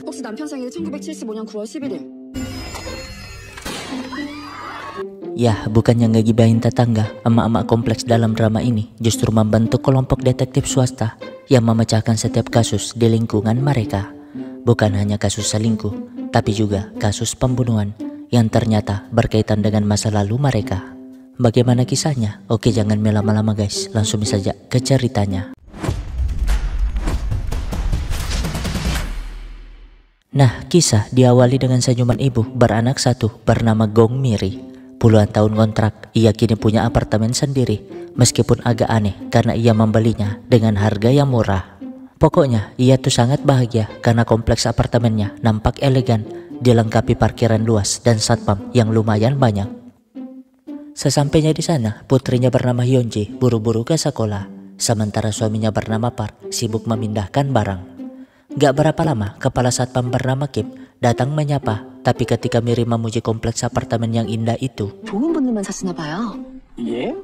혹시 남편 생일 1975년 9월 11일. Ya, bukannya ngegibahin tetangga, emak-emak kompleks dalam drama ini justru membentuk kelompok detektif swasta yang memecahkan setiap kasus di lingkungan mereka. Bukan hanya kasus selingkuh, tapi juga kasus pembunuhan yang ternyata berkaitan dengan masa lalu mereka. Bagaimana kisahnya? Oke, jangan lama-lama guys, langsung saja ke ceritanya. Nah, kisah diawali dengan senyuman ibu beranak satu bernama Gong Miri. Puluhan tahun kontrak, ia kini punya apartemen sendiri, meskipun agak aneh karena ia membelinya dengan harga yang murah. Pokoknya, ia tuh sangat bahagia karena kompleks apartemennya nampak elegan, dilengkapi parkiran luas dan satpam yang lumayan banyak. Sesampainya di sana, putrinya bernama Hyunji buru-buru ke sekolah, sementara suaminya bernama Park sibuk memindahkan barang. Gak berapa lama, kepala satpam bernama Kip datang menyapa, tapi ketika Miri memuji kompleks apartemen yang indah itu, 좋은 분들만 사시나 봐요. 예?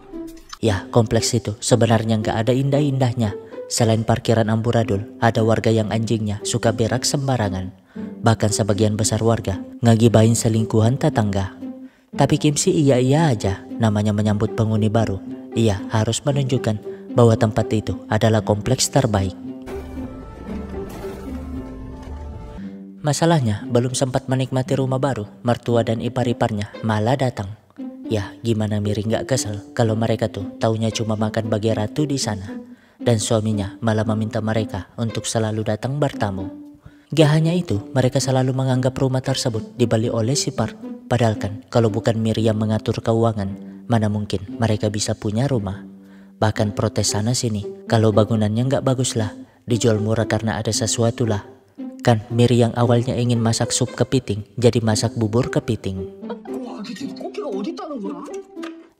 ya, kompleks itu sebenarnya gak ada indah-indahnya. Selain parkiran amburadul, ada warga yang anjingnya suka berak sembarangan. Bahkan sebagian besar warga ngegibahin selingkuhan tetangga. Tapi Kim sih iya-iya aja, namanya menyambut penghuni baru. Ia harus menunjukkan bahwa tempat itu adalah kompleks terbaik. Masalahnya, belum sempat menikmati rumah baru, mertua dan ipar-iparnya malah datang. Ya, gimana Miri gak kesel kalau mereka tuh taunya cuma makan bagi ratu di sana. Dan suaminya malah meminta mereka untuk selalu datang bertamu. Gak hanya itu, mereka selalu menganggap rumah tersebut dibeli oleh si Park. Padahal kan, kalau bukan Miri yang mengatur keuangan, mana mungkin mereka bisa punya rumah. Bahkan protes sana sini, kalau bangunannya gak bagus lah, dijual murah karena ada sesuatu lah. Kan Miri yang awalnya ingin masak sup kepiting, jadi masak bubur kepiting.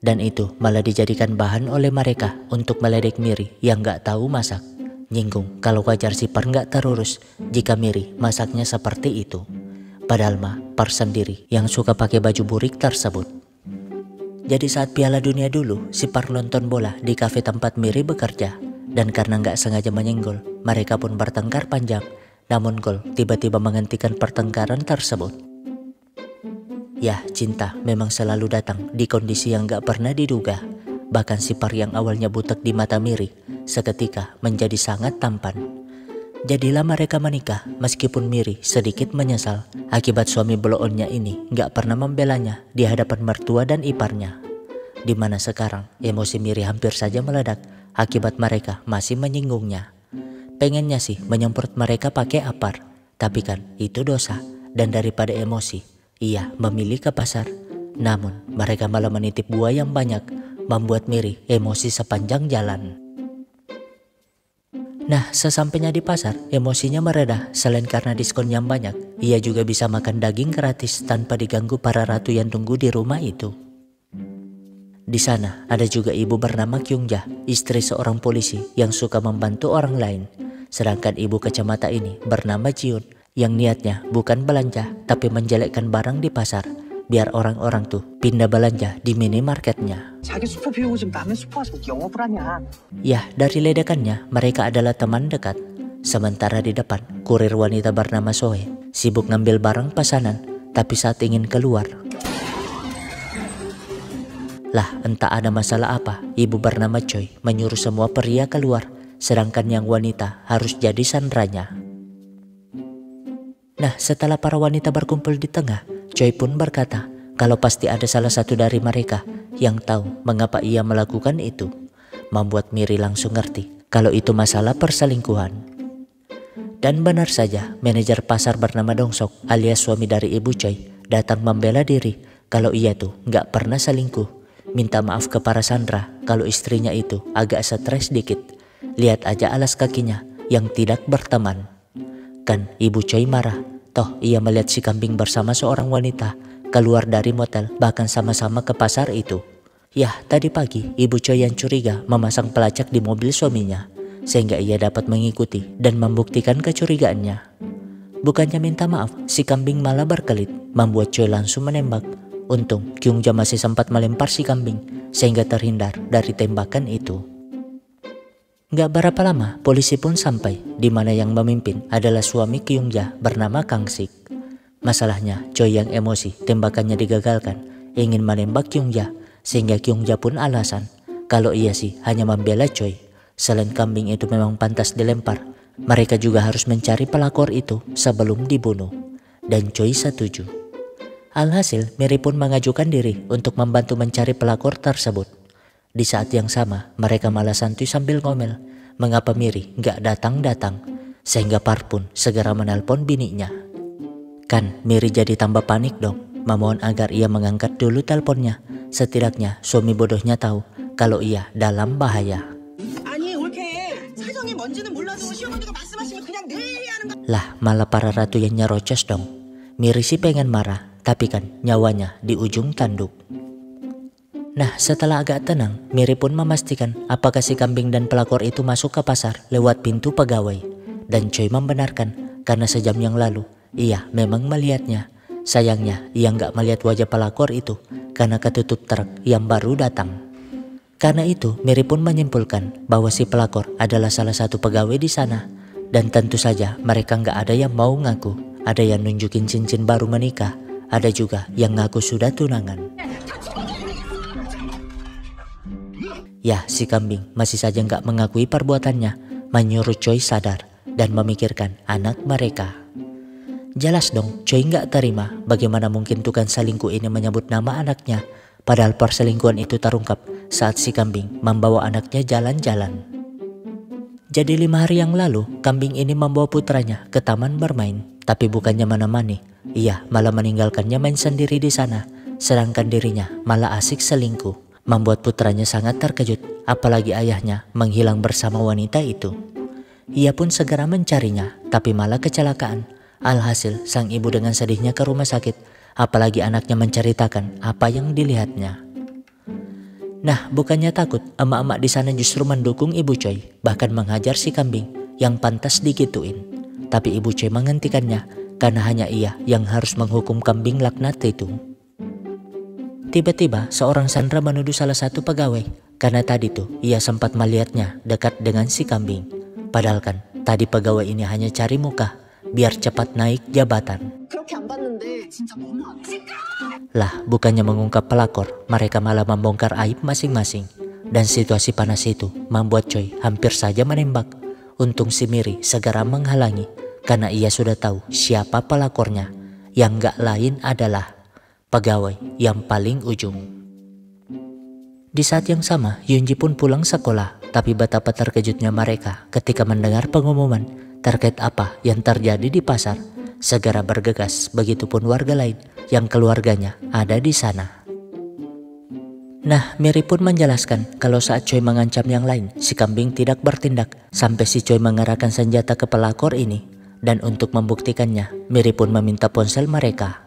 Dan itu malah dijadikan bahan oleh mereka untuk meledek Miri yang gak tahu masak. Nyinggung kalau wajar si Par gak terurus jika Miri masaknya seperti itu. Padahal mah Par sendiri yang suka pakai baju burik tersebut. Jadi saat Piala Dunia dulu, si Par nonton bola di kafe tempat Miri bekerja. Dan karena gak sengaja menyenggol, mereka pun bertengkar panjang. Namun Gol tiba-tiba menghentikan pertengkaran tersebut. Ya, cinta memang selalu datang di kondisi yang gak pernah diduga. Bahkan si Par yang awalnya butek di mata Miri, seketika menjadi sangat tampan. Jadilah mereka menikah, meskipun Miri sedikit menyesal akibat suami blow-onnya ini gak pernah membelanya di hadapan mertua dan iparnya. Dimana sekarang emosi Miri hampir saja meledak akibat mereka masih menyinggungnya. Pengennya sih menyemprot mereka pakai apar, tapi kan itu dosa, dan daripada emosi, ia memilih ke pasar. Namun mereka malah menitip buah yang banyak, membuat Miri emosi sepanjang jalan. Nah, sesampainya di pasar, emosinya mereda. Selain karena diskon yang banyak, ia juga bisa makan daging gratis tanpa diganggu para ratu yang tunggu di rumah itu. Di sana ada juga ibu bernama Kyungja, istri seorang polisi yang suka membantu orang lain. Sedangkan ibu kacamata ini bernama Jiun, yang niatnya bukan belanja tapi menjelekkan barang di pasar, biar orang-orang tuh pindah belanja di minimarketnya. Ya, dari ledakannya mereka adalah teman dekat. Sementara di depan, kurir wanita bernama Soe sibuk ngambil barang pesanan, tapi saat ingin keluar, lah entah ada masalah apa, ibu bernama Choi menyuruh semua pria keluar, sedangkan yang wanita harus jadi sandranya. Nah, setelah para wanita berkumpul di tengah, Choi pun berkata kalau pasti ada salah satu dari mereka yang tahu mengapa ia melakukan itu. Membuat Miri langsung ngerti kalau itu masalah perselingkuhan. Dan benar saja, manajer pasar bernama Dongsok alias suami dari ibu Choi datang membela diri kalau ia tuh gak pernah selingkuh. Minta maaf ke para sandra kalau istrinya itu agak stres dikit. Lihat aja alas kakinya yang tidak berteman. Kan ibu Choi marah, toh ia melihat si kambing bersama seorang wanita keluar dari motel, bahkan sama-sama ke pasar itu. Yah, tadi pagi ibu Choi yang curiga memasang pelacak di mobil suaminya, sehingga ia dapat mengikuti dan membuktikan kecurigaannya. Bukannya minta maaf, si kambing malah berkelit, membuat Choi langsung menembak. Untung Kyungja masih sempat melempar si kambing sehingga terhindar dari tembakan itu. Gak berapa lama polisi pun sampai, di mana yang memimpin adalah suami Kyungja bernama Kang Sik. Masalahnya Choi yang emosi tembakannya digagalkan, ingin menembak Kyungja, sehingga Kyungja pun alasan kalau iya sih hanya membela Choi. Selain kambing itu memang pantas dilempar, mereka juga harus mencari pelakor itu sebelum dibunuh. Dan Choi setuju. Alhasil Miri pun mengajukan diri untuk membantu mencari pelakor tersebut. Di saat yang sama mereka malah santuy sambil ngomel mengapa Miri gak datang-datang, sehingga Park pun segera menelpon bininya. Kan Miri jadi tambah panik dong, memohon agar ia mengangkat dulu teleponnya. Setidaknya suami bodohnya tahu kalau ia dalam bahaya. Lah malah para ratu yang nyerocos dong. Miri sih pengen marah, tapi kan nyawanya di ujung tanduk. Nah setelah agak tenang, Miri pun memastikan apakah si kambing dan pelakor itu masuk ke pasar lewat pintu pegawai. Dan Choi membenarkan karena sejam yang lalu ia memang melihatnya. Sayangnya ia nggak melihat wajah pelakor itu karena ketutup truk yang baru datang. Karena itu Miri pun menyimpulkan bahwa si pelakor adalah salah satu pegawai di sana. Dan tentu saja mereka nggak ada yang mau ngaku. Ada yang nunjukin cincin baru menikah, ada juga yang ngaku sudah tunangan. Ya si kambing masih saja nggak mengakui perbuatannya, menyuruh Choi sadar dan memikirkan anak mereka. Jelas dong Choi nggak terima bagaimana mungkin tukang selingkuh ini menyebut nama anaknya. Padahal perselingkuhan itu terungkap saat si kambing membawa anaknya jalan-jalan. Jadi 5 hari yang lalu kambing ini membawa putranya ke taman bermain. Tapi bukannya menemani, ia malah meninggalkannya main sendiri di sana. Sedangkan dirinya malah asik selingkuh. Membuat putranya sangat terkejut, apalagi ayahnya menghilang bersama wanita itu. Ia pun segera mencarinya, tapi malah kecelakaan. Alhasil sang ibu dengan sedihnya ke rumah sakit, apalagi anaknya menceritakan apa yang dilihatnya. Nah bukannya takut, emak-emak di sana justru mendukung ibu Choi, bahkan menghajar si kambing yang pantas digituin. Tapi ibu Choi menghentikannya karena hanya ia yang harus menghukum kambing laknat itu. Tiba-tiba seorang sandera menuduh salah satu pegawai karena tadi tuh ia sempat melihatnya dekat dengan si kambing. Padahal kan tadi pegawai ini hanya cari muka biar cepat naik jabatan. Lah bukannya mengungkap pelakor, mereka malah membongkar aib masing-masing. Dan situasi panas itu membuat Choi hampir saja menembak. Untung si Miri segera menghalangi karena ia sudah tahu siapa pelakornya, yang gak lain adalah pegawai yang paling ujung. Di saat yang sama Yunji pun pulang sekolah, tapi betapa terkejutnya mereka ketika mendengar pengumuman terkait apa yang terjadi di pasar. Segera bergegas, begitupun warga lain yang keluarganya ada di sana. Nah Miri pun menjelaskan kalau saat Choi mengancam yang lain, si kambing tidak bertindak sampai si Choi mengarahkan senjata ke pelakor ini. Dan untuk membuktikannya Miri pun meminta ponsel mereka.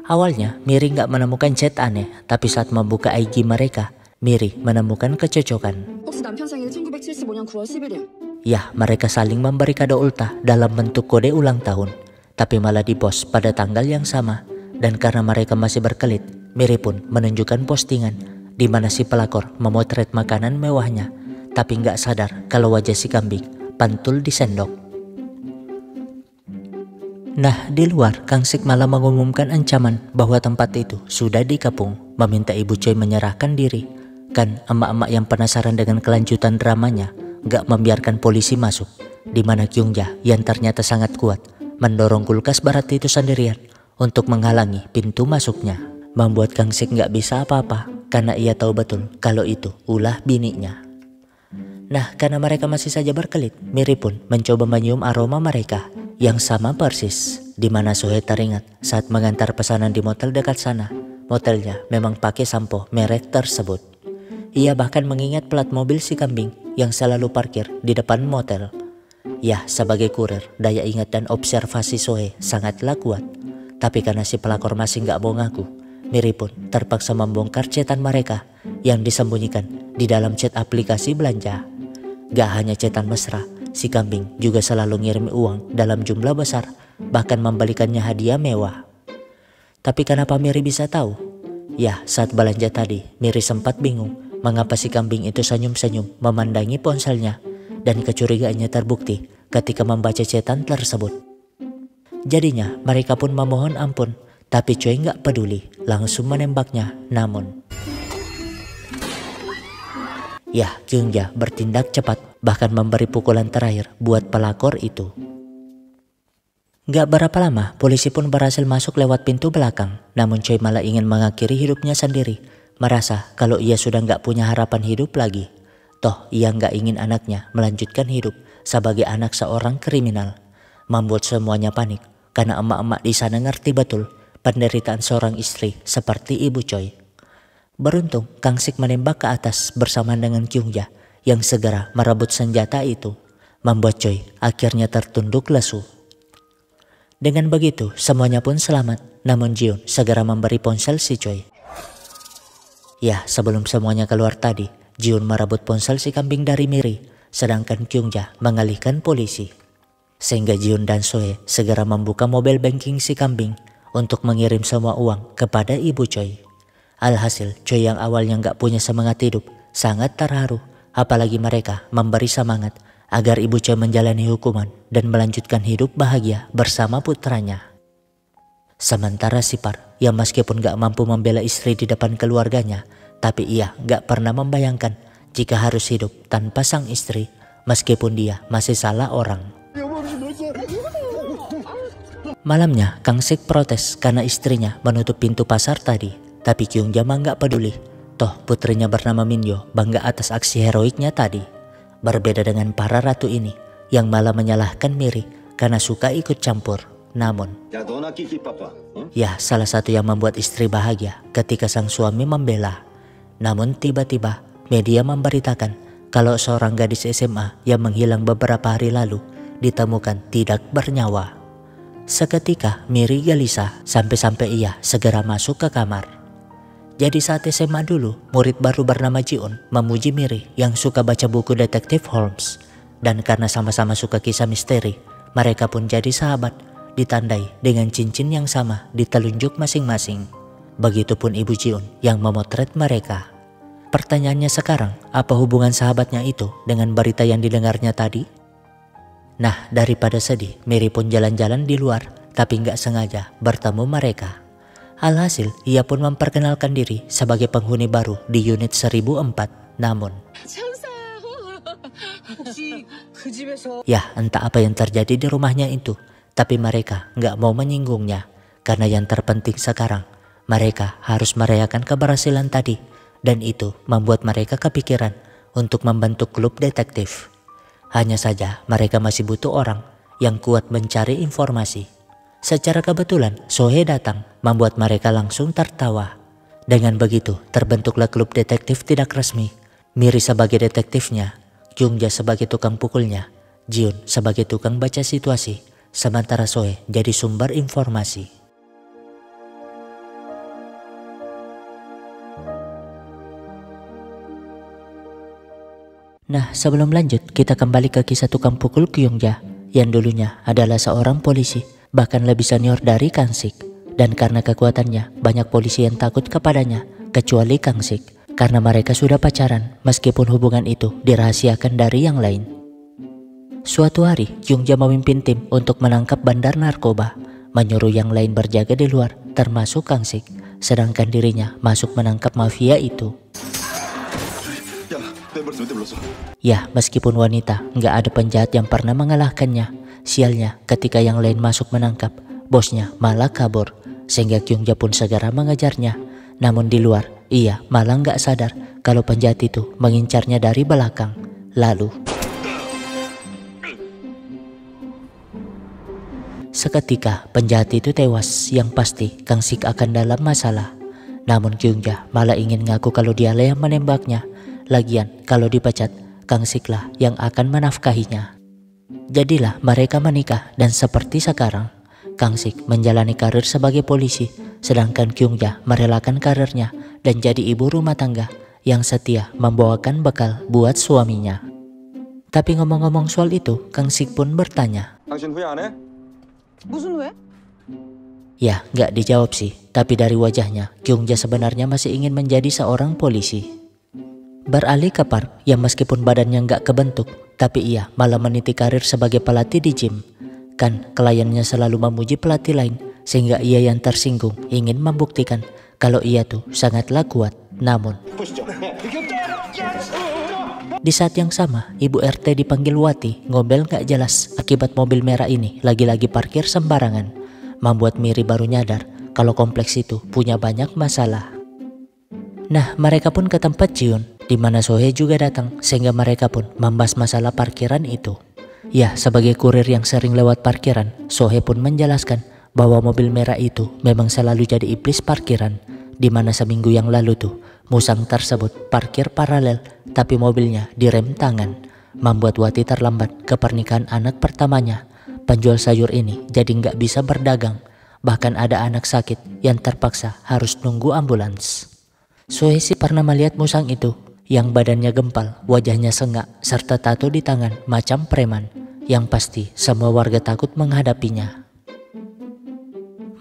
Awalnya Miri nggak menemukan chat aneh, tapi saat membuka IG mereka Miri menemukan kecocokan. 혹시 남편 생일 1975년 9월 11일. Ya mereka saling memberi kado ultah dalam bentuk kode ulang tahun, tapi malah dipost pada tanggal yang sama. Dan karena mereka masih berkelit, Miri pun menunjukkan postingan di mana si pelakor memotret makanan mewahnya, tapi nggak sadar kalau wajah si kambing pantul di sendok. Nah di luar Kang Sik malah mengumumkan ancaman bahwa tempat itu sudah dikepung, meminta ibu Choi menyerahkan diri. Kan emak-emak yang penasaran dengan kelanjutan dramanya gak membiarkan polisi masuk, di mana Kyungja yang ternyata sangat kuat mendorong kulkas barat itu sendirian untuk menghalangi pintu masuknya. Membuat Kang Sik gak bisa apa-apa karena ia tahu betul kalau itu ulah bininya. Nah karena mereka masih saja berkelit, Miri pun mencoba menyium aroma mereka yang sama persis. Di mana Sohee teringat saat mengantar pesanan di motel dekat sana. Motelnya memang pakai sampo merek tersebut. Ia bahkan mengingat plat mobil si kambing yang selalu parkir di depan motel. Ya sebagai kurir, daya ingat dan observasi Sohee sangatlah kuat. Tapi karena si pelakor masih gak mau ngaku, Miri pun terpaksa membongkar chatan mereka yang disembunyikan di dalam chat aplikasi belanja. Gak hanya chatan mesra, si kambing juga selalu ngirim uang dalam jumlah besar, bahkan membelikannya hadiah mewah. Tapi kenapa Miri bisa tahu? Ya saat belanja tadi Miri sempat bingung mengapa si kambing itu senyum-senyum memandangi ponselnya, dan kecurigaannya terbukti ketika membaca chatan tersebut. Jadinya mereka pun memohon ampun, tapi Choi nggak peduli, langsung menembaknya. Namun ya, Kyungja bertindak cepat, bahkan memberi pukulan terakhir buat pelakor itu. Gak berapa lama, polisi pun berhasil masuk lewat pintu belakang. Namun Choi malah ingin mengakhiri hidupnya sendiri, merasa kalau ia sudah gak punya harapan hidup lagi. Toh ia gak ingin anaknya melanjutkan hidup sebagai anak seorang kriminal. Membuat semuanya panik, karena emak-emak di sana ngerti betul penderitaan seorang istri seperti ibu Choi. Beruntung Kang Sik menembak ke atas bersama dengan Kyungja yang segera merebut senjata itu, membuat Choi akhirnya tertunduk lesu. Dengan begitu semuanya pun selamat, namun Jiun segera memberi ponsel si Choi. Ya, sebelum semuanya keluar tadi, Jiun merebut ponsel si kambing dari Miri, sedangkan Kyungja mengalihkan polisi. Sehingga Jiun dan Soe segera membuka mobile banking si kambing untuk mengirim semua uang kepada ibu Choi. Alhasil Choi yang awalnya nggak punya semangat hidup sangat terharu, apalagi mereka memberi semangat agar ibu Choi menjalani hukuman dan melanjutkan hidup bahagia bersama putranya. Sementara Sipar yang meskipun gak mampu membela istri di depan keluarganya, tapi ia gak pernah membayangkan jika harus hidup tanpa sang istri meskipun dia masih salah orang. Malamnya Kang Sik protes karena istrinya menutup pintu pasar tadi, tapi Kyungja mah gak peduli. Toh putrinya bernama Minyo bangga atas aksi heroiknya tadi. Berbeda dengan para ratu ini yang malah menyalahkan Miri karena suka ikut campur. Namun ya, salah satu yang membuat istri bahagia ketika sang suami membela. Namun tiba-tiba media memberitakan kalau seorang gadis SMA yang menghilang beberapa hari lalu ditemukan tidak bernyawa. Seketika Miri gelisah sampai-sampai ia segera masuk ke kamar. Jadi saat SMA dulu, murid baru bernama Jiun memuji Miri yang suka baca buku detektif Holmes. Dan karena sama-sama suka kisah misteri, mereka pun jadi sahabat, ditandai dengan cincin yang sama di telunjuk masing-masing. Begitupun ibu Jiun yang memotret mereka. Pertanyaannya sekarang, apa hubungan sahabatnya itu dengan berita yang didengarnya tadi? Nah, daripada sedih, Miri pun jalan-jalan di luar, tapi nggak sengaja bertemu mereka. Alhasil, ia pun memperkenalkan diri sebagai penghuni baru di unit 1004. Namun ya, entah apa yang terjadi di rumahnya itu, tapi mereka nggak mau menyinggungnya. Karena yang terpenting sekarang, mereka harus merayakan keberhasilan tadi. Dan itu membuat mereka kepikiran untuk membentuk klub detektif. Hanya saja mereka masih butuh orang yang kuat mencari informasi. Secara kebetulan Sohee datang, membuat mereka langsung tertawa. Dengan begitu terbentuklah klub detektif tidak resmi. Miri sebagai detektifnya, Kyungja sebagai tukang pukulnya, Jiun sebagai tukang baca situasi, sementara Soe jadi sumber informasi. Nah, sebelum lanjut, kita kembali ke kisah tukang pukul Kyungja yang dulunya adalah seorang polisi, bahkan lebih senior dari Kang Sik. Dan karena kekuatannya, banyak polisi yang takut kepadanya, kecuali Kang Sik. Karena mereka sudah pacaran, meskipun hubungan itu dirahasiakan dari yang lain. Suatu hari, Kyungja memimpin tim untuk menangkap bandar narkoba, menyuruh yang lain berjaga di luar, termasuk Kang Sik, sedangkan dirinya masuk menangkap mafia itu. Ya, meskipun wanita, nggak ada penjahat yang pernah mengalahkannya. Sialnya, ketika yang lain masuk menangkap, bosnya malah kabur, sehingga Kyungja pun segera mengejarnya. Namun di luar, ia malah nggak sadar kalau penjahat itu mengincarnya dari belakang. Lalu seketika penjahat itu tewas, yang pasti Kang Sik akan dalam masalah. Namun Kyungja malah ingin ngaku kalau dialah yang menembaknya. Lagian kalau dipecat, Kang Sik lah yang akan menafkahinya. Jadilah mereka menikah, dan seperti sekarang Kang Sik menjalani karir sebagai polisi, sedangkan Kyungja merelakan karirnya dan jadi ibu rumah tangga yang setia membawakan bekal buat suaminya. Tapi ngomong-ngomong soal itu, Kang Sik pun bertanya. Ya, nggak dijawab sih, tapi dari wajahnya Kyungja sebenarnya masih ingin menjadi seorang polisi. Beralih ke Park yang meskipun badannya nggak kebentuk, tapi ia malah meniti karir sebagai pelatih di gym. Kan kliennya selalu memuji pelatih lain, sehingga ia yang tersinggung ingin membuktikan kalau ia tuh sangatlah kuat. Namun di saat yang sama, Ibu RT dipanggil Wati ngobel gak jelas akibat mobil merah ini lagi-lagi parkir sembarangan. Membuat Miri baru nyadar kalau kompleks itu punya banyak masalah. Nah, mereka pun ke tempat Jiun, di mana Sohee juga datang, sehingga mereka pun membahas masalah parkiran itu. Ya, sebagai kurir yang sering lewat parkiran, Sohee pun menjelaskan bahwa mobil merah itu memang selalu jadi iblis parkiran, di mana seminggu yang lalu tuh Musang tersebut parkir paralel, tapi mobilnya direm tangan, membuat Wati terlambat ke pernikahan anak pertamanya. Penjual sayur ini jadi nggak bisa berdagang, bahkan ada anak sakit yang terpaksa harus nunggu ambulans. Sohee sih pernah melihat Musang itu, yang badannya gempal, wajahnya sengak, serta tato di tangan macam preman, yang pasti semua warga takut menghadapinya.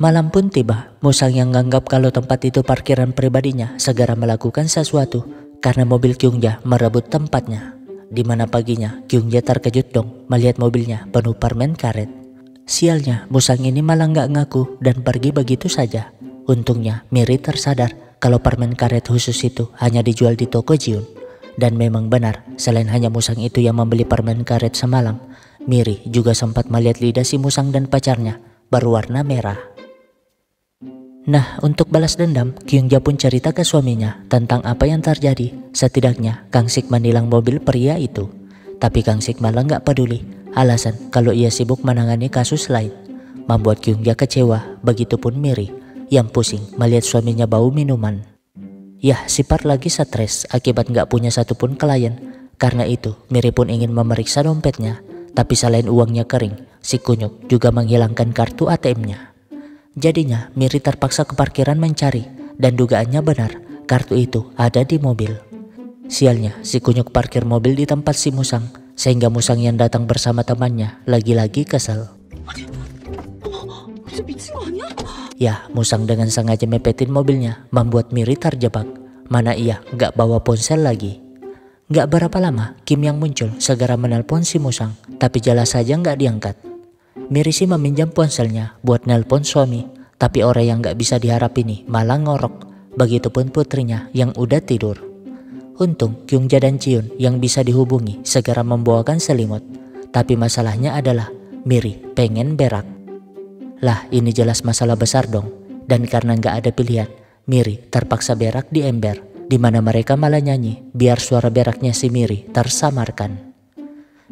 Malam pun tiba, Musang yang menganggap kalau tempat itu parkiran pribadinya segera melakukan sesuatu karena mobil Kyungja merebut tempatnya. Di mana paginya Kyungja terkejut dong melihat mobilnya penuh permen karet. Sialnya, Musang ini malah nggak ngaku dan pergi begitu saja. Untungnya Miri tersadar kalau permen karet khusus itu hanya dijual di toko Jiun. Dan memang benar, selain hanya Musang itu yang membeli permen karet semalam, Miri juga sempat melihat lidah si Musang dan pacarnya berwarna merah. Nah, untuk balas dendam, Kyungja pun cerita ke suaminya tentang apa yang terjadi. Setidaknya, Kang Sik menilang mobil pria itu. Tapi Kang Sik malah nggak peduli, alasan kalau ia sibuk menangani kasus lain. Membuat Kyungja kecewa, begitupun Miri, yang pusing melihat suaminya bau minuman. Yah, si Park lagi stres akibat nggak punya satupun klien. Karena itu, Miri pun ingin memeriksa dompetnya. Tapi selain uangnya kering, si kunyuk juga menghilangkan kartu ATM-nya. Jadinya Miri terpaksa ke parkiran mencari, dan dugaannya benar, kartu itu ada di mobil. Sialnya, si kunyuk parkir mobil di tempat si Musang, sehingga Musang yang datang bersama temannya lagi-lagi kesal. Ya, Musang dengan sengaja mepetin mobilnya, membuat Miri terjebak, mana ia gak bawa ponsel lagi. Gak berapa lama, Kim yang muncul segera menelpon si Musang, tapi jelas saja gak diangkat. Miri sih meminjam ponselnya buat nelpon suami, tapi orang yang gak bisa diharap ini malah ngorok. Begitupun putrinya yang udah tidur. Untung Kyungja dan Jiun yang bisa dihubungi segera membawakan selimut. Tapi masalahnya adalah Miri pengen berak. Lah, ini jelas masalah besar dong. Dan karena gak ada pilihan, Miri terpaksa berak di ember, di mana mereka malah nyanyi biar suara beraknya si Miri tersamarkan.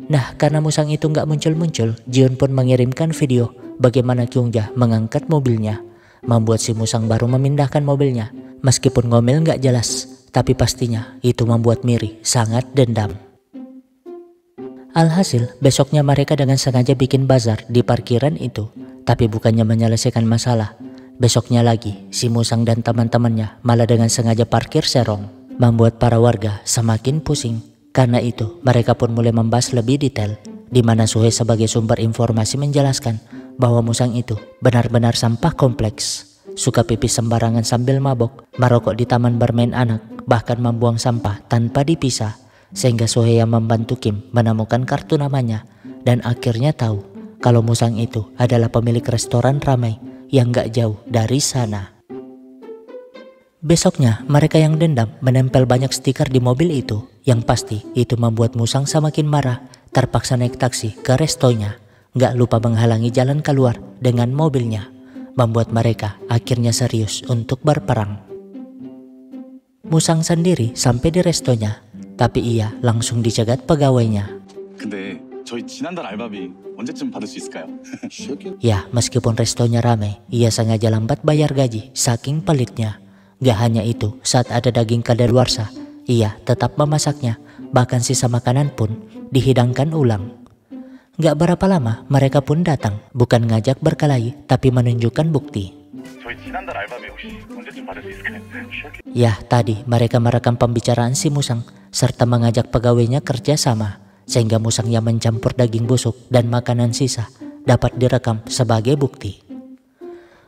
Nah, karena Musang itu nggak muncul-muncul, Jiun pun mengirimkan video bagaimana Kyungja mengangkat mobilnya, membuat si Musang baru memindahkan mobilnya. Meskipun ngomel nggak jelas, tapi pastinya itu membuat Miri sangat dendam. Alhasil, besoknya mereka dengan sengaja bikin bazar di parkiran itu, tapi bukannya menyelesaikan masalah. Besoknya lagi, si Musang dan teman-temannya malah dengan sengaja parkir serong, membuat para warga semakin pusing. Karena itu, mereka pun mulai membahas lebih detail, di mana Sohee sebagai sumber informasi menjelaskan bahwa Musang itu benar-benar sampah kompleks. Suka pipis sembarangan sambil mabok, merokok di taman bermain anak, bahkan membuang sampah tanpa dipisah. Sehingga Sohee yang membantu Kim menemukan kartu namanya, dan akhirnya tahu kalau Musang itu adalah pemilik restoran ramai yang gak jauh dari sana. Besoknya, mereka yang dendam menempel banyak stiker di mobil itu. Yang pasti, itu membuat Musang semakin marah, terpaksa naik taksi ke restonya. Gak lupa menghalangi jalan keluar dengan mobilnya, membuat mereka akhirnya serius untuk berperang. Musang sendiri sampai di restonya, tapi ia langsung dicegat pegawainya. 근데 저희 지난달 알바비 언제쯤 받을 수 있을까요? Ya, meskipun restonya ramai, ia sengaja lambat bayar gaji saking pelitnya. Gak hanya itu, saat ada daging kadaluarsa, ia tetap memasaknya, bahkan sisa makanan pun dihidangkan ulang. Gak berapa lama, mereka pun datang, bukan ngajak berkelahi, tapi menunjukkan bukti. 저희 지난달 알바비 혹시 언제쯤 받을 수 있을까요? Ya, tadi mereka merekam pembicaraan si Musang, serta mengajak pegawainya kerja sama, sehingga Musang yang mencampur daging busuk dan makanan sisa dapat direkam sebagai bukti.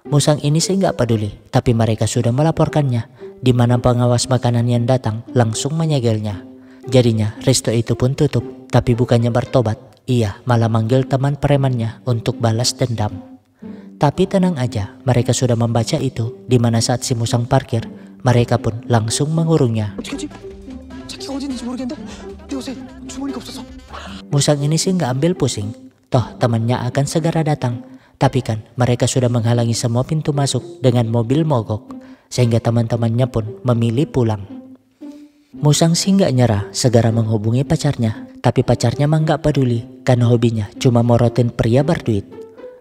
Musang ini sih nggak peduli, tapi mereka sudah melaporkannya, di mana pengawas makanan yang datang langsung menyegelnya. Jadinya resto itu pun tutup, tapi bukannya bertobat, ia malah manggil teman premannya untuk balas dendam. Tapi tenang aja, mereka sudah membaca itu, di mana saat si Musang parkir, mereka pun langsung mengurungnya. 어떡하지? 자기가 어딘지 모르겠는데 내 옷에 주머니가 없어서. Musang ini sih nggak ambil pusing, toh temannya akan segera datang. Tapi kan mereka sudah menghalangi semua pintu masuk dengan mobil mogok, sehingga teman-temannya pun memilih pulang. Musang sih nggak nyerah, segera menghubungi pacarnya. Tapi pacarnya mah nggak peduli, karena hobinya cuma morotin pria berduit.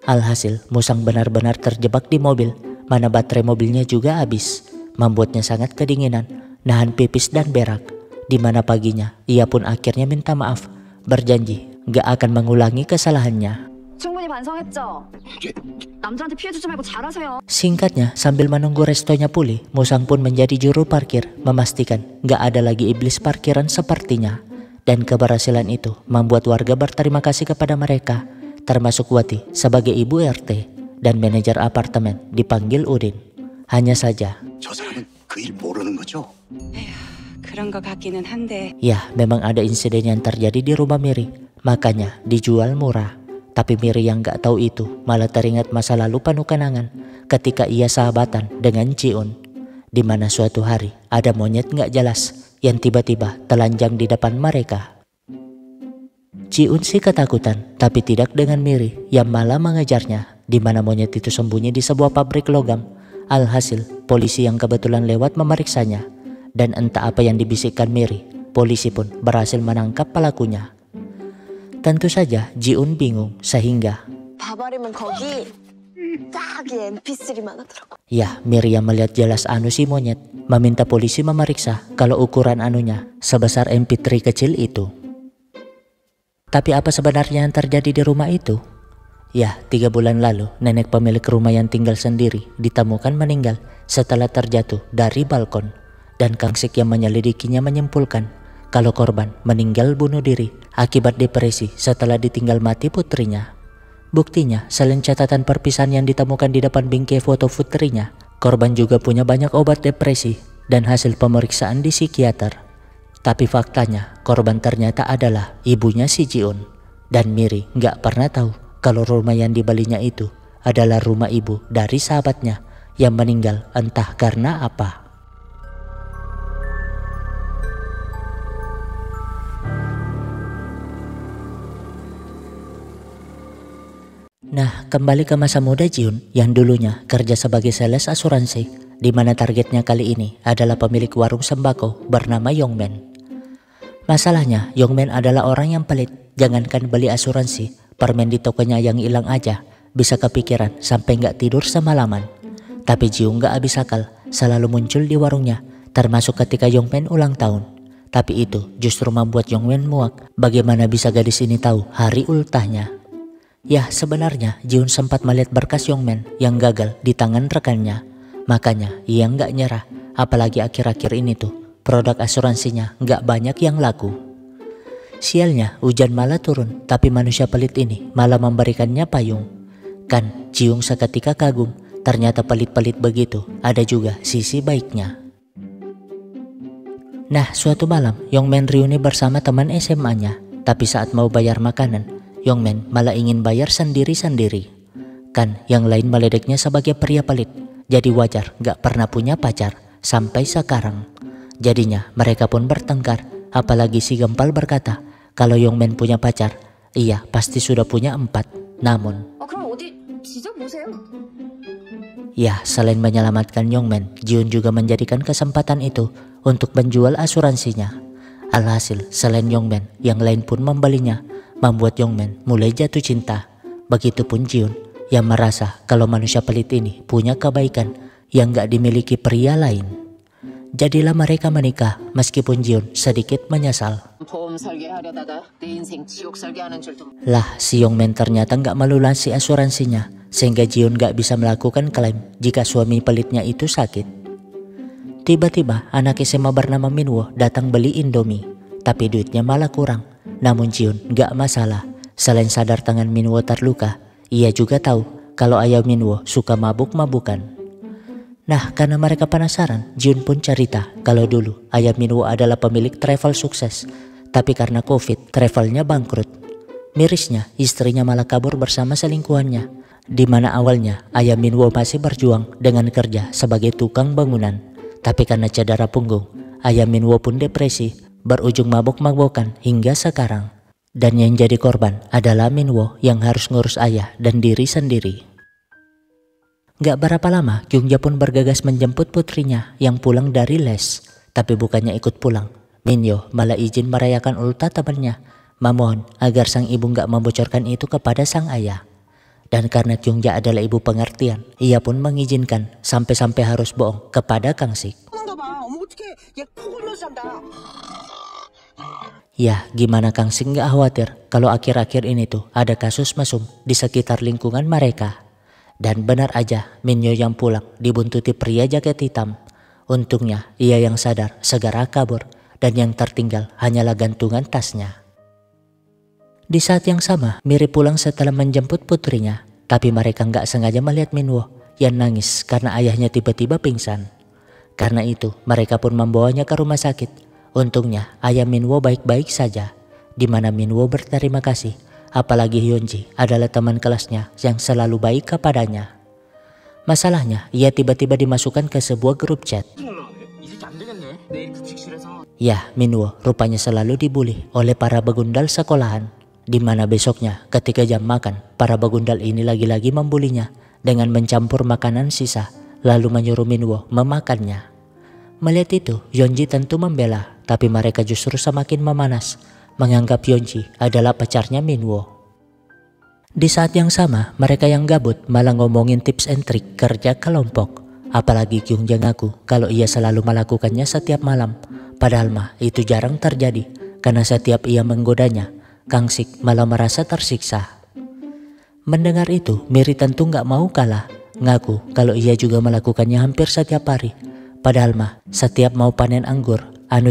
Alhasil, Musang benar-benar terjebak di mobil, mana baterai mobilnya juga habis, membuatnya sangat kedinginan, nahan pipis dan berak. Di mana paginya, ia pun akhirnya minta maaf, berjanji gak akan mengulangi kesalahannya. 충분히 반성했죠? 남들한테 피해 주지 말고 잘하세요. Singkatnya, sambil menunggu restonya pulih, Musang pun menjadi juru parkir, memastikan gak ada lagi iblis parkiran sepertinya. Dan keberhasilan itu membuat warga berterima kasih kepada mereka, termasuk Wati sebagai ibu RT dan manajer apartemen dipanggil Udin. Hanya saja, 저 사람은 그 일 모르는 거죠? 그런 것 같기는 한데 ya memang ada insiden yang terjadi di rumah Miri, makanya dijual murah. Tapi Miri yang gak tahu itu malah teringat masa lalu penuh kenangan ketika ia sahabatan dengan Jiun, di mana suatu hari ada monyet gak jelas yang tiba-tiba telanjang di depan mereka. Jiun sih ketakutan, tapi tidak dengan Miri yang malah mengejarnya, di mana monyet itu sembunyi di sebuah pabrik logam. Alhasil, polisi yang kebetulan lewat memeriksanya, dan entah apa yang dibisikkan Miri, polisi pun berhasil menangkap pelakunya. Tentu saja Jiun bingung, sehingga 봐버리면 거기 딱 이 MP3만 하더라고. ya Miri yang melihat jelas anu si monyet, meminta polisi memeriksa kalau ukuran anunya sebesar MP3 kecil itu. Tapi apa sebenarnya yang terjadi di rumah itu? Ya, 3 bulan lalu nenek pemilik rumah yang tinggal sendiri ditemukan meninggal setelah terjatuh dari balkon. Dan Kangsik yang menyelidikinya menyimpulkan kalau korban meninggal bunuh diri akibat depresi setelah ditinggal mati putrinya. Buktinya, selain catatan perpisahan yang ditemukan di depan bingkai foto putrinya, korban juga punya banyak obat depresi dan hasil pemeriksaan di psikiater. Tapi faktanya, korban ternyata adalah ibunya si Jiun. Dan Miri nggak pernah tahu kalau rumah yang dibelinya itu adalah rumah ibu dari sahabatnya yang meninggal entah karena apa. Nah, kembali ke masa muda Jiun yang dulunya kerja sebagai sales asuransi, di mana targetnya kali ini adalah pemilik warung sembako bernama Yongmen. Masalahnya, Yongmen adalah orang yang pelit. Jangankan beli asuransi, permen di tokonya yang hilang aja bisa kepikiran sampai nggak tidur semalaman. Tapi Jiun nggak habis akal, selalu muncul di warungnya, termasuk ketika Yongmen ulang tahun. Tapi itu justru membuat Yongmen muak. Bagaimana bisa gadis ini tahu hari ultahnya? Ya, sebenarnya Jiun sempat melihat berkas Yongmen yang gagal di tangan rekannya. Makanya ia nggak nyerah, apalagi akhir-akhir ini tuh produk asuransinya nggak banyak yang laku. Sialnya, hujan malah turun, tapi manusia pelit ini malah memberikannya payung. Kan, Jiung seketika kagum, ternyata pelit-pelit begitu ada juga sisi baiknya. Nah, suatu malam Yongmen reuni bersama teman SMA-nya, tapi saat mau bayar makanan, Yongmen malah ingin bayar sendiri-sendiri. Kan, yang lain meledeknya sebagai pria pelit, jadi wajar gak pernah punya pacar sampai sekarang. Jadinya mereka pun bertengkar, apalagi si Gempal berkata kalau Yongmen punya pacar, iya pasti sudah punya 4. Namun, 그럼 어디 뒤져보세요. ya selain menyelamatkan Yongmen, Jiun juga menjadikan kesempatan itu untuk menjual asuransinya. Alhasil, selain Yongmen, yang lain pun membelinya, membuat Yongmen mulai jatuh cinta. Begitupun Jiun yang merasa kalau manusia pelit ini punya kebaikan yang gak dimiliki pria lain. Jadilah mereka menikah meskipun Jiun sedikit menyesal. 보험 설계하려다가 내 인생 지옥 설계하는 줄도. Lah, si Yongmen ternyata gak melunasi asuransinya, sehingga Jiun gak bisa melakukan klaim jika suami pelitnya itu sakit. Tiba-tiba anak SMA bernama Minwo datang beli Indomie, tapi duitnya malah kurang. Namun Jiun gak masalah, selain sadar tangan Minwo terluka, ia juga tahu kalau ayah Minwo suka mabuk-mabukan. Nah, karena mereka penasaran, Jiun pun cerita kalau dulu ayah Minwo adalah pemilik travel sukses. Tapi karena COVID, travelnya bangkrut. Mirisnya, istrinya malah kabur bersama selingkuhannya. Di mana awalnya ayah Minwo masih berjuang dengan kerja sebagai tukang bangunan. Tapi karena cedera punggung, ayah Minwo pun depresi, berujung mabok-mabokan hingga sekarang. Dan yang jadi korban adalah Minwo yang harus ngurus ayah dan diri sendiri. Gak berapa lama, Kyungja pun bergegas menjemput putrinya yang pulang dari les. Tapi bukannya ikut pulang, Minyo malah izin merayakan ultah temannya, memohon agar sang ibu gak membocorkan itu kepada sang ayah. Dan karena Kyungja adalah ibu pengertian, ia pun mengizinkan sampai-sampai harus bohong kepada Kang Sik. Ya, gimana Kang Sik gak khawatir kalau akhir-akhir ini tuh ada kasus mesum di sekitar lingkungan mereka. Dan benar aja, Minyo yang pulang dibuntuti pria jaket hitam. Untungnya ia yang sadar segera kabur dan yang tertinggal hanyalah gantungan tasnya. Di saat yang sama, Miri pulang setelah menjemput putrinya. Tapi mereka nggak sengaja melihat Minwo yang nangis karena ayahnya tiba-tiba pingsan. Karena itu mereka pun membawanya ke rumah sakit. Untungnya ayah Minwo baik-baik saja. Di mana Minwo berterima kasih. Apalagi Hyunji adalah teman kelasnya yang selalu baik kepadanya. Masalahnya, ia tiba-tiba dimasukkan ke sebuah grup chat. Ya, Minwo rupanya selalu dibully oleh para begundal sekolahan. Di mana besoknya ketika jam makan, para begundal ini lagi-lagi membulinya dengan mencampur makanan sisa, lalu menyuruh Minwo memakannya. Melihat itu, Hyunji tentu membela, tapi mereka justru semakin memanas. Menganggap Hyunji adalah pacarnya Minwo. Di saat yang sama, mereka yang gabut malah ngomongin tips and trik kerja kelompok. Apalagi Kyungja ngaku kalau ia selalu melakukannya setiap malam. Padahal mah itu jarang terjadi, karena setiap ia menggodanya, Kang Sik malah merasa tersiksa. Mendengar itu, Miri tentu gak mau kalah. Ngaku kalau ia juga melakukannya hampir setiap hari. Padahal mah setiap mau panen anggur,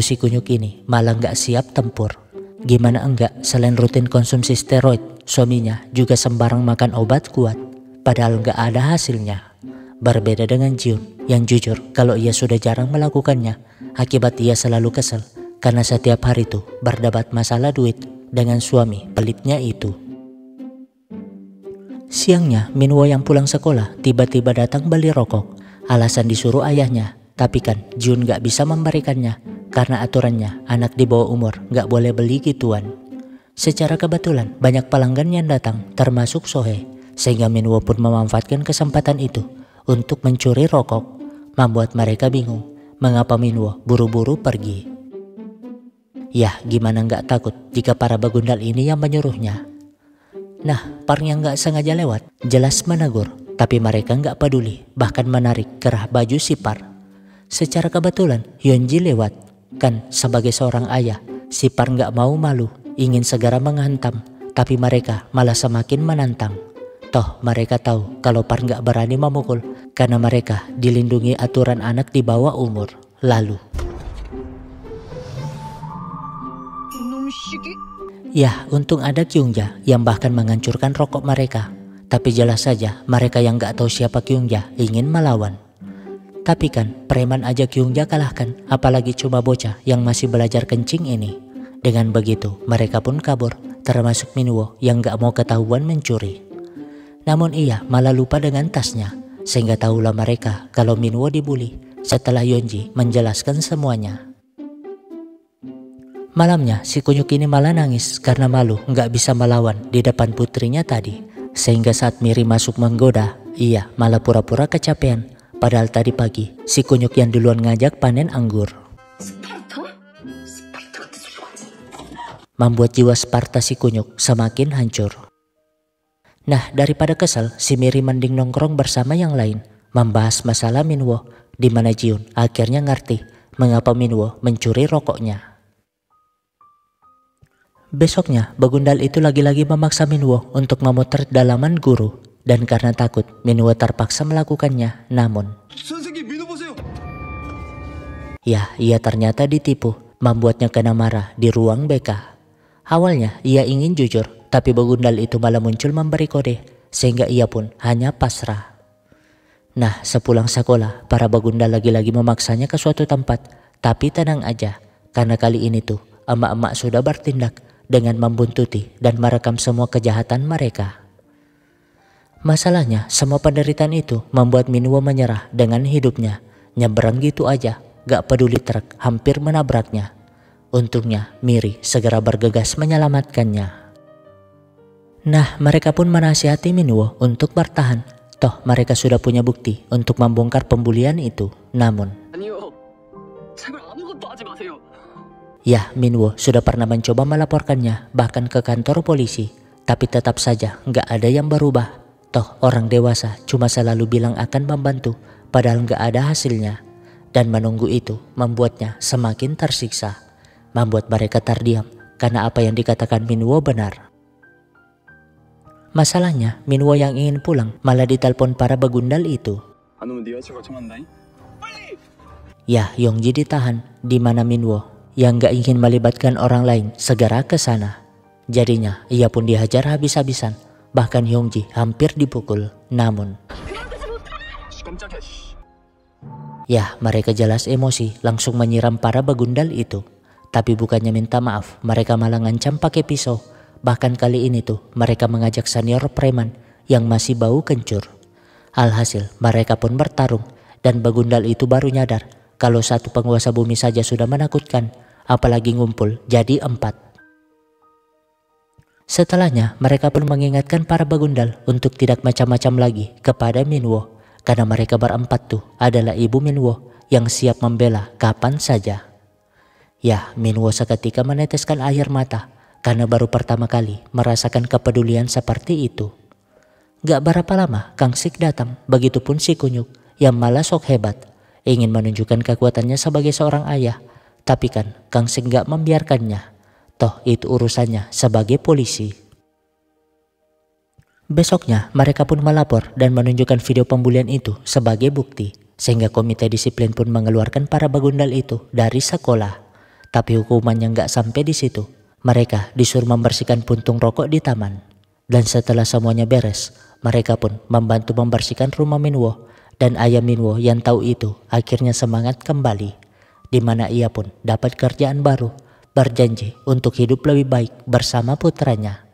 si kunyuk ini malah gak siap tempur. Gimana enggak, selain rutin konsumsi steroid, suaminya juga sembarang makan obat kuat. Padahal enggak ada hasilnya. Berbeda dengan Jiun yang jujur kalau ia sudah jarang melakukannya. Akibat ia selalu kesel karena setiap hari tuh berdebat masalah duit dengan suami pelitnya itu. Siangnya, Minwo yang pulang sekolah tiba-tiba datang beli rokok. Alasan disuruh ayahnya, tapi kan Jiun gak bisa memberikannya. Karena aturannya anak di bawah umur gak boleh beli gituan. Secara kebetulan banyak pelanggan yang datang termasuk Sohee. Sehingga Minwo pun memanfaatkan kesempatan itu untuk mencuri rokok. Membuat mereka bingung mengapa Minwo buru-buru pergi. Ya gimana gak takut jika para begundal ini yang menyuruhnya. Nah Park yang gak sengaja lewat jelas menegur. Tapi mereka gak peduli, bahkan menarik kerah baju si Park. Secara kebetulan Hyunji lewat. Kan sebagai seorang ayah, si Park gak mau malu, ingin segera menghantam, tapi mereka malah semakin menantang. Toh mereka tahu kalau Park gak berani memukul, karena mereka dilindungi aturan anak di bawah umur. Lalu ya untung ada Kyungja yang bahkan menghancurkan rokok mereka. Tapi jelas saja mereka yang gak tahu siapa Kyungja ingin melawan. Tapi kan preman aja Kyungja kalahkan, apalagi cuma bocah yang masih belajar kencing ini. Dengan begitu mereka pun kabur, termasuk Minwo yang gak mau ketahuan mencuri. Namun ia malah lupa dengan tasnya, sehingga tahulah mereka kalau Minwo dibully setelah Hyunji menjelaskan semuanya. Malamnya si kunyuk ini malah nangis karena malu gak bisa melawan di depan putrinya tadi. Sehingga saat Miri masuk menggoda, ia malah pura-pura kecapean. Padahal tadi pagi, si kunyuk yang duluan ngajak panen anggur. Membuat jiwa Sparta si kunyuk semakin hancur. Nah, daripada kesal, si Miri mending nongkrong bersama yang lain, membahas masalah Minwo, di mana Jiun akhirnya ngerti mengapa Minwo mencuri rokoknya. Besoknya, begundal itu lagi-lagi memaksa Minwo untuk memotret dalaman guru. Dan karena takut, Minwo terpaksa melakukannya. Namun ya, ia ternyata ditipu, membuatnya kena marah di ruang BK. Awalnya ia ingin jujur, tapi begundal itu malah muncul memberi kode, sehingga ia pun hanya pasrah. Nah, sepulang sekolah, para Bagunda lagi-lagi memaksanya ke suatu tempat. Tapi tenang aja, karena kali ini tuh emak-emak sudah bertindak dengan membuntuti dan merekam semua kejahatan mereka. Masalahnya, semua penderitaan itu membuat Minwo menyerah dengan hidupnya. Nyebrang gitu aja, gak peduli truk hampir menabraknya. Untungnya, Miri segera bergegas menyelamatkannya. Nah, mereka pun menasihati Minwo untuk bertahan. Toh mereka sudah punya bukti untuk membongkar pembulian itu. Namun, ya, Minwo sudah pernah mencoba melaporkannya bahkan ke kantor polisi. Tapi tetap saja nggak ada yang berubah. Toh orang dewasa cuma selalu bilang akan membantu, padahal nggak ada hasilnya. Dan menunggu itu membuatnya semakin tersiksa. Membuat mereka terdiam karena apa yang dikatakan Minwo benar. Masalahnya, Minwo yang ingin pulang malah ditelepon para begundal itu. Ya, Yongji ditahan, di mana Minwo yang gak ingin melibatkan orang lain segera ke sana. Jadinya, ia pun dihajar habis-habisan, bahkan Yongji hampir dipukul. Namun, ya, mereka jelas emosi langsung menyiram para begundal itu. Tapi bukannya minta maaf, mereka malah ngancam pakai pisau. Bahkan kali ini tuh mereka mengajak senior preman yang masih bau kencur. Alhasil mereka pun bertarung dan begundal itu baru nyadar kalau satu penguasa bumi saja sudah menakutkan, apalagi ngumpul jadi 4. Setelahnya mereka pun mengingatkan para begundal untuk tidak macam-macam lagi kepada Minwo, karena mereka berempat tuh adalah ibu Minwo yang siap membela kapan saja. Ya, Minwo seketika meneteskan air mata karena baru pertama kali merasakan kepedulian seperti itu. Gak berapa lama Kang Sik datang, begitupun si Kunyuk yang malah sok hebat, ingin menunjukkan kekuatannya sebagai seorang ayah. Tapi kan Kang Sik gak membiarkannya, toh itu urusannya sebagai polisi. Besoknya mereka pun melapor dan menunjukkan video pembulian itu sebagai bukti, sehingga komite disiplin pun mengeluarkan para begundal itu dari sekolah. Tapi hukumannya gak sampai di situ. Mereka disuruh membersihkan puntung rokok di taman. Dan setelah semuanya beres, mereka pun membantu membersihkan rumah Minwo. Dan ayah Minwo yang tahu itu akhirnya semangat kembali. Di mana ia pun dapat kerjaan baru, berjanji untuk hidup lebih baik bersama putranya.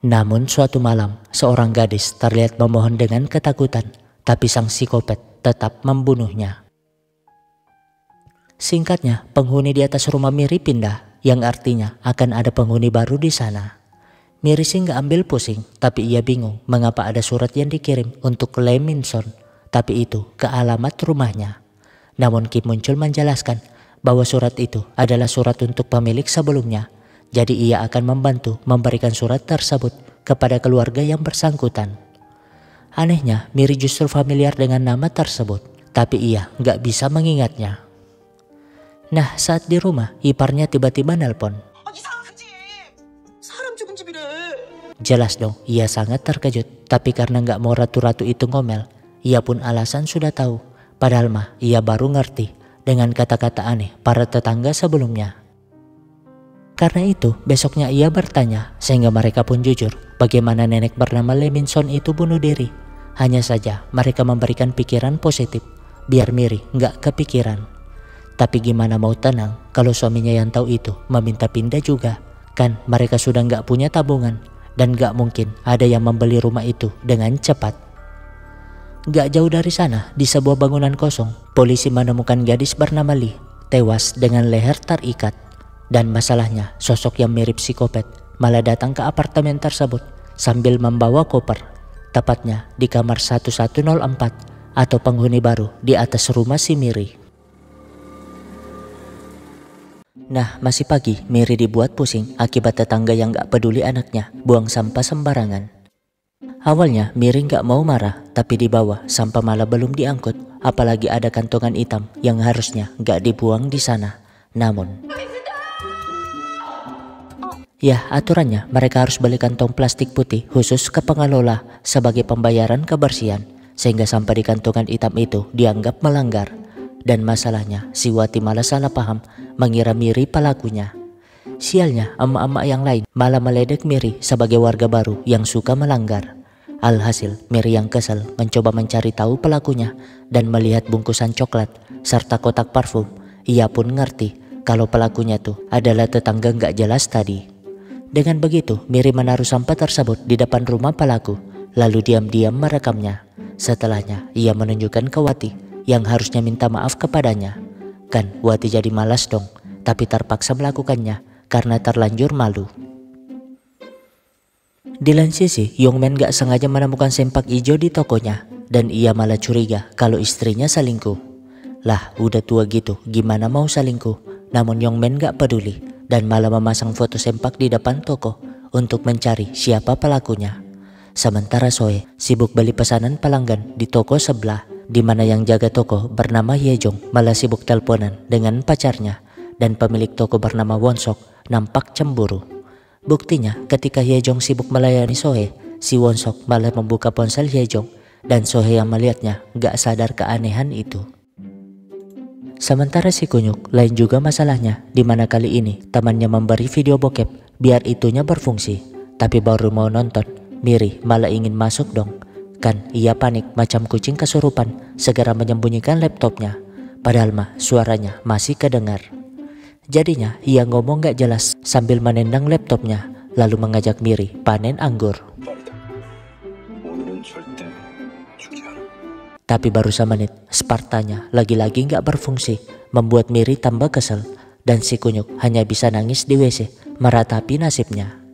Namun suatu malam, seorang gadis terlihat memohon dengan ketakutan. Tapi sang psikopat tetap membunuhnya. Singkatnya, penghuni di atas rumah Miri pindah, yang artinya akan ada penghuni baru di sana. Miri sih nggak ambil pusing, tapi ia bingung mengapa ada surat yang dikirim untuk Lee Min-son, tapi itu ke alamat rumahnya. Namun Kim muncul menjelaskan bahwa surat itu adalah surat untuk pemilik sebelumnya, jadi ia akan membantu memberikan surat tersebut kepada keluarga yang bersangkutan. Anehnya, Miri justru familiar dengan nama tersebut, tapi ia nggak bisa mengingatnya. Nah, saat di rumah, iparnya tiba-tiba nelpon. Jelas dong, ia sangat terkejut. Tapi karena nggak mau ratu-ratu itu ngomel, ia pun alasan sudah tahu. Padahal mah, ia baru ngerti dengan kata-kata aneh para tetangga sebelumnya. Karena itu, besoknya ia bertanya, sehingga mereka pun jujur bagaimana nenek bernama Lee Min-son itu bunuh diri. Hanya saja mereka memberikan pikiran positif, biar Miri nggak kepikiran. Tapi gimana mau tenang kalau suaminya yang tahu itu meminta pindah juga. Kan mereka sudah nggak punya tabungan dan nggak mungkin ada yang membeli rumah itu dengan cepat. Nggak jauh dari sana, di sebuah bangunan kosong, polisi menemukan gadis bernama Lee tewas dengan leher terikat. Dan masalahnya, sosok yang mirip psikopat malah datang ke apartemen tersebut sambil membawa koper. Tepatnya di kamar 1104 atau penghuni baru di atas rumah si Miri. Nah, masih pagi, Miri dibuat pusing akibat tetangga yang gak peduli anaknya buang sampah sembarangan. Awalnya Miri gak mau marah, tapi di bawah sampah malah belum diangkut, apalagi ada kantongan hitam yang harusnya gak dibuang di sana. Namun, ya aturannya mereka harus beli kantong plastik putih khusus ke pengelola sebagai pembayaran kebersihan, sehingga sampah di kantongan hitam itu dianggap melanggar. Dan masalahnya, si Wati malah salah paham, mengira Miri pelakunya. Sialnya, emak-emak yang lain malah meledek Miri sebagai warga baru yang suka melanggar. Alhasil, Miri yang kesal mencoba mencari tahu pelakunya dan melihat bungkusan coklat serta kotak parfum. Ia pun ngerti kalau pelakunya tuh adalah tetangga nggak jelas tadi. Dengan begitu, Miri menaruh sampah tersebut di depan rumah pelaku, lalu diam-diam merekamnya. Setelahnya, ia menunjukkan ke Wati yang harusnya minta maaf kepadanya. Kan Wati jadi malas dong, tapi terpaksa melakukannya karena terlanjur malu. Di lain sisi, Yongmen gak sengaja menemukan sempak hijau di tokonya dan ia malah curiga kalau istrinya selingkuh. Lah, udah tua gitu, gimana mau selingkuh? Namun Yongmen gak peduli dan malah memasang foto sempak di depan toko untuk mencari siapa pelakunya. Sementara Soe sibuk beli pesanan pelanggan di toko sebelah, di mana yang jaga toko bernama Yejong malah sibuk teleponan dengan pacarnya dan pemilik toko bernama Wonsok nampak cemburu. Buktinya ketika Yejong sibuk melayani Sohe, si Wonsok malah membuka ponsel Yejong dan Sohe yang melihatnya gak sadar keanehan itu. Sementara si Kunyuk lain juga masalahnya, di mana kali ini temannya memberi video bokep biar itunya berfungsi. Tapi baru mau nonton, Miri malah ingin masuk dong. Kan ia panik macam kucing kesurupan, segera menyembunyikan laptopnya. Padahal mah suaranya masih kedengar. Jadinya ia ngomong gak jelas sambil menendang laptopnya, lalu mengajak Miri panen anggur. Tapi baru semenit, Spartanya lagi-lagi gak berfungsi, membuat Miri tambah kesel. Dan si Kunyuk hanya bisa nangis di WC, meratapi nasibnya.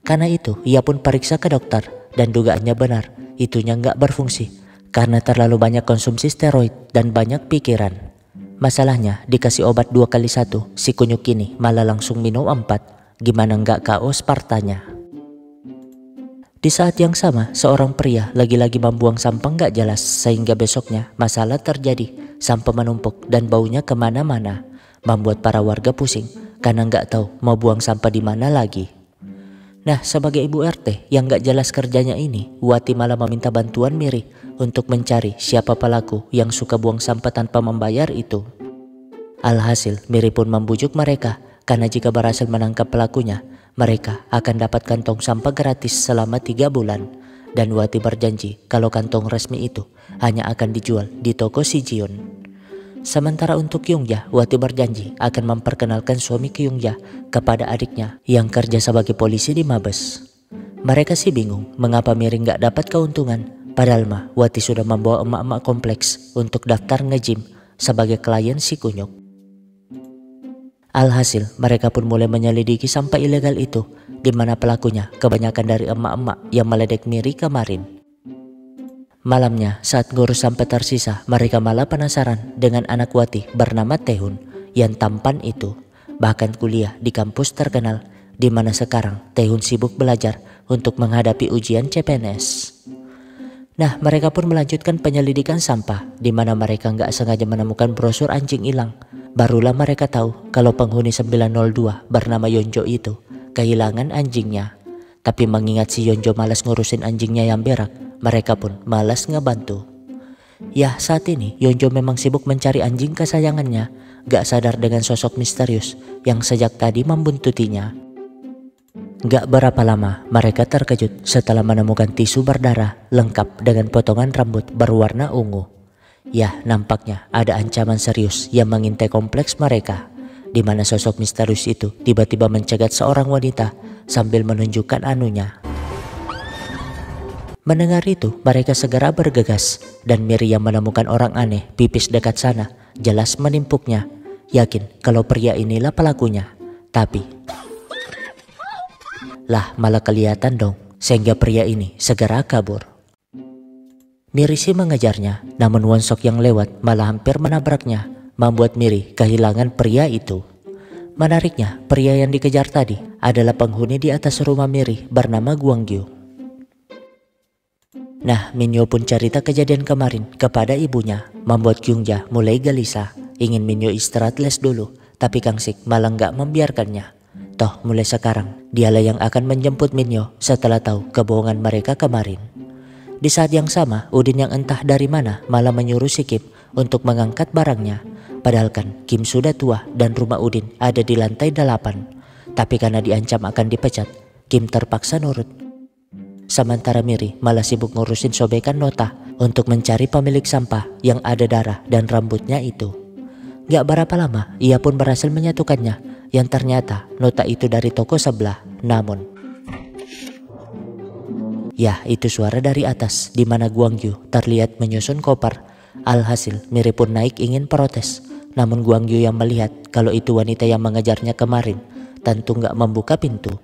Karena itu, ia pun periksa ke dokter, dan dugaannya benar, itunya gak berfungsi, karena terlalu banyak konsumsi steroid dan banyak pikiran. Masalahnya, dikasih obat 2x1, si Kunyuk ini malah langsung minum 4, gimana gak KO Spartanya. Di saat yang sama, seorang pria lagi-lagi membuang sampah gak jelas sehingga besoknya masalah terjadi. Sampah menumpuk dan baunya kemana-mana, membuat para warga pusing karena gak tahu mau buang sampah di mana lagi. Nah, sebagai ibu RT yang gak jelas kerjanya ini, Wati malah meminta bantuan Miri untuk mencari siapa pelaku yang suka buang sampah tanpa membayar itu. Alhasil, Miri pun membujuk mereka karena jika berhasil menangkap pelakunya, mereka akan dapat kantong sampah gratis selama 3 bulan. Dan Wati berjanji kalau kantong resmi itu hanya akan dijual di toko si Jion. Sementara untuk Kyungja, Wati berjanji akan memperkenalkan suami Kyungja kepada adiknya yang kerja sebagai polisi di Mabes. Mereka sih bingung mengapa Miri nggak dapat keuntungan, padahal mah Wati sudah membawa emak-emak kompleks untuk daftar nge-gym sebagai klien si Kunyuk. Alhasil, mereka pun mulai menyelidiki sampah ilegal itu, di mana pelakunya kebanyakan dari emak-emak yang meledek Miri kemarin. Malamnya, saat ngurus sampah tersisa, mereka malah penasaran dengan anak Wati bernama Taehun yang tampan itu. Bahkan kuliah di kampus terkenal, di mana sekarang Taehun sibuk belajar untuk menghadapi ujian CPNS. Nah, mereka pun melanjutkan penyelidikan sampah, di mana mereka nggak sengaja menemukan brosur anjing hilang. Barulah mereka tahu kalau penghuni 902 bernama Yonjo itu kehilangan anjingnya. Tapi mengingat si Yonjo malas ngurusin anjingnya yang berak, mereka pun malas ngebantu. Ya, saat ini Yonjo memang sibuk mencari anjing kesayangannya, gak sadar dengan sosok misterius yang sejak tadi membuntutinya. Gak berapa lama mereka terkejut setelah menemukan tisu berdarah lengkap dengan potongan rambut berwarna ungu. Ya, nampaknya ada ancaman serius yang mengintai kompleks mereka, di mana sosok misterius itu tiba-tiba mencegat seorang wanita sambil menunjukkan anunya. Mendengar itu, mereka segera bergegas dan Miri yang menemukan orang aneh pipis dekat sana jelas menimpuknya, yakin kalau pria inilah pelakunya. Tapi lah malah kelihatan dong, sehingga pria ini segera kabur. Miri sih mengejarnya, namun Wonsok yang lewat malah hampir menabraknya, membuat Miri kehilangan pria itu. Menariknya, pria yang dikejar tadi adalah penghuni di atas rumah Miri bernama Guanggyu. Nah, Minyo pun cerita kejadian kemarin kepada ibunya, membuat Kyungja mulai gelisah, ingin Minyo istirahat les dulu, tapi Kang Sik malah nggak membiarkannya. Toh mulai sekarang dialah yang akan menjemput Minyo setelah tahu kebohongan mereka kemarin. Di saat yang sama, Udin yang entah dari mana malah menyuruh si Kim untuk mengangkat barangnya. Padahal kan Kim sudah tua dan rumah Udin ada di lantai 8. Tapi karena diancam akan dipecat, Kim terpaksa nurut. Sementara Miri malah sibuk ngurusin sobekan nota untuk mencari pemilik sampah yang ada darah dan rambutnya itu. Gak berapa lama ia pun berhasil menyatukannya, yang ternyata nota itu dari toko sebelah. Namun ya, itu suara dari atas di mana Guang Yu terlihat menyusun koper. Alhasil Miri pun naik ingin protes, namun Guang Yu yang melihat kalau itu wanita yang mengejarnya kemarin tentu gak membuka pintu.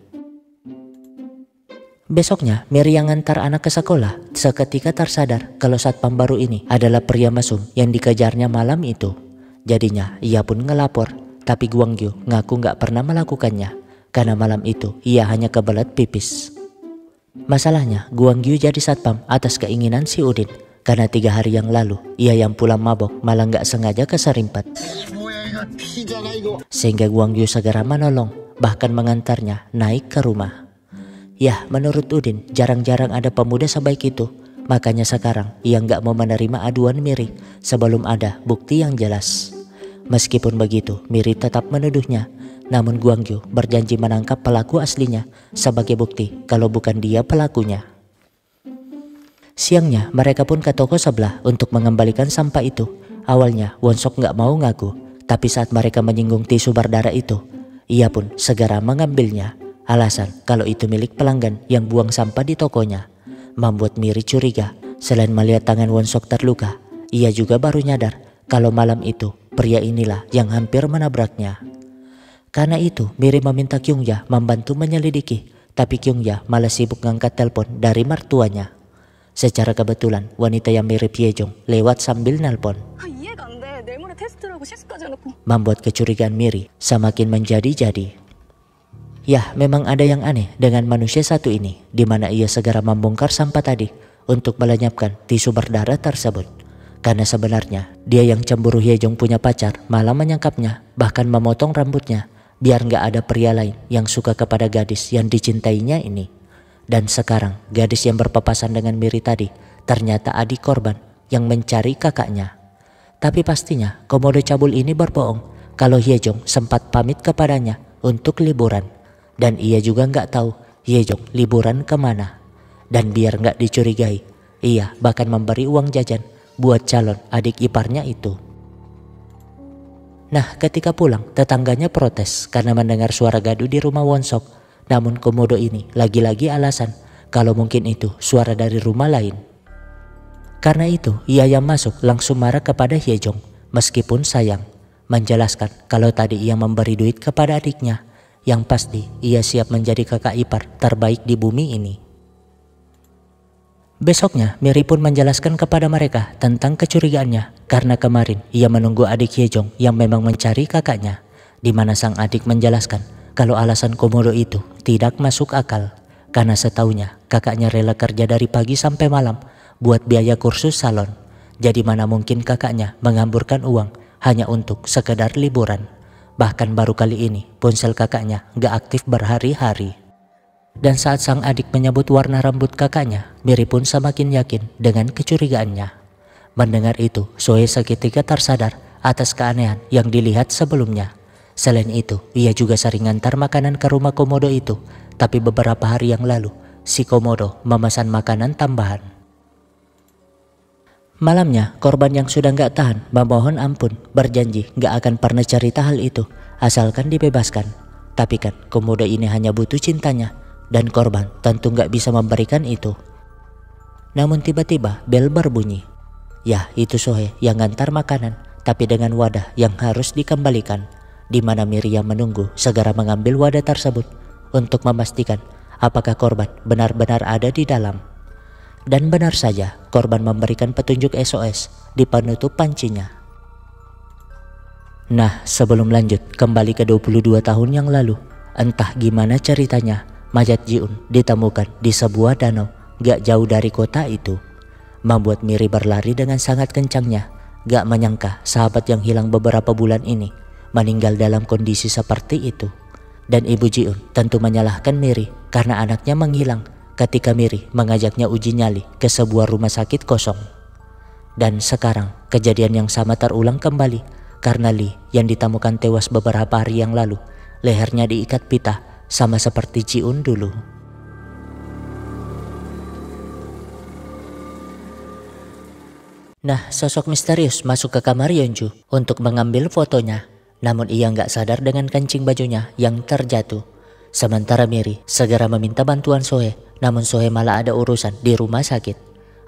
Besoknya Miri yang ngantar anak ke sekolah seketika tersadar kalau satpam baru ini adalah pria mesum yang dikejarnya malam itu. Jadinya ia pun ngelapor, tapi Guang Yu ngaku gak pernah melakukannya karena malam itu ia hanya kebelet pipis. Masalahnya Guang Yu jadi satpam atas keinginan si Udin, karena 3 hari yang lalu ia yang pulang mabok malah gak sengaja keserempet. Sehingga Guang Yu segera menolong, bahkan mengantarnya naik ke rumah. Ya, menurut Udin jarang-jarang ada pemuda sebaik itu, makanya sekarang ia gak mau menerima aduan Miri sebelum ada bukti yang jelas. Meskipun begitu Miri tetap menuduhnya, namun Guang Yu berjanji menangkap pelaku aslinya sebagai bukti kalau bukan dia pelakunya. Siangnya mereka pun ke toko sebelah untuk mengembalikan sampah itu. Awalnya Wonsok gak mau ngaku, tapi saat mereka menyinggung tisu berdarah itu, ia pun segera mengambilnya. Alasan kalau itu milik pelanggan yang buang sampah di tokonya. Membuat Miri curiga. Selain melihat tangan Wonsok terluka, ia juga baru nyadar kalau malam itu pria inilah yang hampir menabraknya. Karena itu Miri meminta Kyungja membantu menyelidiki, tapi Kyungja malah sibuk ngangkat telepon dari mertuanya. Secara kebetulan wanita yang mirip Yejong lewat sambil nelpon. Membuat kecurigaan Miri semakin menjadi-jadi. Ya, memang ada yang aneh dengan manusia satu ini, di mana ia segera membongkar sampah tadi untuk melenyapkan tisu berdarah tersebut. Karena sebenarnya dia yang cemburu Yejong punya pacar malah menyangkapnya, bahkan memotong rambutnya biar gak ada pria lain yang suka kepada gadis yang dicintainya ini. Dan sekarang gadis yang berpapasan dengan Miri tadi ternyata adik korban yang mencari kakaknya. Tapi pastinya komodo cabul ini berbohong kalau Yejong sempat pamit kepadanya untuk liburan. Dan ia juga gak tahu Yejong liburan kemana. Dan biar gak dicurigai, ia bahkan memberi uang jajan buat calon adik iparnya itu. Nah, ketika pulang tetangganya protes karena mendengar suara gaduh di rumah Wonsok. Namun komodo ini lagi-lagi alasan kalau mungkin itu suara dari rumah lain. Karena itu ia yang masuk langsung marah kepada Yejong, meskipun sayang, menjelaskan kalau tadi ia memberi duit kepada adiknya. Yang pasti ia siap menjadi kakak ipar terbaik di bumi ini. Besoknya Miri pun menjelaskan kepada mereka tentang kecurigaannya karena kemarin ia menunggu adik Yejong yang memang mencari kakaknya, di mana sang adik menjelaskan kalau alasan komodo itu tidak masuk akal karena setaunya kakaknya rela kerja dari pagi sampai malam buat biaya kursus salon. Jadi mana mungkin kakaknya menghamburkan uang hanya untuk sekedar liburan. Bahkan baru kali ini ponsel kakaknya gak aktif berhari-hari. Dan saat sang adik menyebut warna rambut kakaknya, Miri pun semakin yakin dengan kecurigaannya. Mendengar itu, Soe seketika tersadar atas keanehan yang dilihat sebelumnya. Selain itu, ia juga sering ngantar makanan ke rumah komodo itu. Tapi beberapa hari yang lalu, si komodo memesan makanan tambahan. Malamnya, korban yang sudah gak tahan memohon ampun, berjanji gak akan pernah cerita hal itu, asalkan dibebaskan. Tapi kan komodo ini hanya butuh cintanya, dan korban tentu gak bisa memberikan itu. Namun tiba-tiba bel berbunyi. Ya, itu Sohe yang ngantar makanan, tapi dengan wadah yang harus dikembalikan, di mana Miriam menunggu segera mengambil wadah tersebut untuk memastikan apakah korban benar-benar ada di dalam. Dan benar saja, korban memberikan petunjuk SOS di penutup pancinya. Nah, sebelum lanjut kembali ke 22 tahun yang lalu, entah gimana ceritanya, mayat Jiun ditemukan di sebuah danau gak jauh dari kota itu. Membuat Miri berlari dengan sangat kencangnya, gak menyangka sahabat yang hilang beberapa bulan ini meninggal dalam kondisi seperti itu. Dan ibu Jiun tentu menyalahkan Miri karena anaknya menghilang ketika Miri mengajaknya uji nyali ke sebuah rumah sakit kosong. Dan sekarang kejadian yang sama terulang kembali karena Lee yang ditemukan tewas beberapa hari yang lalu, lehernya diikat pita sama seperti Jiun dulu. Nah, sosok misterius masuk ke kamar Yeonju untuk mengambil fotonya. Namun ia nggak sadar dengan kancing bajunya yang terjatuh. Sementara Miri segera meminta bantuan Sohee, namun Sohee malah ada urusan di rumah sakit.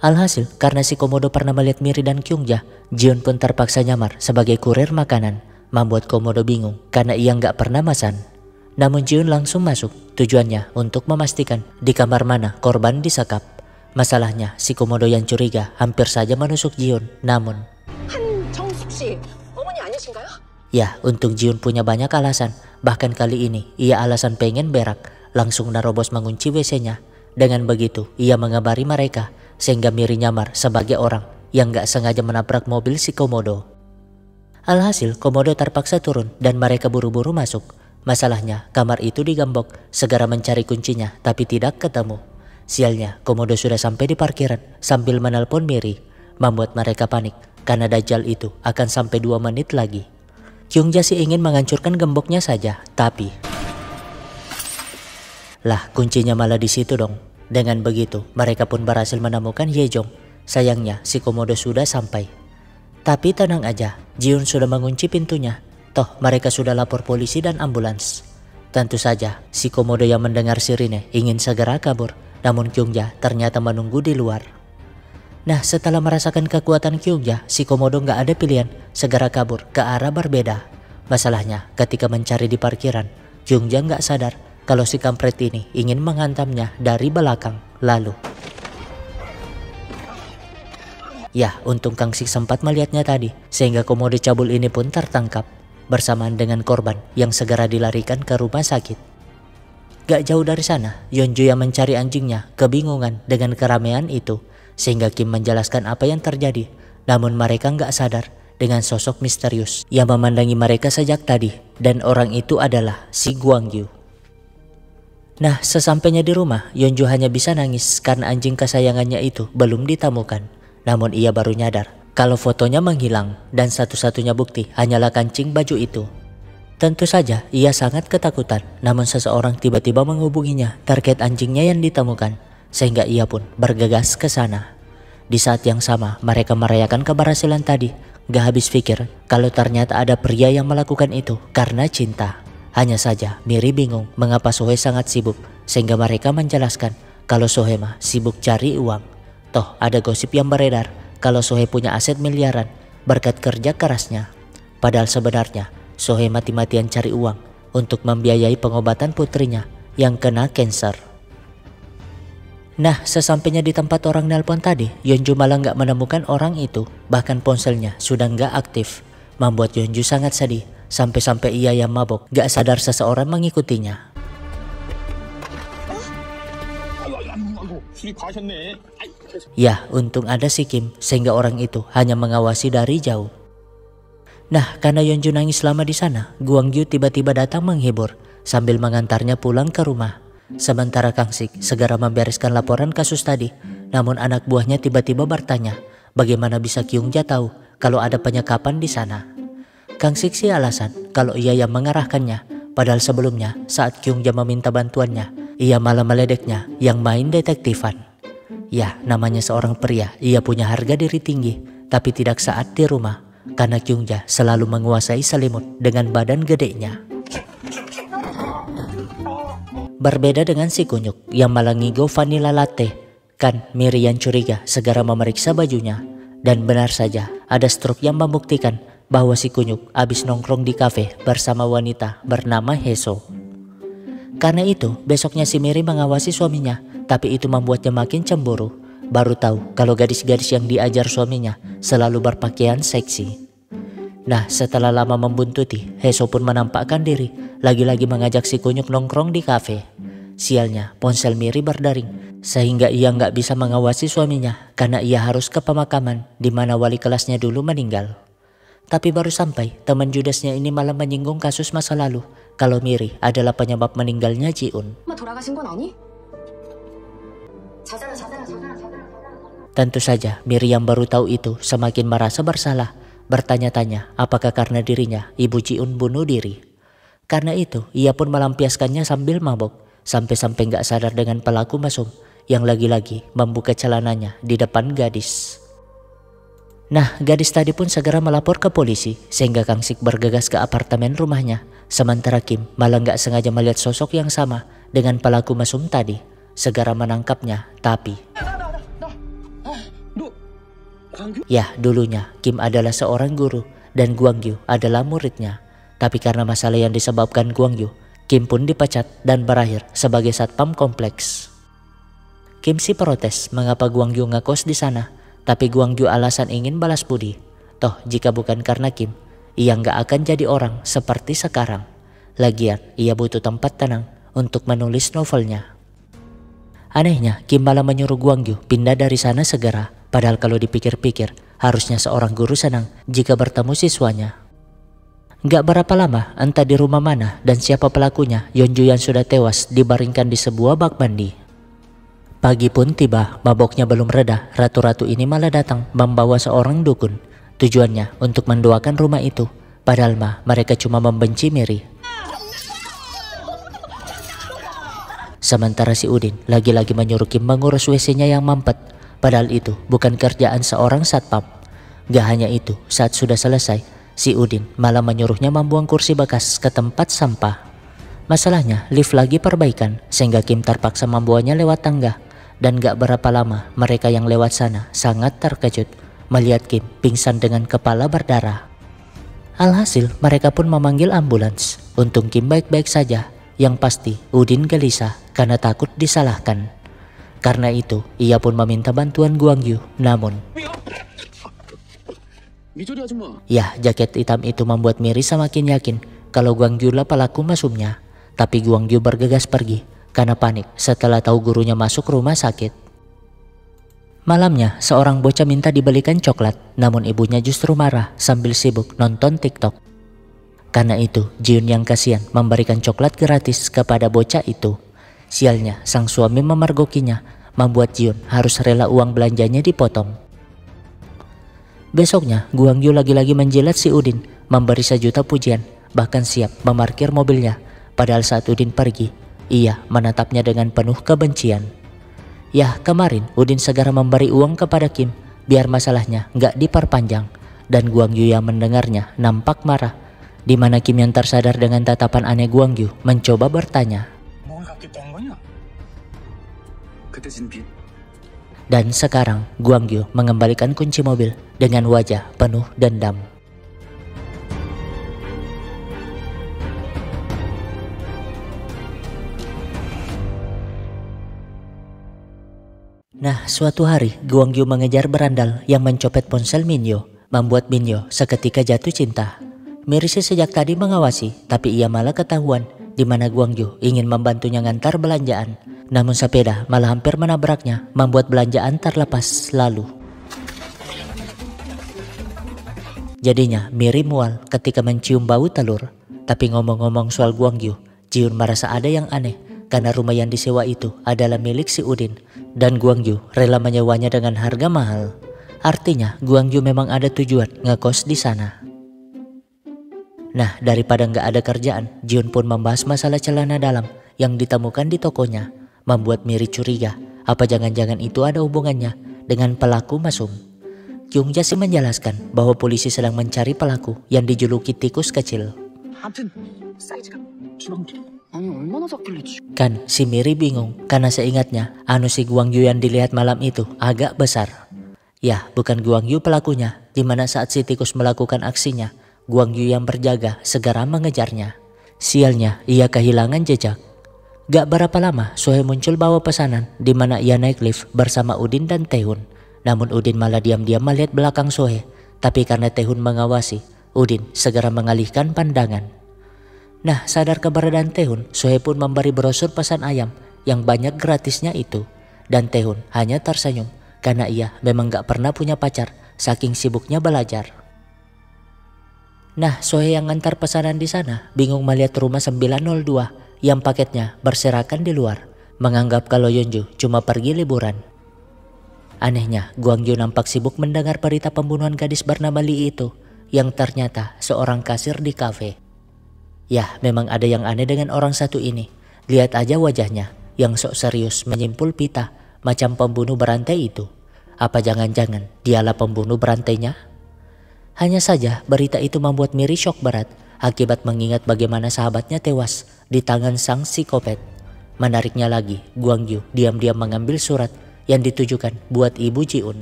Alhasil, karena si Komodo pernah melihat Miri dan Kyungja, Jiun pun terpaksa nyamar sebagai kurir makanan, membuat Komodo bingung karena ia nggak pernah pesan. Namun Jiun langsung masuk, tujuannya untuk memastikan di kamar mana korban disekap. Masalahnya, si Komodo yang curiga hampir saja menusuk Jiun, namun 정숙 씨, 어머니 아니신가요? ya, untung Jiun punya banyak alasan. Bahkan kali ini, ia alasan pengen berak. Langsung narobos mengunci WC-nya. Dengan begitu, ia mengabari mereka, sehingga Miri nyamar sebagai orang yang gak sengaja menabrak mobil si Komodo. Alhasil, Komodo terpaksa turun dan mereka buru-buru masuk. Masalahnya, kamar itu digembok, segera mencari kuncinya, tapi tidak ketemu. Sialnya, Komodo sudah sampai di parkiran sambil menelpon Miri, membuat mereka panik karena Dajjal itu akan sampai 2 menit lagi. Kyungja sih ingin menghancurkan gemboknya saja, tapi lah kuncinya malah di situ dong. Dengan begitu, mereka pun berhasil menemukan Yejong. Sayangnya, si Komodo sudah sampai. Tapi tenang aja, Jiun sudah mengunci pintunya. Toh, mereka sudah lapor polisi dan ambulans. Tentu saja, si Komodo yang mendengar sirine ingin segera kabur. Namun Kyungja ternyata menunggu di luar. Nah, setelah merasakan kekuatan Kyungja, si Komodo nggak ada pilihan, segera kabur ke arah berbeda. Masalahnya, ketika mencari di parkiran, Kyungja nggak sadar kalau si kampret ini ingin menghantamnya dari belakang. Lalu, ya, untung Kang Sik sempat melihatnya tadi, sehingga Komodo cabul ini pun tertangkap, bersamaan dengan korban yang segera dilarikan ke rumah sakit. Gak jauh dari sana, Yeonju yang mencari anjingnya kebingungan dengan keramaian itu, sehingga Kim menjelaskan apa yang terjadi. Namun mereka nggak sadar dengan sosok misterius yang memandangi mereka sejak tadi, dan orang itu adalah si Gwangyu. Nah, sesampainya di rumah, Yeonju hanya bisa nangis karena anjing kesayangannya itu belum ditemukan. Namun ia baru nyadar kalau fotonya menghilang dan satu-satunya bukti hanyalah kancing baju itu. Tentu saja ia sangat ketakutan, namun seseorang tiba-tiba menghubunginya terkait anjingnya yang ditemukan, sehingga ia pun bergegas ke sana. Di saat yang sama, mereka merayakan keberhasilan tadi. Gak habis pikir kalau ternyata ada pria yang melakukan itu karena cinta. Hanya saja Miri bingung mengapa Sohee sangat sibuk, sehingga mereka menjelaskan kalau Sohee mah sibuk cari uang. Toh ada gosip yang beredar kalau Sohee punya aset miliaran berkat kerja kerasnya. Padahal sebenarnya Sohee mati-matian cari uang untuk membiayai pengobatan putrinya yang kena kanker. Nah, sesampainya di tempat orang nelpon tadi, Yeonju malah nggak menemukan orang itu. Bahkan ponselnya sudah nggak aktif, membuat Yeonju sangat sedih. Sampai-sampai ia yang mabok nggak sadar seseorang mengikutinya. Ya, untung ada si Kim, sehingga orang itu hanya mengawasi dari jauh. Nah, karena Yeonju nangis lama di sana, Gwangyu tiba-tiba datang menghibur sambil mengantarnya pulang ke rumah. Sementara Kang Sik segera membereskan laporan kasus tadi. Namun anak buahnya tiba-tiba bertanya, bagaimana bisa Kyungja tahu kalau ada penyekapan di sana. Kang Sik sih alasan kalau ia yang mengarahkannya, padahal sebelumnya saat Kyungja meminta bantuannya, ia malah meledeknya yang main detektifan. Ya, namanya seorang pria, ia punya harga diri tinggi, tapi tidak saat di rumah. Karena Kyungja selalu menguasai selimut dengan badan gedenya. Berbeda dengan si kunyuk yang malah ngigo vanilla latte. Kan Miri yang curiga segera memeriksa bajunya. Dan benar saja ada struk yang membuktikan bahwa si kunyuk habis nongkrong di kafe bersama wanita bernama Heso. Karena itu besoknya si Miri mengawasi suaminya, tapi itu membuatnya makin cemburu. Baru tahu kalau gadis-gadis yang diajar suaminya selalu berpakaian seksi. Nah, setelah lama membuntuti, Heso pun menampakkan diri, lagi-lagi mengajak si kunyuk nongkrong di kafe. Sialnya, ponsel Miri berdering, sehingga ia nggak bisa mengawasi suaminya karena ia harus ke pemakaman di mana wali kelasnya dulu meninggal. Tapi baru sampai, teman judasnya ini malah menyinggung kasus masa lalu kalau Miri adalah penyebab meninggalnya Jiun. 돌아가신 건 아니? Tentu saja Miri yang baru tahu itu semakin merasa bersalah, bertanya-tanya apakah karena dirinya ibu Jiun bunuh diri. Karena itu ia pun melampiaskannya sambil mabok, sampai-sampai gak sadar dengan pelaku mesum yang lagi-lagi membuka celananya di depan gadis. Nah, gadis tadi pun segera melapor ke polisi sehingga Kang Sik bergegas ke apartemen rumahnya. Sementara Kim malah nggak sengaja melihat sosok yang sama dengan pelaku mesum tadi. Segera menangkapnya, tapi ya, dulunya Kim adalah seorang guru dan Guang Yu adalah muridnya. Tapi karena masalah yang disebabkan Guang Yu, Kim pun dipecat dan berakhir sebagai satpam kompleks. Kim si protes mengapa Guang Yu ngekos di sana, tapi Guang Yu alasan ingin balas budi. Toh jika bukan karena Kim, ia nggak akan jadi orang seperti sekarang. Lagian ia butuh tempat tenang untuk menulis novelnya. Anehnya Kim malah menyuruh Guang Yu pindah dari sana segera. Padahal kalau dipikir-pikir harusnya seorang guru senang jika bertemu siswanya. Nggak berapa lama entah di rumah mana dan siapa pelakunya, Yeonju yang sudah tewas dibaringkan di sebuah bak mandi. Pagi pun tiba, maboknya belum reda, ratu-ratu ini malah datang membawa seorang dukun. Tujuannya untuk mendoakan rumah itu, padahal mah mereka cuma membenci Miri. Sementara si Udin lagi-lagi menyuruh Kim mengurus WC-nya yang mampet, padahal itu bukan kerjaan seorang satpam. Gak hanya itu, saat sudah selesai, si Udin malah menyuruhnya membuang kursi bekas ke tempat sampah. Masalahnya, lift lagi perbaikan sehingga Kim terpaksa membawanya lewat tangga. Dan gak berapa lama mereka yang lewat sana sangat terkejut melihat Kim pingsan dengan kepala berdarah. Alhasil mereka pun memanggil ambulans. Untung Kim baik-baik saja. Yang pasti Udin gelisah karena takut disalahkan. Karena itu ia pun meminta bantuan Guang Yu. Namun ya, jaket hitam itu membuat Miri semakin yakin kalau Guang Yu lah pelaku mesumnya. Tapi Guang Yu bergegas pergi karena panik setelah tahu gurunya masuk rumah sakit. Malamnya seorang bocah minta dibelikan coklat, namun ibunya justru marah sambil sibuk nonton TikTok. Karena itu Jiun yang kasihan memberikan coklat gratis kepada bocah itu. Sialnya sang suami memergokinya, membuat Jiun harus rela uang belanjanya dipotong. Besoknya Guang Yu lagi-lagi menjilat si Udin, memberi sejuta pujian, bahkan siap memarkir mobilnya. Padahal saat Udin pergi, ia menatapnya dengan penuh kebencian. Yah, kemarin Udin segera memberi uang kepada Kim biar masalahnya nggak diperpanjang. Dan Guang Yu yang mendengarnya nampak marah. Di mana Kim yang tersadar dengan tatapan aneh Guang Yu mencoba bertanya. Dan sekarang Guang Yu mengembalikan kunci mobil dengan wajah penuh dendam. Nah, suatu hari Guang Yu mengejar berandal yang mencopet ponsel Minyo, membuat Minyo seketika jatuh cinta. Miri sejak tadi mengawasi, tapi ia malah ketahuan di mana Guang Yu ingin membantunya ngantar belanjaan. Namun sepeda malah hampir menabraknya, membuat belanjaan terlepas lalu. Jadinya Miri mual ketika mencium bau telur. Tapi ngomong-ngomong soal Guang Yu, Jiun merasa ada yang aneh karena rumah yang disewa itu adalah milik si Udin. Dan Guang Yu rela menyewanya dengan harga mahal. Artinya Guang Yu memang ada tujuan ngekos di sana. Nah, daripada nggak ada kerjaan, Jiun pun membahas masalah celana dalam yang ditemukan di tokonya, membuat Miri curiga apa jangan-jangan itu ada hubungannya dengan pelaku mesum. Kyung Jae menjelaskan bahwa polisi sedang mencari pelaku yang dijuluki tikus kecil. Kan si Miri bingung karena seingatnya si Guang Yu yang dilihat malam itu agak besar. Ya, bukan Guang Yu pelakunya, dimana saat si tikus melakukan aksinya, Guang Yu yang berjaga segera mengejarnya. Sialnya ia kehilangan jejak. Gak berapa lama Sohee muncul bawa pesanan di mana ia naik lift bersama Udin dan Taehoon. Namun Udin malah diam-diam melihat belakang Sohee. Tapi karena Taehoon mengawasi, Udin segera mengalihkan pandangan. Nah, sadar keberadaan Taehoon, Sohee pun memberi brosur pesan ayam yang banyak gratisnya itu. Dan Taehoon hanya tersenyum karena ia memang gak pernah punya pacar saking sibuknya belajar. Nah, Sohee yang ngantar pesanan di sana bingung melihat rumah 902 yang paketnya berserakan di luar, menganggap kalau Yeonju cuma pergi liburan. Anehnya, Guang Yu nampak sibuk mendengar berita pembunuhan gadis bernama Lee itu, yang ternyata seorang kasir di kafe. Ya, memang ada yang aneh dengan orang satu ini. Lihat aja wajahnya yang sok serius menyimpul pita macam pembunuh berantai itu. Apa jangan-jangan dialah pembunuh berantainya? Hanya saja berita itu membuat Miri shock berat akibat mengingat bagaimana sahabatnya tewas di tangan sang psikopat. Menariknya lagi, Guangyu diam-diam mengambil surat yang ditujukan buat Ibu Jiun.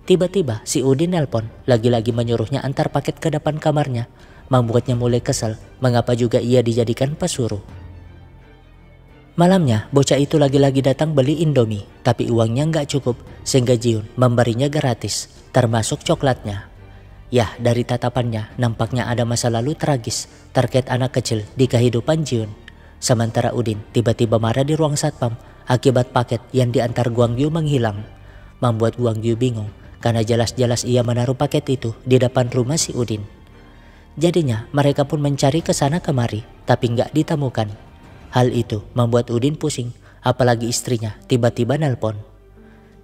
Tiba-tiba si Udin nelpon, lagi-lagi menyuruhnya antar paket ke depan kamarnya, membuatnya mulai kesal mengapa juga ia dijadikan pesuruh. Malamnya bocah itu lagi-lagi datang beli Indomie, tapi uangnya nggak cukup sehingga Jiun memberinya gratis, termasuk coklatnya. Yah, dari tatapannya nampaknya ada masa lalu tragis terkait anak kecil di kehidupan Jiun. Sementara Udin tiba-tiba marah di ruang satpam akibat paket yang diantar Guangyu menghilang. Membuat Guangyu bingung karena jelas-jelas ia menaruh paket itu di depan rumah si Udin. Jadinya mereka pun mencari ke sana kemari tapi nggak ditemukan. Hal itu membuat Udin pusing, apalagi istrinya tiba-tiba nelpon.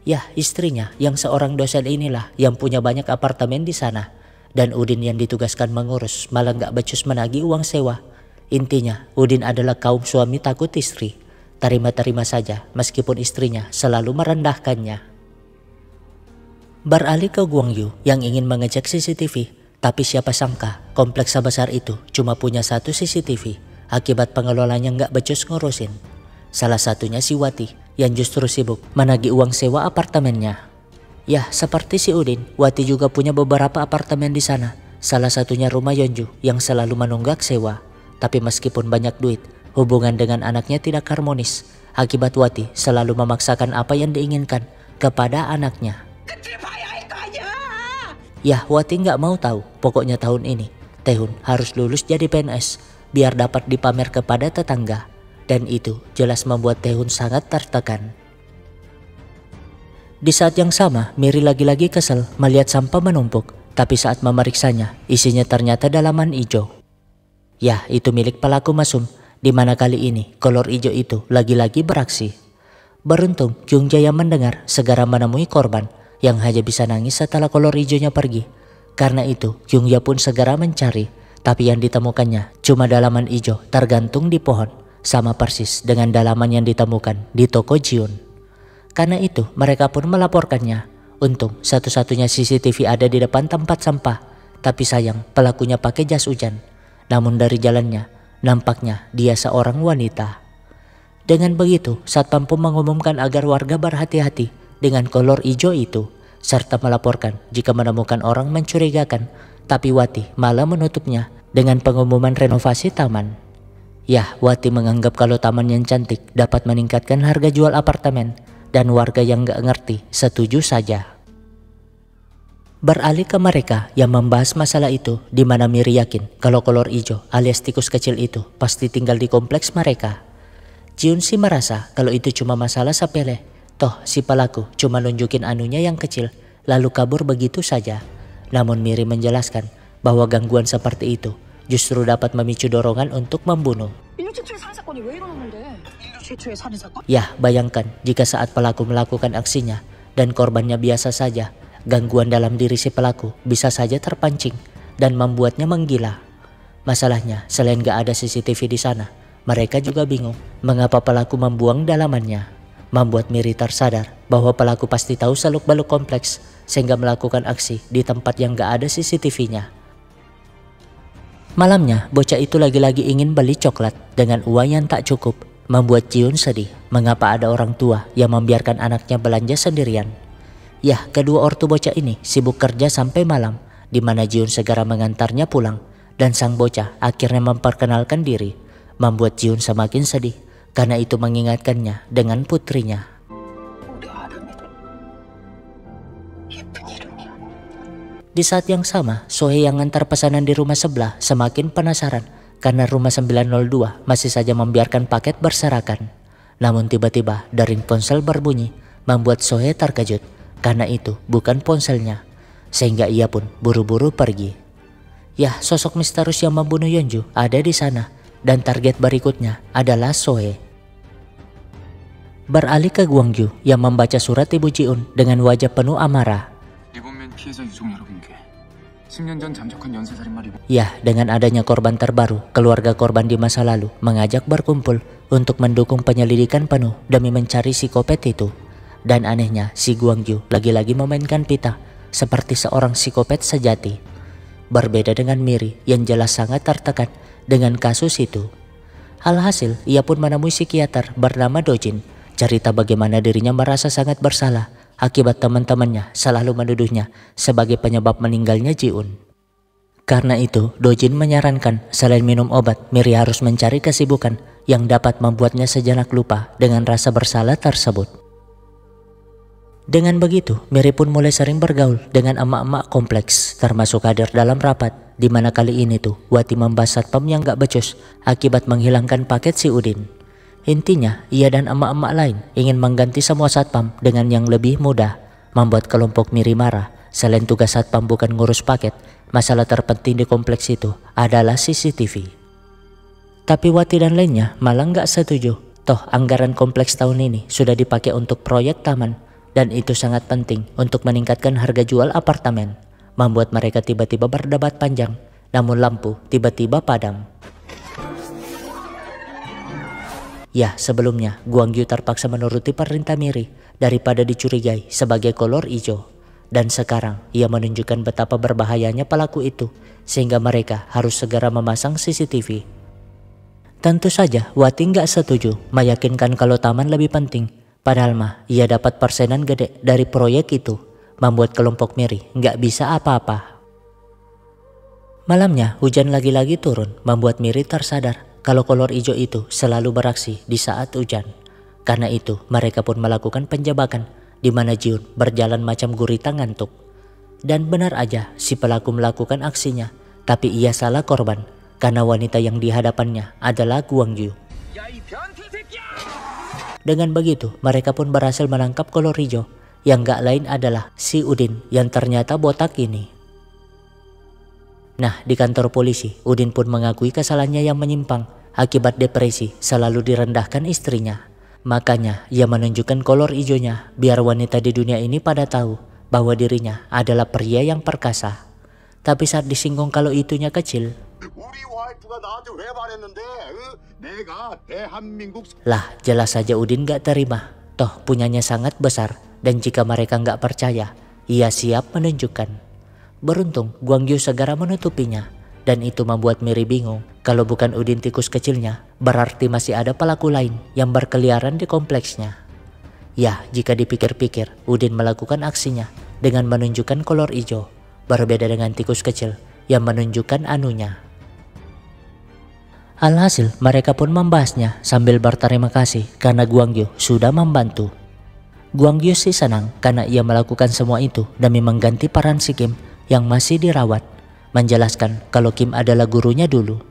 Yah, istrinya yang seorang dosen inilah yang punya banyak apartemen di sana. Dan Udin yang ditugaskan mengurus malah nggak becus menagih uang sewa. Intinya Udin adalah kaum suami takut istri. Terima-terima saja meskipun istrinya selalu merendahkannya. Beralih ke Guangyu yang ingin mengecek CCTV. Tapi siapa sangka kompleks sebesar itu cuma punya satu CCTV. Akibat pengelolanya nggak becus ngurusin. Salah satunya si Wati yang justru sibuk menagih uang sewa apartemennya. Yah, seperti si Udin, Wati juga punya beberapa apartemen di sana. Salah satunya rumah Yeonju yang selalu menunggak sewa. Tapi meskipun banyak duit, hubungan dengan anaknya tidak harmonis. Akibat Wati selalu memaksakan apa yang diinginkan kepada anaknya. Yah, Wati nggak mau tahu. Pokoknya tahun ini Taehoon harus lulus jadi PNS biar dapat dipamer kepada tetangga. Dan itu jelas membuat Taehoon sangat tertekan. Di saat yang sama, Miri lagi-lagi kesel melihat sampah menumpuk. Tapi saat memeriksanya, isinya ternyata dalaman ijo. Yah, itu milik pelaku mesum, di mana kali ini kolor ijo itu lagi-lagi beraksi. Beruntung, Kyung Jaya mendengar segera menemui korban yang hanya bisa nangis setelah kolor ijonya pergi. Karena itu, Kyung Ya pun segera mencari, tapi yang ditemukannya cuma dalaman ijo tergantung di pohon, sama persis dengan dalaman yang ditemukan di toko Jiun. Karena itu mereka pun melaporkannya. Untung satu-satunya CCTV ada di depan tempat sampah. Tapi sayang pelakunya pakai jas hujan. Namun dari jalannya nampaknya dia seorang wanita. Dengan begitu satpam pun mengumumkan agar warga berhati-hati dengan kolor hijau itu. Serta melaporkan jika menemukan orang mencurigakan. Tapi Wati malah menutupnya dengan pengumuman renovasi taman. Yah, Wati menganggap kalau taman yang cantik dapat meningkatkan harga jual apartemen. Dan warga yang gak ngerti setuju saja. Beralih ke mereka yang membahas masalah itu, di mana Miri yakin kalau kolor hijau alias tikus kecil itu pasti tinggal di kompleks mereka. Jiun sih merasa kalau itu cuma masalah sepele. Toh si pelaku cuma nunjukin anunya yang kecil lalu kabur begitu saja. Namun Miri menjelaskan bahwa gangguan seperti itu justru dapat memicu dorongan untuk membunuh. Yah, bayangkan jika saat pelaku melakukan aksinya dan korbannya biasa saja, gangguan dalam diri si pelaku bisa saja terpancing dan membuatnya menggila. Masalahnya, selain gak ada CCTV di sana, mereka juga bingung mengapa pelaku membuang dalamannya. Membuat Miri tersadar bahwa pelaku pasti tahu seluk-beluk kompleks sehingga melakukan aksi di tempat yang gak ada CCTV-nya. Malamnya, bocah itu lagi-lagi ingin beli coklat dengan uang yang tak cukup. Membuat Jiun sedih mengapa ada orang tua yang membiarkan anaknya belanja sendirian. Yah, kedua ortu bocah ini sibuk kerja sampai malam, di mana Jiun segera mengantarnya pulang. Dan sang bocah akhirnya memperkenalkan diri, membuat Jiun semakin sedih karena itu mengingatkannya dengan putrinya. Di saat yang sama, Sohee yang ngantar pesanan di rumah sebelah semakin penasaran karena rumah 902 masih saja membiarkan paket berserakan. Namun tiba-tiba dering ponsel berbunyi membuat Sohee terkejut karena itu bukan ponselnya. Sehingga ia pun buru-buru pergi. Yah, sosok misterius yang membunuh Yeonju ada di sana dan target berikutnya adalah Sohee. Beralih ke Guangyu yang membaca surat Ibu Jiun dengan wajah penuh amarah. Ya, dengan adanya korban terbaru, keluarga korban di masa lalu mengajak berkumpul untuk mendukung penyelidikan penuh demi mencari psikopat itu. Dan anehnya si Guangyu lagi-lagi memainkan pita seperti seorang psikopat sejati. Berbeda dengan Miri yang jelas sangat tertekan dengan kasus itu. Alhasil ia pun menemui psikiater bernama Dojin. Cerita bagaimana dirinya merasa sangat bersalah akibat teman-temannya selalu menuduhnya sebagai penyebab meninggalnya Ji-un. Karena itu Dojin menyarankan selain minum obat, Miri harus mencari kesibukan yang dapat membuatnya sejenak lupa dengan rasa bersalah tersebut. Dengan begitu, Miri pun mulai sering bergaul dengan emak-emak kompleks, termasuk hadir dalam rapat, di mana kali ini tuh Wati membahas satpam yang gak becus akibat menghilangkan paket si Udin. Intinya, ia dan emak-emak lain ingin mengganti semua satpam dengan yang lebih mudah, membuat kelompok Miri marah. Selain tugas satpam bukan ngurus paket, masalah terpenting di kompleks itu adalah CCTV. Tapi Wati dan lainnya malah gak setuju. Toh anggaran kompleks tahun ini sudah dipakai untuk proyek taman. Dan itu sangat penting untuk meningkatkan harga jual apartemen, membuat mereka tiba-tiba berdebat panjang, namun lampu tiba-tiba padam. Ya, sebelumnya Guangyu terpaksa menuruti perintah Miri daripada dicurigai sebagai kolor hijau. Dan sekarang ia menunjukkan betapa berbahayanya pelaku itu, sehingga mereka harus segera memasang CCTV. Tentu saja Wati nggak setuju, meyakinkan kalau taman lebih penting. Padahal mah ia dapat persenan gede dari proyek itu, membuat kelompok Miri nggak bisa apa-apa. Malamnya hujan lagi-lagi turun, membuat Miri tersadar kalau kolor hijau itu selalu beraksi di saat hujan. Karena itu mereka pun melakukan penjebakan di mana Ji-un berjalan macam gurita ngantuk. Dan benar aja si pelaku melakukan aksinya, tapi ia salah korban karena wanita yang di hadapannya adalah Guangyu. Dengan begitu, mereka pun berhasil menangkap kolor hijau yang gak lain adalah si Udin yang ternyata botak ini. Nah, di kantor polisi, Udin pun mengakui kesalahannya yang menyimpang akibat depresi selalu direndahkan istrinya. Makanya ia menunjukkan kolor hijaunya biar wanita di dunia ini pada tahu bahwa dirinya adalah pria yang perkasa. Tapi saat disinggung kalau itunya kecil, lah jelas saja Udin gak terima. Toh punyanya sangat besar, dan jika mereka gak percaya, ia siap menunjukkan. Beruntung Guangyu segera menutupinya, dan itu membuat Miri bingung. Kalau bukan Udin tikus kecilnya, berarti masih ada pelaku lain yang berkeliaran di kompleksnya. Ya, jika dipikir-pikir, Udin melakukan aksinya dengan menunjukkan kolor hijau, berbeda dengan tikus kecil yang menunjukkan anunya. Alhasil mereka pun membahasnya sambil berterima kasih karena Guangyu sudah membantu. Guangyu sih senang karena ia melakukan semua itu demi mengganti peran si Kim yang masih dirawat, menjelaskan kalau Kim adalah gurunya dulu.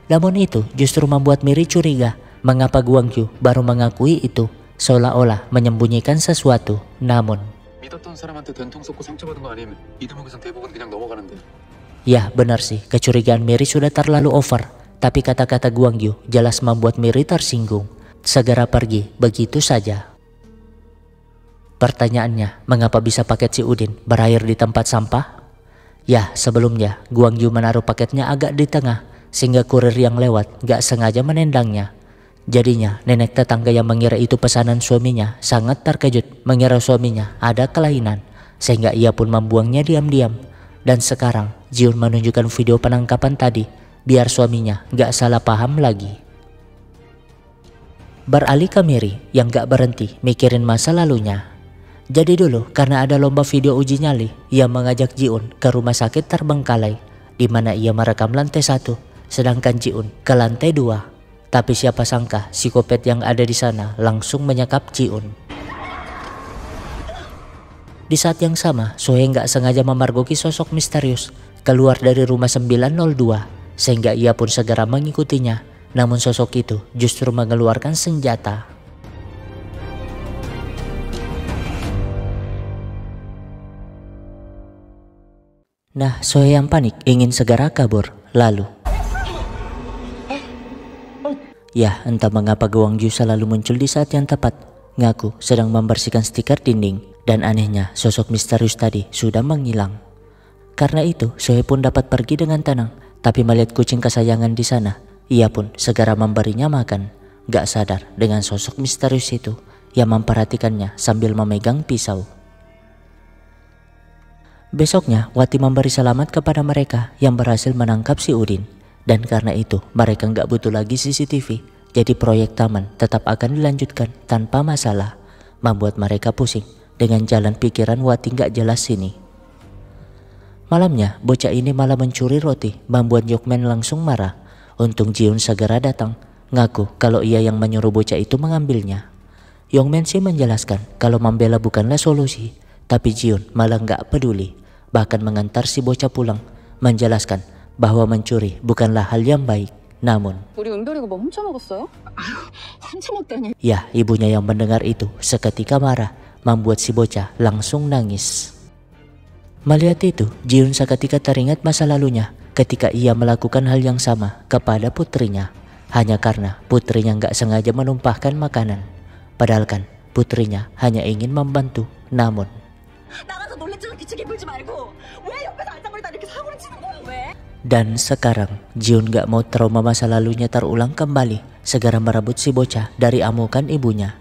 Namun itu justru membuat Miri curiga mengapa Guangyu baru mengakui itu, seolah-olah menyembunyikan sesuatu. Namun ya benar sih, kecurigaan Miri sudah terlalu over. Tapi kata-kata Guangyu jelas membuat Miri tersinggung. Segera pergi begitu saja. Pertanyaannya, mengapa bisa paket si Udin berakhir di tempat sampah? Ya, sebelumnya Guangyu menaruh paketnya agak di tengah, sehingga kurir yang lewat gak sengaja menendangnya. Jadinya nenek tetangga yang mengira itu pesanan suaminya sangat terkejut mengira suaminya ada kelainan, sehingga ia pun membuangnya diam-diam. Dan sekarang Ji-un menunjukkan video penangkapan tadi biar suaminya gak salah paham lagi. Beralih ke Miri yang gak berhenti mikirin masa lalunya. Jadi dulu karena ada lomba video uji nyali, ia mengajak Ji-un ke rumah sakit terbengkalai, di mana ia merekam lantai 1, sedangkan Ji-un ke lantai 2. Tapi siapa sangka psikopat yang ada di sana langsung menyekap Ji-un. Di saat yang sama, Soe gak sengaja memergoki sosok misterius keluar dari rumah 902. Sehingga ia pun segera mengikutinya, namun sosok itu justru mengeluarkan senjata. Nah, Soe yang panik ingin segera kabur, lalu ya entah mengapa Guangyu selalu muncul di saat yang tepat, ngaku sedang membersihkan stiker dinding, dan anehnya sosok misterius tadi sudah menghilang. Karena itu Soe pun dapat pergi dengan tenang. Tapi melihat kucing kesayangan di sana, ia pun segera memberinya makan. Gak sadar dengan sosok misterius itu yang memperhatikannya sambil memegang pisau. Besoknya Wati memberi selamat kepada mereka yang berhasil menangkap si Udin. Dan karena itu mereka nggak butuh lagi CCTV. Jadi proyek taman tetap akan dilanjutkan tanpa masalah. Membuat mereka pusing dengan jalan pikiran Wati nggak jelas ini. Malamnya bocah ini malah mencuri roti, membuat Yokmen langsung marah. Untung Jiun segera datang, ngaku kalau ia yang menyuruh bocah itu mengambilnya. Yongmen sih menjelaskan kalau membela bukanlah solusi, tapi Jiun malah nggak peduli, bahkan mengantar si bocah pulang, menjelaskan bahwa mencuri bukanlah hal yang baik. Namun, 우리 은별이가 뭐 훔쳐 먹었어요? 훔쳐 먹다니. ya ibunya yang mendengar itu seketika marah, membuat si bocah langsung nangis. Melihat itu, Jiun seketika teringat masa lalunya ketika ia melakukan hal yang sama kepada putrinya, hanya karena putrinya nggak sengaja menumpahkan makanan. Padahal kan putrinya hanya ingin membantu, namun 나가서 놀랬지만 귀찮게 굴지 말고 왜 옆에서 알짱거리다 이렇게 사고를 치는 거야 왜? dan sekarang Jiun gak mau trauma masa lalunya terulang kembali, segera merebut si bocah dari amukan ibunya.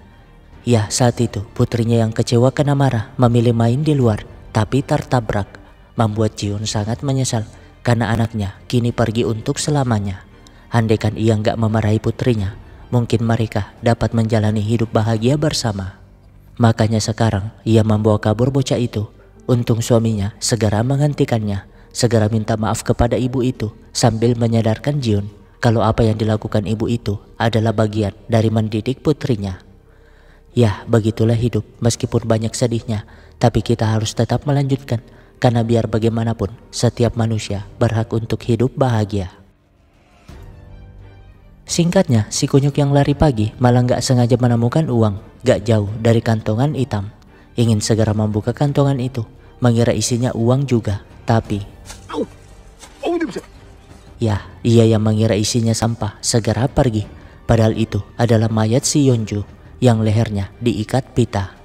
Ya saat itu putrinya yang kecewa kena marah memilih main di luar, tapi tertabrak, membuat Jiun sangat menyesal karena anaknya kini pergi untuk selamanya. Andaikan ia gak memarahi putrinya, mungkin mereka dapat menjalani hidup bahagia bersama. Makanya sekarang ia membawa kabur bocah itu. Untung suaminya segera menghentikannya, segera minta maaf kepada ibu itu sambil menyadarkan Jiun kalau apa yang dilakukan ibu itu adalah bagian dari mendidik putrinya. Ya begitulah hidup, meskipun banyak sedihnya, tapi kita harus tetap melanjutkan, karena biar bagaimanapun setiap manusia berhak untuk hidup bahagia. Singkatnya, si kunyuk yang lari pagi malah gak sengaja menemukan uang gak jauh dari kantongan hitam. Ingin segera membuka kantongan itu, mengira isinya uang juga, tapi ya, ia yang mengira isinya sampah segera pergi. Padahal itu adalah mayat si Yeonju yang lehernya diikat pita.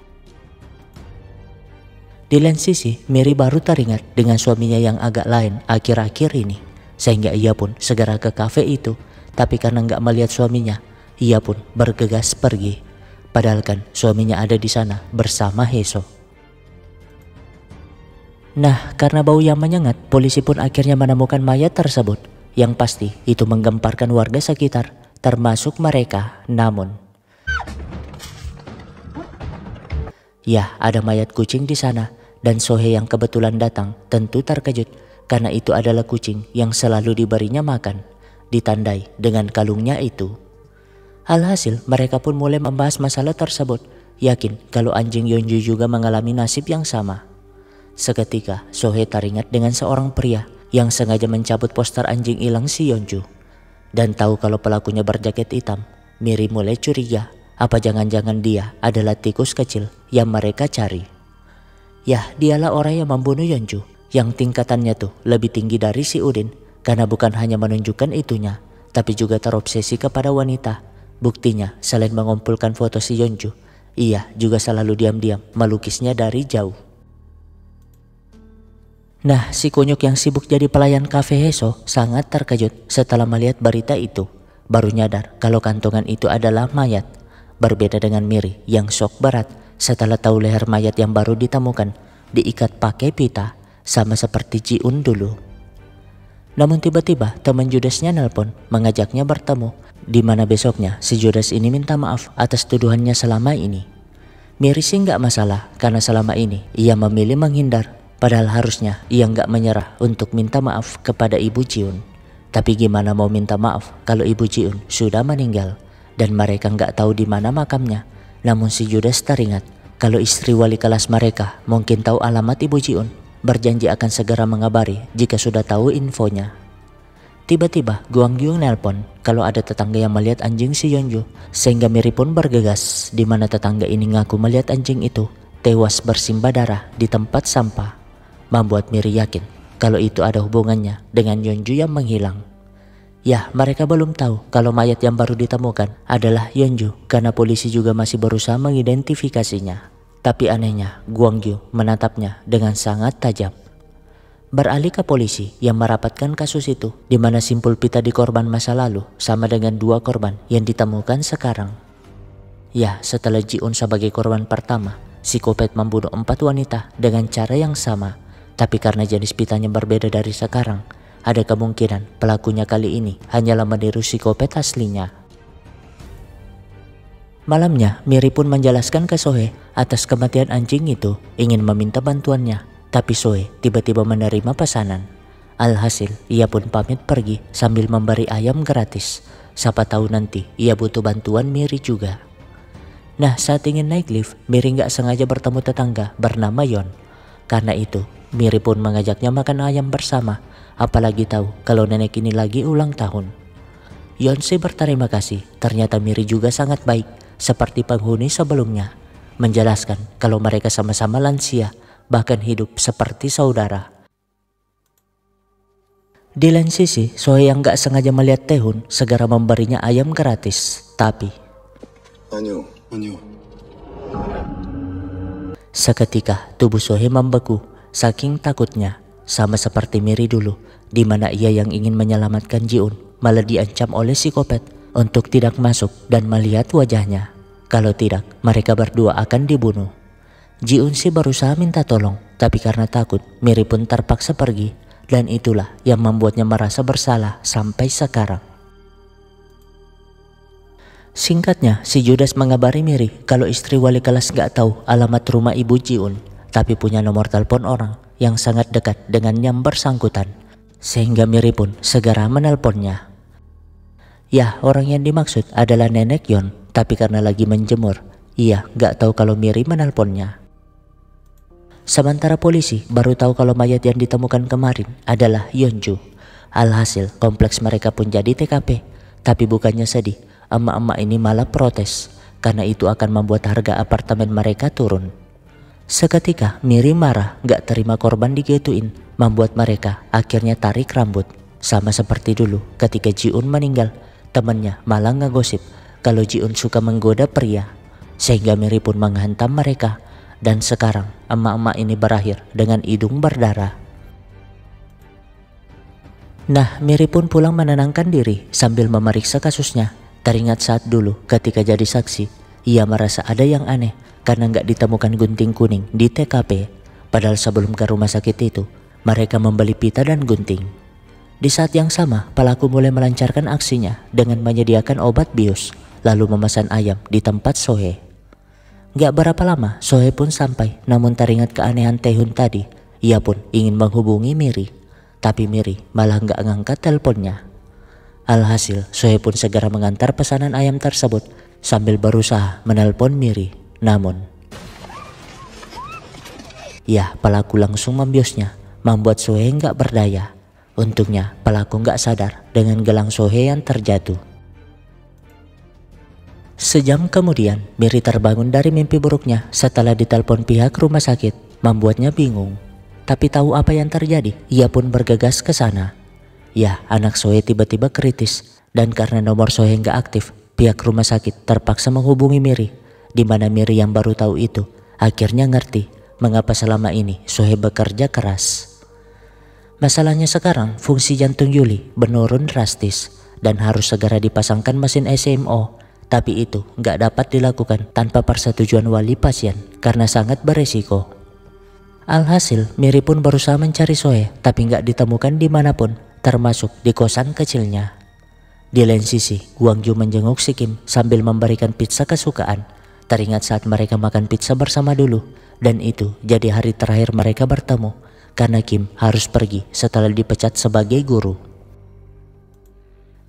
Di lain sisi, Miri baru teringat dengan suaminya yang agak lain akhir-akhir ini, sehingga ia pun segera ke kafe itu. Tapi karena nggak melihat suaminya, ia pun bergegas pergi. Padahal kan suaminya ada di sana bersama Heso. Nah, karena bau yang menyengat, polisi pun akhirnya menemukan mayat tersebut. Yang pasti itu menggemparkan warga sekitar, termasuk mereka. Namun, ya ada mayat kucing di sana, dan Sohee yang kebetulan datang tentu terkejut karena itu adalah kucing yang selalu diberinya makan, ditandai dengan kalungnya itu. Alhasil mereka pun mulai membahas masalah tersebut, yakin kalau anjing Yeonju juga mengalami nasib yang sama. Seketika Sohee teringat dengan seorang pria yang sengaja mencabut poster anjing hilang si Yeonju. Dan tahu kalau pelakunya berjaket hitam, Miri mulai curiga, apa jangan-jangan dia adalah tikus kecil yang mereka cari. Yah, dialah orang yang membunuh Yeonju, yang tingkatannya tuh lebih tinggi dari si Udin, karena bukan hanya menunjukkan itunya, tapi juga terobsesi kepada wanita. Buktinya, selain mengumpulkan foto si Yeonju, ia juga selalu diam-diam melukisnya dari jauh. Nah, si kunyuk yang sibuk jadi pelayan kafe Heso sangat terkejut setelah melihat berita itu. Baru nyadar kalau kantongan itu adalah mayat. Berbeda dengan Miri yang shock berat setelah tahu leher mayat yang baru ditemukan diikat pakai pita, sama seperti Jiun dulu. Namun tiba-tiba teman Judasnya nelpon mengajaknya bertemu, di mana besoknya si Judas ini minta maaf atas tuduhannya selama ini. Miri sih nggak masalah karena selama ini ia memilih menghindar. Padahal harusnya ia nggak menyerah untuk minta maaf kepada ibu Jiun. Tapi gimana mau minta maaf kalau ibu Jiun sudah meninggal dan mereka nggak tahu di mana makamnya. Namun si Judas teringat kalau istri wali kelas mereka mungkin tahu alamat ibu Jiun, berjanji akan segera mengabari jika sudah tahu infonya. Tiba-tiba Guang Gyung nelpon kalau ada tetangga yang melihat anjing si Yeonju, sehingga Miri pun bergegas, di mana tetangga ini ngaku melihat anjing itu tewas bersimbah darah di tempat sampah. Membuat Miri yakin kalau itu ada hubungannya dengan Yeonju yang menghilang. Ya, mereka belum tahu kalau mayat yang baru ditemukan adalah Yeonju karena polisi juga masih berusaha mengidentifikasinya. Tapi anehnya, Guang Gyu menatapnya dengan sangat tajam. Beralih ke polisi yang merapatkan kasus itu, di mana simpul pita di korban masa lalu sama dengan dua korban yang ditemukan sekarang. Ya, setelah Ji-un sebagai korban pertama, psikopat membunuh 4 wanita dengan cara yang sama. Tapi karena jenis pitanya berbeda dari sekarang, ada kemungkinan pelakunya kali ini hanyalah meniru psikopat aslinya. Malamnya, Miri pun menjelaskan ke Sohe atas kematian anjing itu, ingin meminta bantuannya. Tapi Sohe tiba-tiba menerima pesanan. Alhasil, ia pun pamit pergi sambil memberi ayam gratis. Siapa tahu nanti ia butuh bantuan Miri juga. Nah, saat ingin naik lift, Miri nggak sengaja bertemu tetangga bernama Yon. Karena itu, Miri pun mengajaknya makan ayam bersama, apalagi tahu kalau nenek ini lagi ulang tahun. Yon sih berterima kasih, ternyata Miri juga sangat baik, seperti penghuni sebelumnya. Menjelaskan kalau mereka sama-sama lansia, bahkan hidup seperti saudara. Di lain sisi, Sohe yang gak sengaja melihat Tae-hun segera memberinya ayam gratis. Tapi 아니요. seketika tubuh Sohe membeku saking takutnya. Sama seperti Miri dulu, di mana ia yang ingin menyelamatkan Ji-un malah diancam oleh psikopat untuk tidak masuk dan melihat wajahnya. Kalau tidak, mereka berdua akan dibunuh. Ji-un sih berusaha minta tolong, tapi karena takut, Miri pun terpaksa pergi. Dan itulah yang membuatnya merasa bersalah sampai sekarang. Singkatnya, si Judas mengabari Miri kalau istri wali kelas gak tahu alamat rumah ibu Ji-un, tapi punya nomor telepon orang yang sangat dekat dengan yang bersangkutan. Sehingga Miri pun segera menelponnya. Ya, orang yang dimaksud adalah nenek Yon, tapi karena lagi menjemur, ia gak tahu kalau Miri menelponnya. Sementara polisi baru tahu kalau mayat yang ditemukan kemarin adalah Yeonju. Alhasil kompleks mereka pun jadi TKP. Tapi bukannya sedih, emak-emak ini malah protes, karena itu akan membuat harga apartemen mereka turun. Seketika Miri marah gak terima korban digituin, membuat mereka akhirnya tarik rambut. Sama seperti dulu ketika Ji-un meninggal, temannya malah ngegosip kalau Ji-un suka menggoda pria. Sehingga Miri pun menghantam mereka. Dan sekarang emak-emak ini berakhir dengan hidung berdarah. Nah, Miri pun pulang menenangkan diri sambil memeriksa kasusnya. Teringat saat dulu ketika jadi saksi, ia merasa ada yang aneh karena nggak ditemukan gunting kuning di TKP. Padahal sebelum ke rumah sakit itu, mereka membeli pita dan gunting. Di saat yang sama, pelaku mulai melancarkan aksinya dengan menyediakan obat bius, lalu memesan ayam di tempat Sohe. Gak berapa lama, Sohe pun sampai, namun teringat keanehan Tae-hun tadi. Ia pun ingin menghubungi Miri, tapi Miri malah gak ngangkat teleponnya. Alhasil, Sohe pun segera mengantar pesanan ayam tersebut sambil berusaha menelpon Miri. Namun, ya, pelaku langsung membiusnya, membuat Sohe gak berdaya. Untungnya, pelaku gak sadar dengan gelang Sohe yang terjatuh. Sejam kemudian, Miri terbangun dari mimpi buruknya setelah ditelepon pihak rumah sakit, membuatnya bingung. Tapi tahu apa yang terjadi, ia pun bergegas ke sana. Ya, anak Sohe tiba-tiba kritis, dan karena nomor Sohe nggak aktif, pihak rumah sakit terpaksa menghubungi Miri, di mana Miri yang baru tahu itu akhirnya ngerti mengapa selama ini Sohe bekerja keras. Masalahnya sekarang fungsi jantung Yuli menurun drastis dan harus segera dipasangkan mesin ECMO. Tapi itu nggak dapat dilakukan tanpa persetujuan wali pasien karena sangat beresiko. Alhasil, Miri pun berusaha mencari Sohe, tapi nggak ditemukan dimanapun, termasuk di kosan kecilnya. Di lain sisi, Gwangju menjenguk si Kim sambil memberikan pizza kesukaan. Teringat saat mereka makan pizza bersama dulu, dan itu jadi hari terakhir mereka bertemu, karena Kim harus pergi setelah dipecat sebagai guru.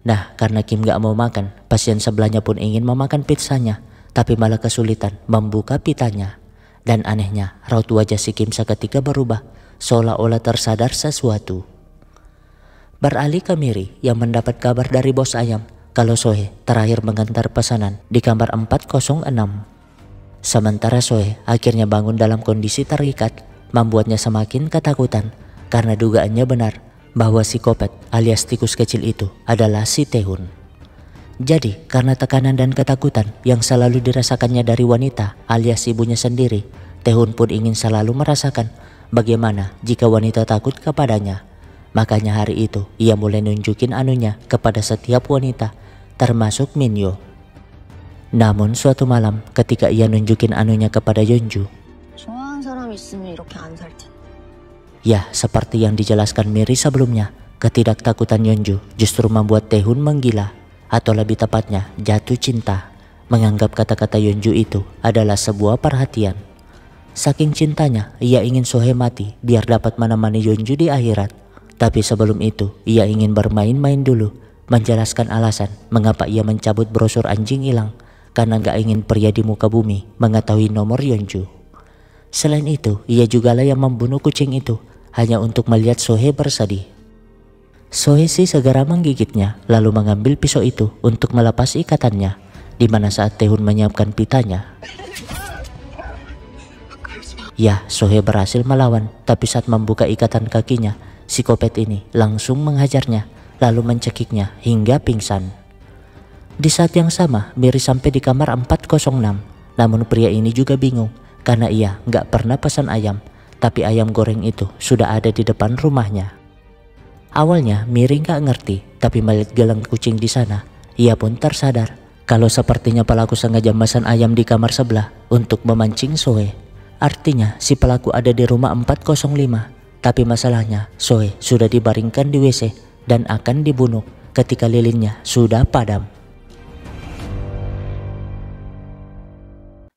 Nah, karena Kim gak mau makan, pasien sebelahnya pun ingin memakan pizzanya, tapi malah kesulitan membuka pitanya. Dan anehnya, raut wajah si Kim seketika berubah, seolah-olah tersadar sesuatu. Beralih ke Miri yang mendapat kabar dari bos ayam kalau Sohe terakhir mengantar pesanan di kamar 406. Sementara Sohe akhirnya bangun dalam kondisi terikat, membuatnya semakin ketakutan karena dugaannya benar bahwa psikopat alias tikus kecil itu adalah si Tae-hun. Jadi karena tekanan dan ketakutan yang selalu dirasakannya dari wanita alias ibunya sendiri, Tae-hun pun ingin selalu merasakan bagaimana jika wanita takut kepadanya. Makanya hari itu ia mulai nunjukin anunya kepada setiap wanita, termasuk Minyo. Namun suatu malam ketika ia nunjukin anunya kepada Yeonju, 좋아하는 사람 있으면 이렇게 안 살 텐데. ya seperti yang dijelaskan Miri sebelumnya, ketidaktakutan Yeonju justru membuat Taehoon menggila, atau lebih tepatnya jatuh cinta, menganggap kata-kata Yeonju itu adalah sebuah perhatian. Saking cintanya, ia ingin Sohee mati biar dapat menemani Yeonju di akhirat. Tapi sebelum itu, ia ingin bermain-main dulu, menjelaskan alasan mengapa ia mencabut brosur anjing hilang, karena gak ingin pria di muka bumi mengetahui nomor Yeonju. Selain itu, ia jugalah yang membunuh kucing itu hanya untuk melihat Sohee bersedih. Sohee sih segera menggigitnya, lalu mengambil pisau itu untuk melepas ikatannya, di mana saat Taehoon menyiapkan pitanya. Ya, Sohee berhasil melawan, tapi saat membuka ikatan kakinya, psikopat ini langsung menghajarnya, lalu mencekiknya hingga pingsan. Di saat yang sama, Miri sampai di kamar 406. Namun pria ini juga bingung karena ia nggak pernah pesan ayam, tapi ayam goreng itu sudah ada di depan rumahnya. Awalnya Miri nggak ngerti, tapi melihat gelang kucing di sana, ia pun tersadar kalau sepertinya pelaku sengaja memesan ayam di kamar sebelah untuk memancing Sohee. Artinya si pelaku ada di rumah 405, tapi masalahnya Sohee sudah dibaringkan di WC dan akan dibunuh ketika lilinnya sudah padam.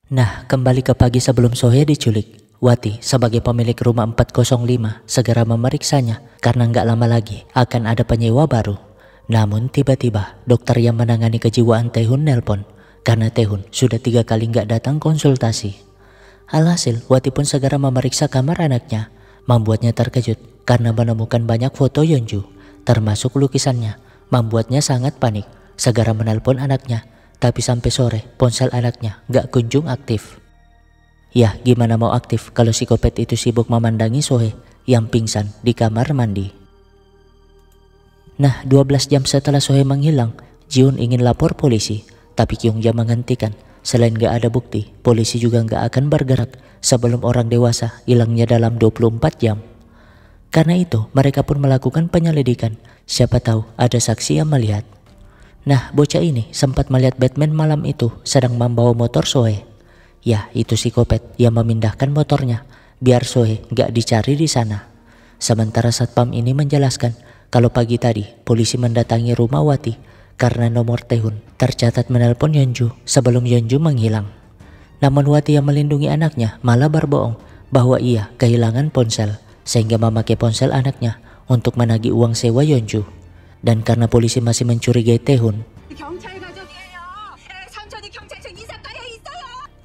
Nah, kembali ke pagi sebelum Sohee diculik, Wati sebagai pemilik rumah 405 segera memeriksanya karena nggak lama lagi akan ada penyewa baru. Namun tiba-tiba dokter yang menangani kejiwaan Taehoon nelpon karena Taehoon sudah 3 kali nggak datang konsultasi. Alhasil Wati pun segera memeriksa kamar anaknya, membuatnya terkejut karena menemukan banyak foto Yeonju, termasuk lukisannya, membuatnya sangat panik, segera menelpon anaknya. Tapi sampai sore ponsel anaknya gak kunjung aktif. Ya gimana mau aktif kalau psikopat itu sibuk memandangi Sohee yang pingsan di kamar mandi. Nah 12 jam setelah Sohee menghilang, Jiun ingin lapor polisi, tapi Kyungja menghentikan. Selain gak ada bukti, polisi juga gak akan bergerak sebelum orang dewasa hilangnya dalam 24 jam. Karena itu mereka pun melakukan penyelidikan, siapa tahu ada saksi yang melihat. Nah, bocah ini sempat melihat Batman malam itu sedang membawa motor Sohee. Ya, itu psikopat yang memindahkan motornya biar Sohee gak dicari di sana. Sementara satpam ini menjelaskan kalau pagi tadi polisi mendatangi rumah Wati karena nomor Taehoon tercatat menelpon Yeonju sebelum Yeonju menghilang. Namun Wati yang melindungi anaknya malah berbohong bahwa ia kehilangan ponsel, sehingga memakai ponsel anaknya untuk menagih uang sewa Yeonju. Dan karena polisi masih mencurigai Taehoon,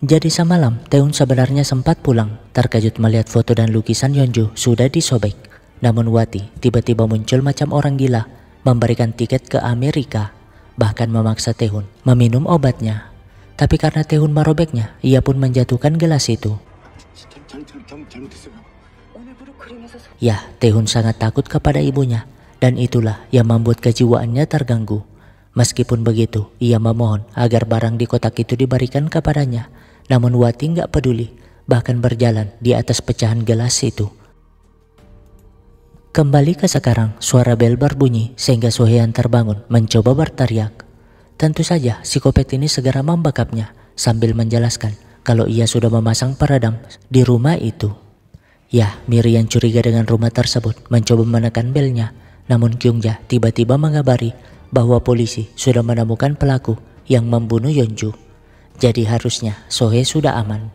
jadi semalam Taehoon sebenarnya sempat pulang, terkejut melihat foto dan lukisan Yeonju sudah disobek. Namun Wati tiba-tiba muncul macam orang gila, memberikan tiket ke Amerika, bahkan memaksa Taehoon meminum obatnya. Tapi karena Taehoon merobeknya, ia pun menjatuhkan gelas itu. Ya, Taehoon sangat takut kepada ibunya, dan itulah yang membuat kejiwaannya terganggu. Meskipun begitu, ia memohon agar barang di kotak itu diberikan kepadanya. Namun Wati nggak peduli, bahkan berjalan di atas pecahan gelas itu. Kembali ke sekarang, suara bel berbunyi sehingga Sohee terbangun mencoba berteriak. Tentu saja psikopat ini segera membekapnya sambil menjelaskan kalau ia sudah memasang peredam di rumah itu. Ya, Miri yang curiga dengan rumah tersebut mencoba menekan belnya. Namun Kyungja tiba-tiba mengabari bahwa polisi sudah menemukan pelaku yang membunuh Yeonju. Jadi harusnya Sohee sudah aman.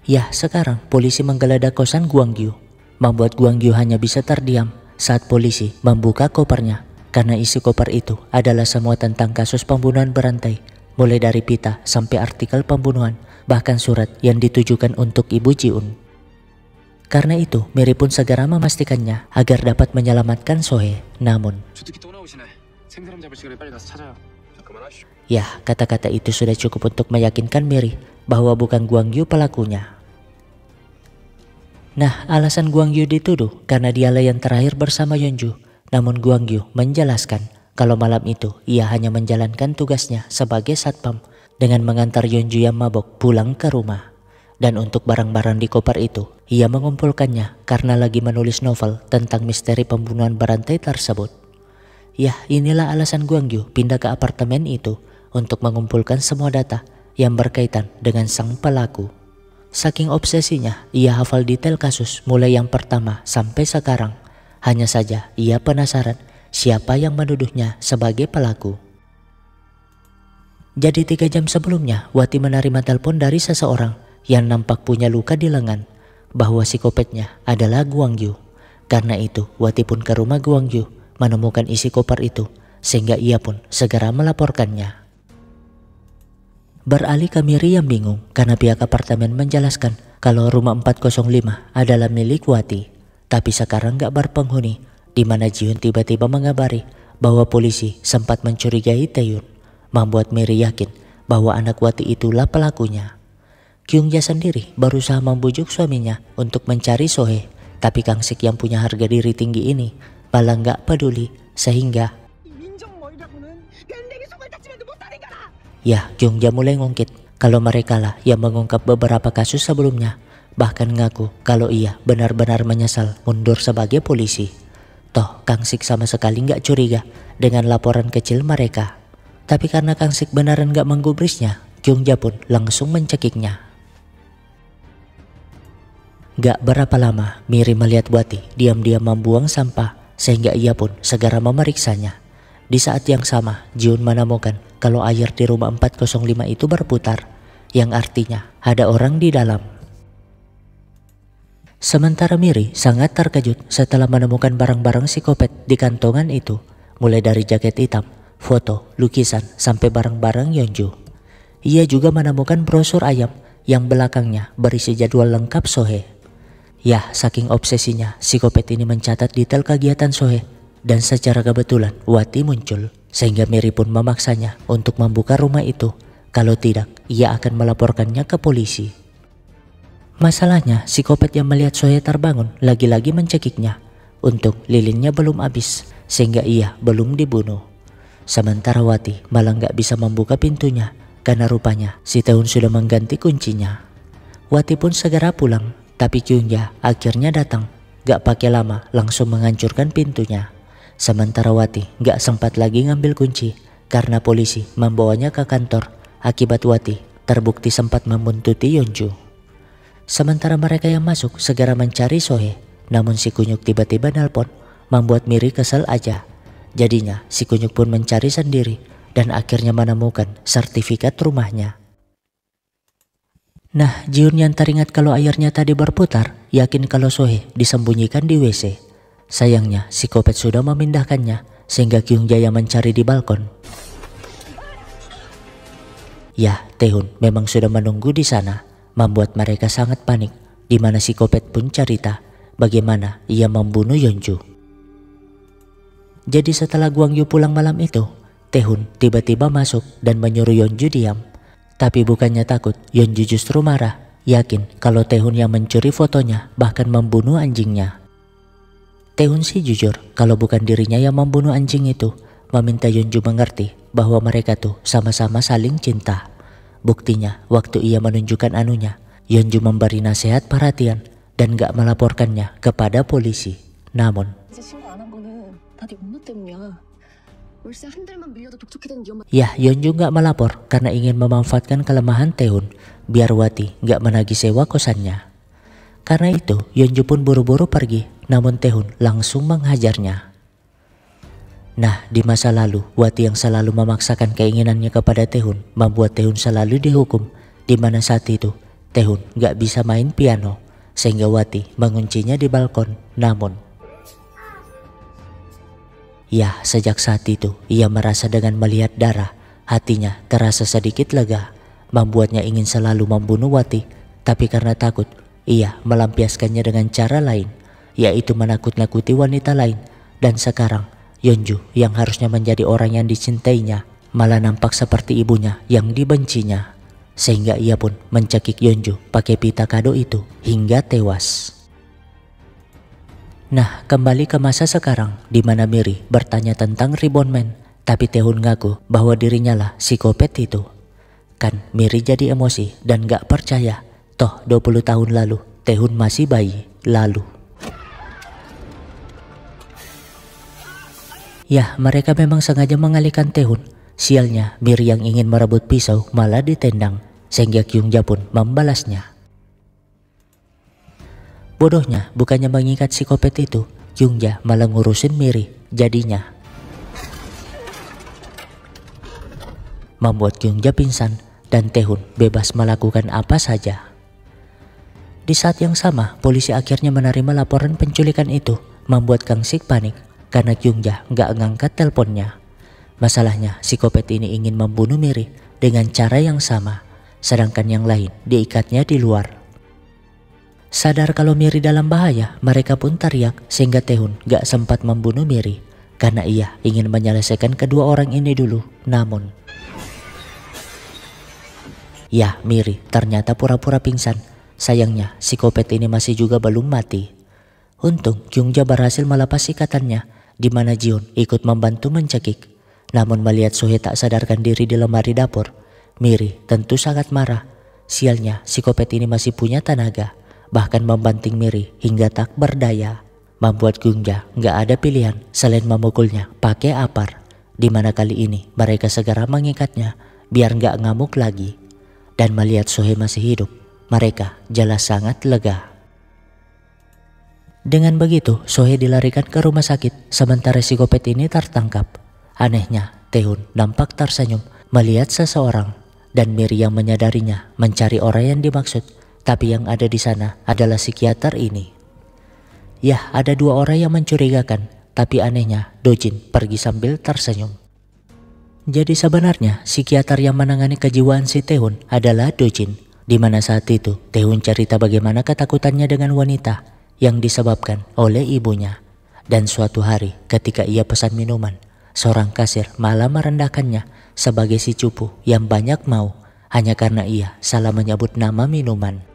Ya, sekarang polisi menggeledah kosan Gwangyu, membuat Gwangyu hanya bisa terdiam saat polisi membuka kopernya. Karena isi koper itu adalah semua tentang kasus pembunuhan berantai, mulai dari pita sampai artikel pembunuhan, bahkan surat yang ditujukan untuk Ibu Jiun. Karena itu, Miri pun segera memastikannya agar dapat menyelamatkan Sohee. Namun, ya, kata-kata itu sudah cukup untuk meyakinkan Miri bahwa bukan Gwangyu pelakunya. Nah, alasan Gwangyu dituduh karena dialah yang terakhir bersama Yeonju. Namun Gwangyu menjelaskan kalau malam itu ia hanya menjalankan tugasnya sebagai satpam dengan mengantar Yeonju yang mabok pulang ke rumah. Dan untuk barang-barang di koper itu, ia mengumpulkannya karena lagi menulis novel tentang misteri pembunuhan berantai tersebut. Ya, inilah alasan Gwangyu pindah ke apartemen itu untuk mengumpulkan semua data yang berkaitan dengan sang pelaku. Saking obsesinya, ia hafal detail kasus mulai yang pertama sampai sekarang. Hanya saja ia penasaran siapa yang menuduhnya sebagai pelaku. Jadi 3 jam sebelumnya, Wati menerima telepon dari seseorang yang nampak punya luka di lengan bahwa psikopatnya adalah Guang Yu. Karena itu, Wati pun ke rumah Guang Yu menemukan isi koper itu, sehingga ia pun segera melaporkannya. Beralih ke Miri yang bingung karena pihak apartemen menjelaskan kalau rumah 405 adalah milik Wati. Tapi sekarang gak berpenghuni, di mana Jiun tiba-tiba mengabari bahwa polisi sempat mencurigai Taeyun, membuat Miri yakin bahwa anak Wati itulah pelakunya. Kyungja sendiri berusaha membujuk suaminya untuk mencari Sohee, tapi Kang Sik yang punya harga diri tinggi ini malah gak peduli, sehingga ya, Kyungja mulai ngungkit kalau mereka lah yang mengungkap beberapa kasus sebelumnya. Bahkan ngaku kalau ia benar-benar menyesal mundur sebagai polisi. Toh Kang Sik sama sekali nggak curiga dengan laporan kecil mereka. Tapi karena Kang Sik beneran nggak menggubrisnya, Kyungja pun langsung mencekiknya. Gak berapa lama, Miri melihat Wati diam-diam membuang sampah, sehingga ia pun segera memeriksanya. Di saat yang sama, Jiun menemukan kalau air di rumah 405 itu berputar, yang artinya ada orang di dalam. Sementara Miri sangat terkejut setelah menemukan barang-barang psikopat di kantongan itu, mulai dari jaket hitam, foto, lukisan, sampai barang-barang Yeonju. Ia juga menemukan brosur ayam yang belakangnya berisi jadwal lengkap Sohee. Ya, saking obsesinya, psikopat ini mencatat detail kegiatan Sohee, dan secara kebetulan Wati muncul, sehingga Miri pun memaksanya untuk membuka rumah itu. Kalau tidak, ia akan melaporkannya ke polisi. Masalahnya, psikopat yang melihat Sohee terbangun lagi-lagi mencekiknya. Untung lilinnya belum habis, sehingga ia belum dibunuh. Sementara Wati malah gak bisa membuka pintunya, karena rupanya si Taeyun sudah mengganti kuncinya. Wati pun segera pulang, tapi Kyungja akhirnya datang. Gak pakai lama langsung menghancurkan pintunya. Sementara Wati gak sempat lagi ngambil kunci, karena polisi membawanya ke kantor. Akibat Wati terbukti sempat membuntuti Yeonju. Sementara mereka yang masuk segera mencari Sohee, namun si kunyuk tiba-tiba nelpon, membuat Miri kesal aja. Jadinya si kunyuk pun mencari sendiri dan akhirnya menemukan sertifikat rumahnya. Nah, Jiun yang teringat kalau airnya tadi berputar, yakin kalau Sohee disembunyikan di WC. Sayangnya psikopat sudah memindahkannya, sehingga Kyungja yang mencari di balkon. Ya, Taeyun memang sudah menunggu di sana, membuat mereka sangat panik, di mana psikopat pun cerita bagaimana ia membunuh Yeonju. Jadi setelah Guang Yu pulang malam itu, Taeyun tiba-tiba masuk dan menyuruh Yeonju diam. Tapi bukannya takut, Yeonju justru marah, yakin kalau Taeyun yang mencuri fotonya, bahkan membunuh anjingnya. Taeyun sih jujur kalau bukan dirinya yang membunuh anjing itu, meminta Yeonju mengerti bahwa mereka tuh sama-sama saling cinta. Buktinya, waktu ia menunjukkan anunya, Yeonju memberi nasihat perhatian dan gak melaporkannya kepada polisi. Namun, ya, Yeonju gak melapor karena ingin memanfaatkan kelemahan Taeyun biar Wati gak menagih sewa kosannya. Karena itu, Yeonju pun buru-buru pergi, namun Taeyun langsung menghajarnya. Nah, di masa lalu, Wati yang selalu memaksakan keinginannya kepada Taeyun membuat Taeyun selalu dihukum, di mana saat itu Taeyun gak bisa main piano, sehingga Wati menguncinya di balkon. Namun, ya, sejak saat itu ia merasa dengan melihat darah, hatinya terasa sedikit lega, membuatnya ingin selalu membunuh Wati. Tapi karena takut, ia melampiaskannya dengan cara lain, yaitu menakut-nakuti wanita lain. Dan sekarang Yeonju yang harusnya menjadi orang yang dicintainya malah nampak seperti ibunya yang dibencinya, sehingga ia pun mencekik Yeonju pakai pita kado itu hingga tewas. Nah, kembali ke masa sekarang di mana Miri bertanya tentang Ribbon Man, tapi Taeyun ngaku bahwa dirinya lah psikopat itu. Kan Miri jadi emosi dan gak percaya, toh 20 tahun lalu Taeyun masih bayi. Lalu ya, mereka memang sengaja mengalihkan Taeyun Sialnya, Miri yang ingin merebut pisau malah ditendang, sehingga Kyungja pun membalasnya. Bodohnya, bukannya mengikat psikopat itu, Kyungja malah ngurusin Miri. Jadinya membuat Kyungja pingsan dan Taehoon bebas melakukan apa saja. Di saat yang sama, polisi akhirnya menerima laporan penculikan itu, membuat Kang Sik panik karena Kyungja nggak ngangkat teleponnya. Masalahnya, psikopat ini ingin membunuh Miri dengan cara yang sama, sedangkan yang lain diikatnya di luar. Sadar kalau Miri dalam bahaya, mereka pun teriak sehingga Taehoon gak sempat membunuh Miri karena ia ingin menyelesaikan kedua orang ini dulu. Namun, ya, Miri ternyata pura-pura pingsan. Sayangnya, psikopat ini masih juga belum mati. Untung Kyungja berhasil melepas ikatannya, di mana Jiun ikut membantu mencekik. Namun melihat Sohee tak sadarkan diri di lemari dapur, Miri tentu sangat marah. Sialnya, psikopat ini masih punya tenaga, bahkan membanting Miri hingga tak berdaya, membuat Kyungja nggak ada pilihan selain memukulnya pakai apar. Di mana kali ini mereka segera mengikatnya biar nggak ngamuk lagi. Dan melihat Sohee masih hidup, mereka jelas sangat lega. Dengan begitu, Sohee dilarikan ke rumah sakit sementara psikopat ini tertangkap. Anehnya, Taehoon nampak tersenyum melihat seseorang dan Miri yang menyadarinya mencari orang yang dimaksud. Tapi yang ada di sana adalah psikiater ini. Ya, ada dua orang yang mencurigakan, tapi anehnya Dojin pergi sambil tersenyum. Jadi sebenarnya psikiater yang menangani kejiwaan si Taehoon adalah Dojin, di mana saat itu Taehoon cerita bagaimana ketakutannya dengan wanita yang disebabkan oleh ibunya. Dan suatu hari ketika ia pesan minuman, seorang kasir malah merendahkannya sebagai si cupu yang banyak mau hanya karena ia salah menyebut nama minuman.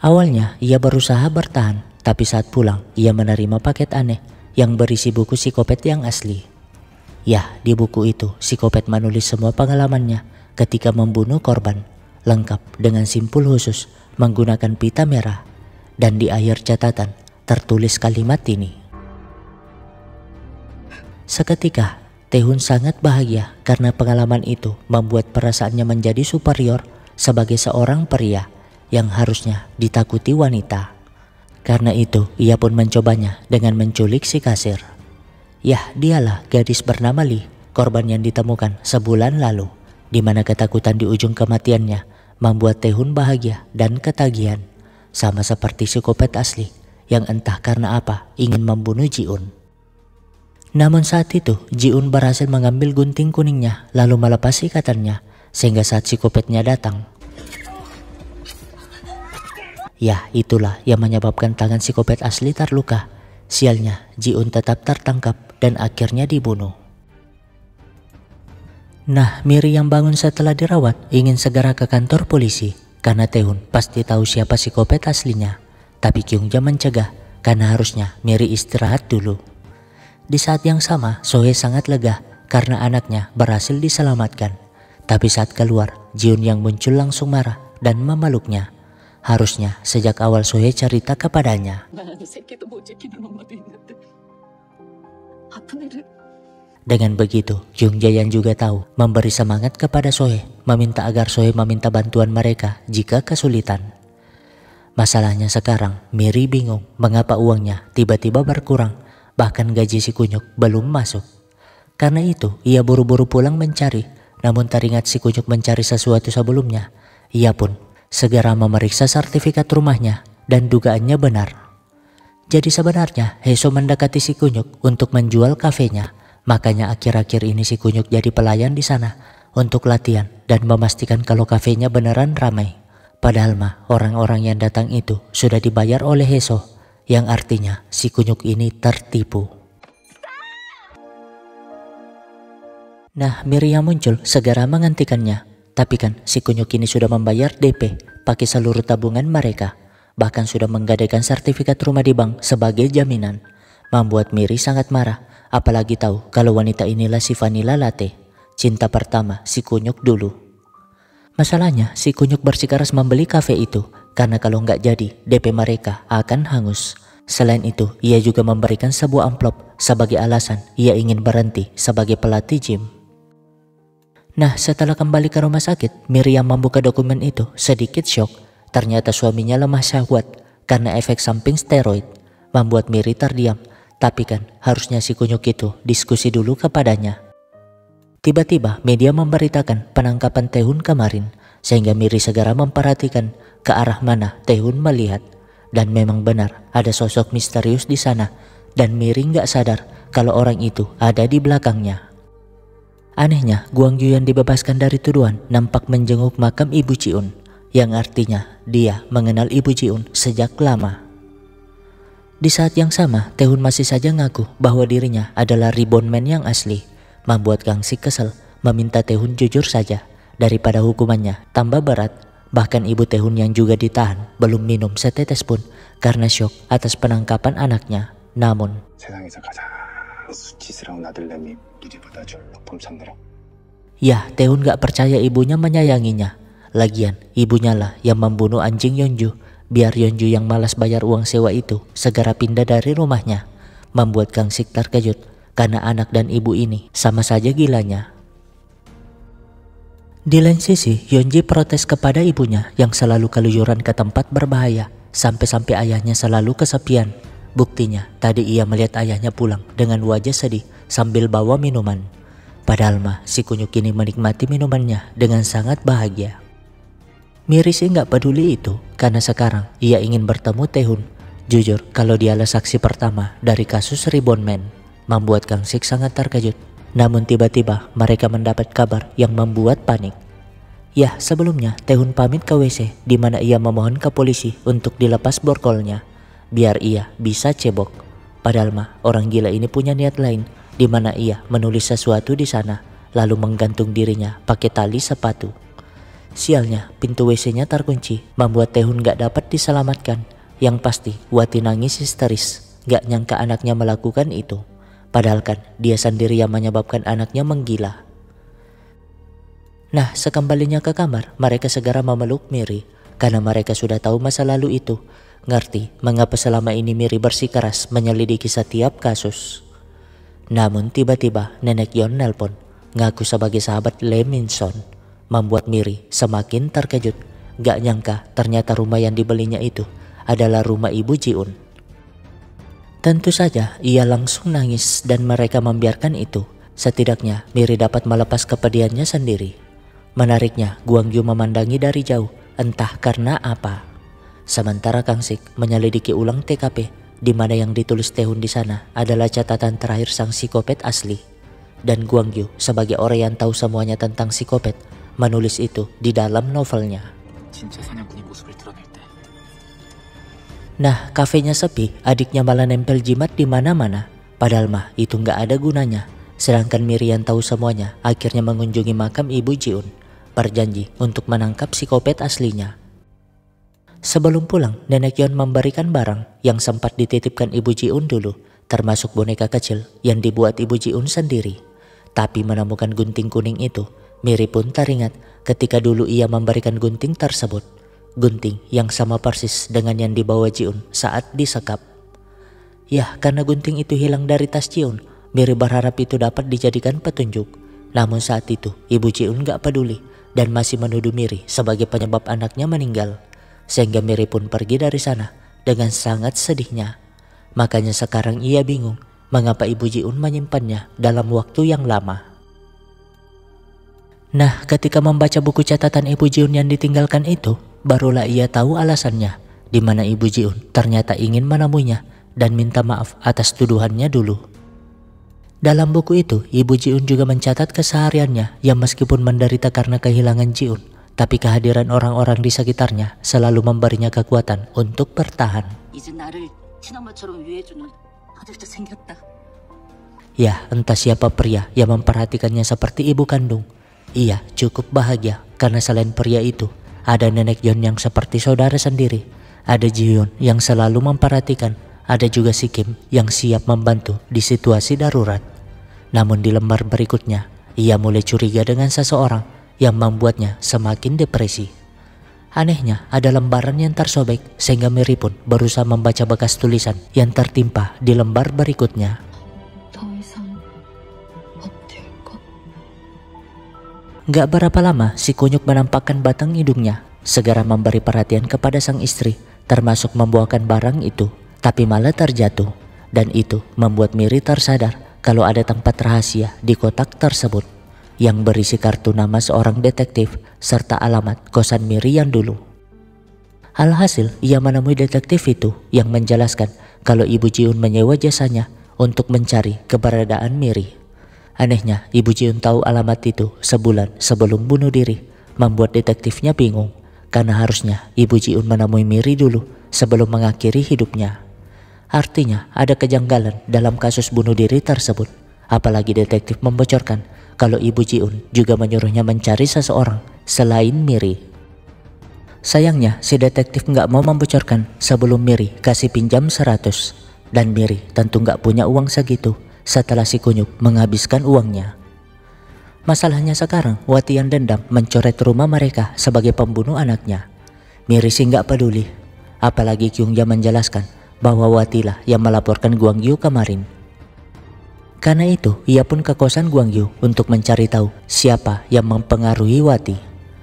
Awalnya ia berusaha bertahan, tapi saat pulang ia menerima paket aneh yang berisi buku psikopat yang asli. Ya, di buku itu psikopat menulis semua pengalamannya ketika membunuh korban, lengkap dengan simpul khusus menggunakan pita merah. Dan di akhir catatan tertulis kalimat ini. Seketika Taehoon sangat bahagia karena pengalaman itu membuat perasaannya menjadi superior sebagai seorang pria yang harusnya ditakuti wanita. Karena itu ia pun mencobanya dengan menculik si kasir. Yah, dialah gadis bernama Lee, korban yang ditemukan sebulan lalu, di mana ketakutan di ujung kematiannya membuat Taehoon bahagia dan ketagihan, sama seperti psikopat asli yang entah karena apa ingin membunuh Jiun. Namun saat itu Jiun berhasil mengambil gunting kuningnya lalu melepas ikatannya, sehingga saat psikopatnya datang, ya, itulah yang menyebabkan tangan psikopat asli terluka. Sialnya, Jiun tetap tertangkap dan akhirnya dibunuh. Nah, Miri yang bangun setelah dirawat ingin segera ke kantor polisi karena Taehoon pasti tahu siapa psikopat aslinya. Tapi Kyungja mencegah karena harusnya Miri istirahat dulu. Di saat yang sama, Sohee sangat lega karena anaknya berhasil diselamatkan. Tapi saat keluar, Jiun yang muncul langsung marah dan memeluknya. Harusnya sejak awal Sohee cerita kepadanya. Dengan begitu, Kyungja yang juga tahu memberi semangat kepada Sohee, meminta agar Sohee meminta bantuan mereka jika kesulitan. Masalahnya sekarang, Miri bingung mengapa uangnya tiba-tiba berkurang, bahkan gaji si kunyuk belum masuk. Karena itu, ia buru-buru pulang mencari, namun teringat si kunyuk mencari sesuatu sebelumnya. Ia pun segera memeriksa sertifikat rumahnya dan dugaannya benar. Jadi sebenarnya Heso mendekati si kunyuk untuk menjual kafenya. Makanya akhir-akhir ini si kunyuk jadi pelayan di sana untuk latihan dan memastikan kalau kafenya beneran ramai. Padahal mah orang-orang yang datang itu sudah dibayar oleh Heso, yang artinya si kunyuk ini tertipu. Nah, Miri yang muncul segera menghentikannya. Tapi kan si kunyuk ini sudah membayar DP pakai seluruh tabungan mereka. Bahkan sudah menggadaikan sertifikat rumah di bank sebagai jaminan. Membuat Miri sangat marah. Apalagi tahu kalau wanita inilah si Vanilla Latte, cinta pertama si kunyuk dulu. Masalahnya si kunyuk bersikeras membeli kafe itu karena kalau nggak jadi DP mereka akan hangus. Selain itu, ia juga memberikan sebuah amplop sebagai alasan ia ingin berhenti sebagai pelatih gym. Nah, setelah kembali ke rumah sakit, Miriam membuka dokumen itu sedikit syok. Ternyata suaminya lemah syahwat karena efek samping steroid, membuat Miri terdiam. Tapi kan harusnya si kunyuk itu diskusi dulu kepadanya. Tiba-tiba media memberitakan penangkapan Taehoon kemarin, sehingga Miri segera memperhatikan ke arah mana Taehoon melihat. Dan memang benar ada sosok misterius di sana, dan Miri nggak sadar kalau orang itu ada di belakangnya. Anehnya, Gwangju yang dibebaskan dari tuduhan nampak menjenguk makam Ibu Ji-un, yang artinya dia mengenal Ibu Ji-un sejak lama. Di saat yang sama, Taehoon masih saja ngaku bahwa dirinya adalah Ribbon Man yang asli, membuat Kang Sik kesel, meminta Taehoon jujur saja daripada hukumannya tambah berat. Bahkan ibu Taehoon yang juga ditahan belum minum setetes pun karena syok atas penangkapan anaknya. Namun 세상에서 가장 수치스러운 아들내미 누리 받아줄 범상들아. ya, Taehoon gak percaya ibunya menyayanginya. Lagian ibunya lah yang membunuh anjing Yeonju, biar Yeonju yang malas bayar uang sewa itu segera pindah dari rumahnya. Membuat Kang Sik terkejut karena anak dan ibu ini sama saja gilanya. Di lain sisi, Yeonji protes kepada ibunya yang selalu keluyuran ke tempat berbahaya, sampai-sampai ayahnya selalu kesepian. Buktinya, tadi ia melihat ayahnya pulang dengan wajah sedih sambil bawa minuman. Padahal mah si kunyuk ini menikmati minumannya dengan sangat bahagia. Miri sih nggak peduli itu, karena sekarang ia ingin bertemu Taehoon. Jujur, kalau dialah saksi pertama dari kasus Ribbon Man, membuat Kang Sik sangat terkejut. Namun tiba-tiba mereka mendapat kabar yang membuat panik. Ya, sebelumnya Taehoon pamit ke WC di mana ia memohon ke polisi untuk dilepas borgolnya biar ia bisa cebok. Padahal mah orang gila ini punya niat lain, di mana ia menulis sesuatu di sana lalu menggantung dirinya pakai tali sepatu. Sialnya, pintu WC-nya terkunci, membuat Taehoon gak dapat diselamatkan. Yang pasti Wati nangis histeris, gak nyangka anaknya melakukan itu. Padahal kan dia sendiri yang menyebabkan anaknya menggila. Nah, sekembalinya ke kamar, mereka segera memeluk Miri karena mereka sudah tahu masa lalu itu. Ngerti mengapa selama ini Miri bersikeras menyelidiki setiap kasus. Namun tiba-tiba Nenek Yeon nelpon, ngaku sebagai sahabat Lee Min-son, membuat Miri semakin terkejut. Gak nyangka ternyata rumah yang dibelinya itu adalah rumah Ibu Ji-un. Tentu saja ia langsung nangis dan mereka membiarkan itu. Setidaknya Miri dapat melepas kepedihannya sendiri. Menariknya, Gwangju memandangi dari jauh, entah karena apa. Sementara Kang Sik menyelidiki ulang TKP, di mana yang ditulis Taehoon di sana adalah catatan terakhir sang psikopat asli. Dan Gwangju sebagai orang yang tahu semuanya tentang psikopat menulis itu di dalam novelnya. Nah, kafenya sepi, adiknya malah nempel jimat di mana-mana. Padahal mah itu nggak ada gunanya. Sedangkan Miri yang tahu semuanya akhirnya mengunjungi makam Ibu Ji-un, berjanji untuk menangkap psikopat aslinya. Sebelum pulang, Nenek Yeon memberikan barang yang sempat dititipkan Ibu Ji-un dulu, termasuk boneka kecil yang dibuat Ibu Ji-un sendiri. Tapi menemukan gunting kuning itu, Miri pun teringat ketika dulu ia memberikan gunting tersebut. Gunting yang sama persis dengan yang dibawa Ji-un saat disekap. Ya, karena gunting itu hilang dari tas Ji-un, Miri berharap itu dapat dijadikan petunjuk. Namun saat itu Ibu Ji-un gak peduli dan masih menuduh Miri sebagai penyebab anaknya meninggal. Sehingga Miri pun pergi dari sana dengan sangat sedihnya. Makanya sekarang ia bingung mengapa Ibu Ji-un menyimpannya dalam waktu yang lama. Nah, ketika membaca buku catatan Ibu Ji-un yang ditinggalkan itu, barulah ia tahu alasannya, di mana Ibu Ji-un ternyata ingin menemuinya dan minta maaf atas tuduhannya dulu. Dalam buku itu, Ibu Ji-un juga mencatat kesehariannya yang meskipun menderita karena kehilangan Ji-un, tapi kehadiran orang-orang di sekitarnya selalu memberinya kekuatan untuk bertahan. Ya, entah siapa pria yang memperhatikannya seperti ibu kandung. Ia cukup bahagia karena selain pria itu, ada Nenek Yeon yang seperti saudara sendiri. Ada Ji-hyun yang selalu memperhatikan. Ada juga Si Kim yang siap membantu di situasi darurat. Namun di lembar berikutnya, ia mulai curiga dengan seseorang yang membuatnya semakin depresi. Anehnya, ada lembaran yang tersobek sehingga Mary pun berusaha membaca bekas tulisan yang tertimpa di lembar berikutnya. Gak berapa lama si kunyuk menampakkan batang hidungnya, segera memberi perhatian kepada sang istri, termasuk membawakan barang itu, tapi malah terjatuh. Dan itu membuat Mary tersadar kalau ada tempat rahasia di kotak tersebut yang berisi kartu nama seorang detektif serta alamat kosan Mary yang dulu. Alhasil ia menemui detektif itu yang menjelaskan kalau Ibu Jiun menyewa jasanya untuk mencari keberadaan Mary. Anehnya Ibu Jiun tahu alamat itu sebulan sebelum bunuh diri, membuat detektifnya bingung karena harusnya Ibu Jiun menemui Mary dulu sebelum mengakhiri hidupnya. Artinya ada kejanggalan dalam kasus bunuh diri tersebut, apalagi detektif membocorkan kalau Ibu Jiun juga menyuruhnya mencari seseorang selain Mary. Sayangnya si detektif nggak mau membocorkan sebelum Mary kasih pinjam 100, dan Mary tentu nggak punya uang segitu setelah si kunyuk menghabiskan uangnya. Masalahnya sekarang Wati yang dendam mencoret rumah mereka sebagai pembunuh anaknya. Mary sih nggak peduli, apalagi Kyungja menjelaskan bahwa Wati lah yang melaporkan Gwang Yu kemarin. Karena itu, ia pun ke kosan Gwang Yu untuk mencari tahu siapa yang mempengaruhi Wati.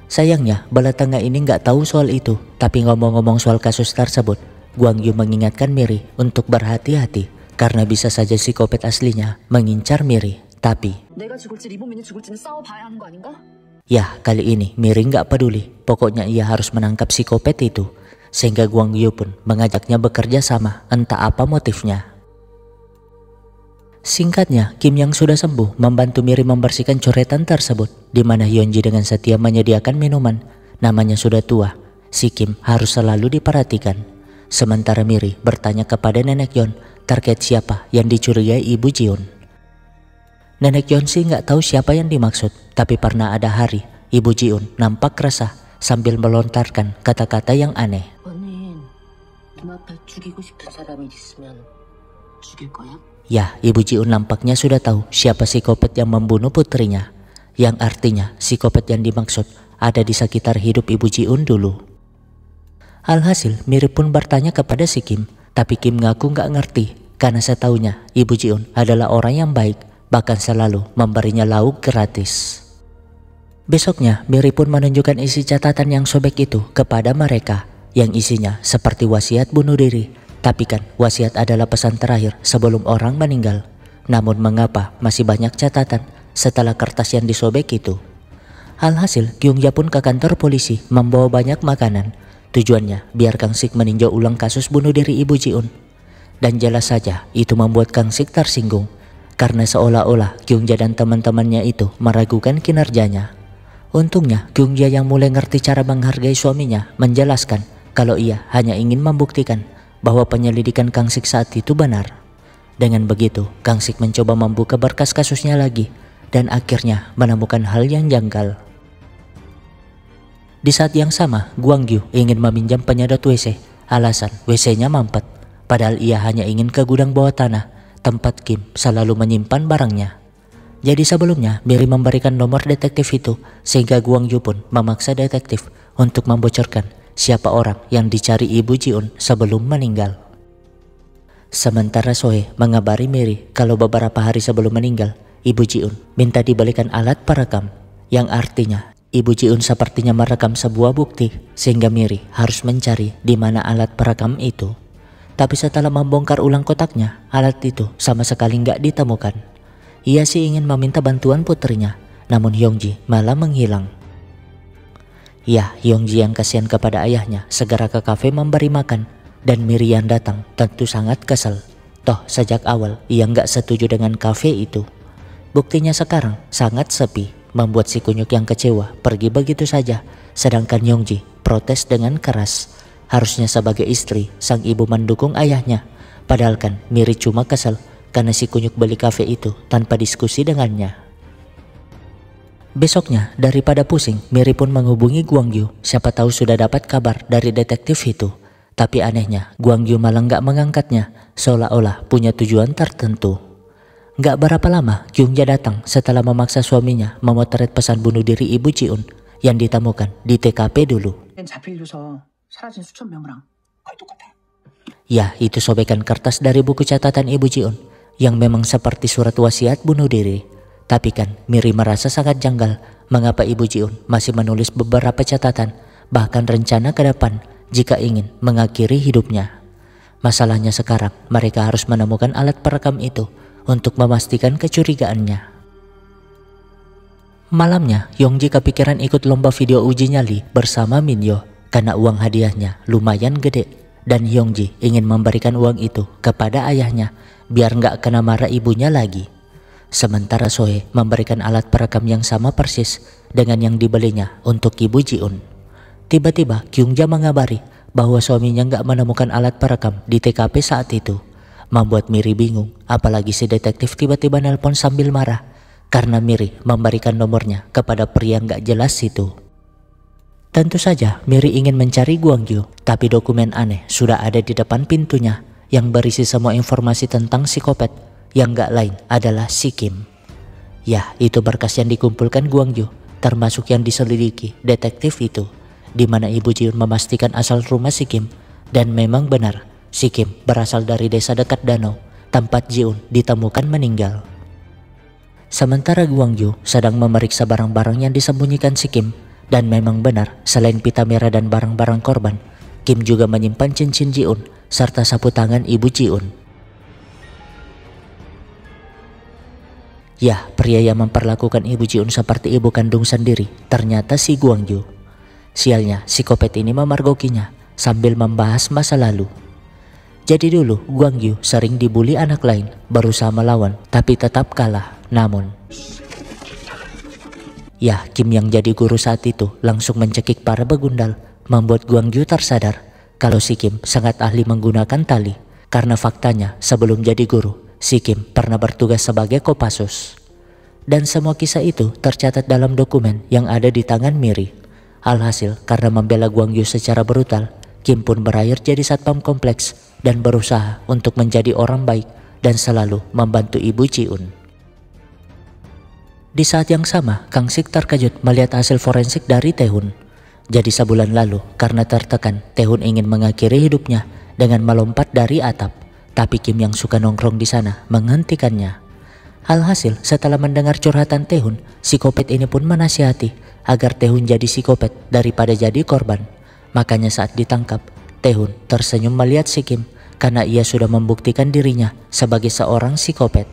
Sayangnya, bala tengah ini nggak tahu soal itu, tapi ngomong-ngomong soal kasus tersebut, Gwang Yu mengingatkan Mary untuk berhati-hati, karena bisa saja psikopat aslinya mengincar Mary. Tapi, 내가 죽을지 리보민이 죽을지는 싸워봐야 하는 거 아닌가? ya kali ini Mary nggak peduli, pokoknya ia harus menangkap psikopat itu, sehingga Gwang Yu pun mengajaknya bekerja sama, entah apa motifnya. Singkatnya, Kim yang sudah sembuh membantu Mary membersihkan coretan tersebut, di mana Hyunji dengan setia menyediakan minuman. Namanya sudah tua, si Kim harus selalu diperhatikan. Sementara Mary bertanya kepada Nenek Yeon terkait siapa yang dicurigai Ibu Jiun. Nenek Yeon sih nggak tahu siapa yang dimaksud, tapi pernah ada hari Ibu Jiun nampak resah sambil melontarkan kata-kata yang aneh. 눈앞에 죽이고 싶은 사람이 있으면 죽일 거야? Ya, Ibu Jiun nampaknya sudah tahu siapa psikopat yang membunuh putrinya, yang artinya psikopat yang dimaksud ada di sekitar hidup Ibu Jiun dulu. Alhasil, Mary pun bertanya kepada si Kim, tapi Kim ngaku nggak ngerti karena setahunya Ibu Jiun adalah orang yang baik, bahkan selalu memberinya lauk gratis. Besoknya, Mary pun menunjukkan isi catatan yang sobek itu kepada mereka, yang isinya seperti wasiat bunuh diri. Tapi kan wasiat adalah pesan terakhir sebelum orang meninggal. Namun mengapa masih banyak catatan setelah kertas yang disobek itu? Alhasil Kyungja pun ke kantor polisi membawa banyak makanan. Tujuannya biar Kang Sik meninjau ulang kasus bunuh diri Ibu Jiun. Dan jelas saja itu membuat Kang Sik tersinggung, karena seolah-olah Kyungja dan teman-temannya itu meragukan kinerjanya. Untungnya Kyungja yang mulai ngerti cara menghargai suaminya menjelaskan kalau ia hanya ingin membuktikan bahwa penyelidikan Kang Sik saat itu benar. Dengan begitu, Kang Sik mencoba membuka berkas kasusnya lagi dan akhirnya menemukan hal yang janggal. Di saat yang sama, Gwang Yu ingin meminjam penyedot WC, alasan WC-nya mampet. Padahal ia hanya ingin ke gudang bawah tanah, tempat Kim selalu menyimpan barangnya. Jadi sebelumnya, Mary memberikan nomor detektif itu, sehingga Gwang Yu pun memaksa detektif untuk membocorkan siapa orang yang dicari Ibu Jiun sebelum meninggal. Sementara Soe mengabari Mary kalau beberapa hari sebelum meninggal, Ibu Jiun minta dibalikan alat perekam, yang artinya Ibu Jiun sepertinya merekam sebuah bukti, sehingga Mary harus mencari di mana alat perekam itu. Tapi setelah membongkar ulang kotaknya, alat itu sama sekali nggak ditemukan. Ia sih ingin meminta bantuan putrinya, namun Hyungji malah menghilang. Ya, Hyungji yang kasihan kepada ayahnya segera ke kafe memberi makan, dan Mary yang datang tentu sangat kesal. Toh sejak awal ia nggak setuju dengan kafe itu. Buktinya sekarang sangat sepi, membuat si kunyuk yang kecewa pergi begitu saja, sedangkan Hyungji protes dengan keras. Harusnya sebagai istri, sang ibu mendukung ayahnya, padahal kan Mary cuma kesal karena si kunyuk beli kafe itu tanpa diskusi dengannya. Besoknya, daripada pusing, Mary pun menghubungi Gwang Yu, siapa tahu sudah dapat kabar dari detektif itu. Tapi anehnya, Gwang Yu malah nggak mengangkatnya, seolah-olah punya tujuan tertentu. Nggak berapa lama, Kyungja datang setelah memaksa suaminya memotret pesan bunuh diri Ibu Jiun yang ditemukan di TKP dulu. 자필-유서 사라진 수천 명이랑 거의 똑같아. Ya, itu sobekan kertas dari buku catatan Ibu Jiun yang memang seperti surat wasiat bunuh diri. Tapi kan Miri merasa sangat janggal mengapa Ibu Jiun masih menulis beberapa catatan, bahkan rencana ke depan jika ingin mengakhiri hidupnya. Masalahnya sekarang mereka harus menemukan alat perekam itu untuk memastikan kecurigaannya. Malamnya, Yongji kepikiran ikut lomba video uji nyali bersama Minyo karena uang hadiahnya lumayan gede dan Yongji ingin memberikan uang itu kepada ayahnya biar nggak kena marah ibunya lagi. Sementara Soe memberikan alat perekam yang sama persis dengan yang dibelinya untuk Ibu Jiun. Tiba-tiba Kyungja mengabari bahwa suaminya nggak menemukan alat perekam di TKP saat itu. Membuat Miri bingung, apalagi si detektif tiba-tiba nelpon sambil marah karena Miri memberikan nomornya kepada pria nggak jelas itu. Tentu saja Miri ingin mencari Guangyu, tapi dokumen aneh sudah ada di depan pintunya yang berisi semua informasi tentang psikopat yang nggak lain adalah si Kim. Ya, itu berkas yang dikumpulkan Guangyu, termasuk yang diselidiki detektif itu, di mana Ibu Jiun memastikan asal rumah si Kim, dan memang benar si Kim berasal dari desa dekat danau tempat Jiun ditemukan meninggal. Sementara Guangyu sedang memeriksa barang-barang yang disembunyikan si Kim, dan memang benar selain pita merah dan barang-barang korban, Kim juga menyimpan cincin Jiun serta sapu tangan Ibu Jiun. Ya, pria yang memperlakukan Ibu Jiun seperti ibu kandung sendiri ternyata si Guangyu. Sialnya, psikopat ini memergokinya sambil membahas masa lalu. Jadi dulu Guangyu sering dibully anak lain, berusaha melawan tapi tetap kalah. Namun ya, Kim yang jadi guru saat itu langsung mencekik para begundal, membuat Guangyu tersadar kalau si Kim sangat ahli menggunakan tali. Karena faktanya sebelum jadi guru, si Kim pernah bertugas sebagai Kopassus. Dan semua kisah itu tercatat dalam dokumen yang ada di tangan Miri. Alhasil karena membela Guangyu secara brutal, Kim pun berakhir jadi satpam kompleks dan berusaha untuk menjadi orang baik dan selalu membantu Ibu Jiun. Di saat yang sama, Kang Sik terkejut melihat hasil forensik dari Taehun. Jadi sebulan lalu, karena tertekan, Taehun ingin mengakhiri hidupnya dengan melompat dari atap. Tapi Kim yang suka nongkrong di sana menghentikannya. Alhasil, setelah mendengar curhatan Taehun, psikopat ini pun menasihati agar Taehun jadi psikopat daripada jadi korban. Makanya saat ditangkap, Taehun tersenyum melihat si Kim karena ia sudah membuktikan dirinya sebagai seorang psikopat.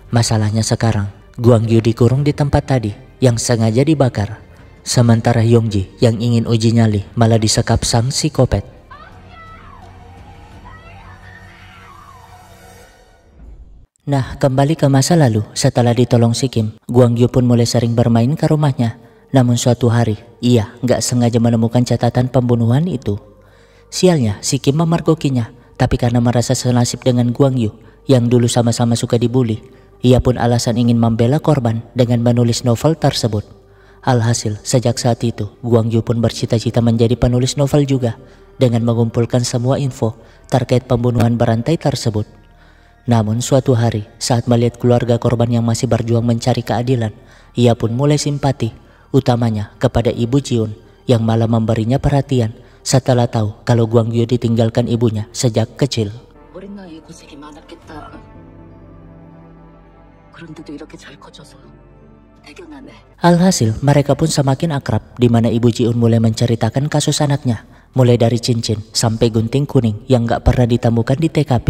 Masalahnya sekarang, Guangyu dikurung di tempat tadi yang sengaja dibakar. Sementara Yongji yang ingin uji nyali malah disekap sang psikopat. Nah, kembali ke masa lalu, setelah ditolong si Kim, Guangyu pun mulai sering bermain ke rumahnya. Namun suatu hari, ia nggak sengaja menemukan catatan pembunuhan itu. Sialnya, si Kim memergokinya, tapi karena merasa senasib dengan Guangyu yang dulu sama-sama suka dibully, ia pun alasan ingin membela korban dengan menulis novel tersebut. Alhasil, sejak saat itu, Guangyu pun bercita-cita menjadi penulis novel juga dengan mengumpulkan semua info terkait pembunuhan berantai tersebut. Namun suatu hari, saat melihat keluarga korban yang masih berjuang mencari keadilan, ia pun mulai simpati, utamanya kepada Ibu Jiun yang malah memberinya perhatian setelah tahu kalau Guangyu ditinggalkan ibunya sejak kecil. Alhasil, mereka pun semakin akrab, di mana Ibu Jiun mulai menceritakan kasus anaknya, mulai dari cincin sampai gunting kuning yang gak pernah ditemukan di TKP.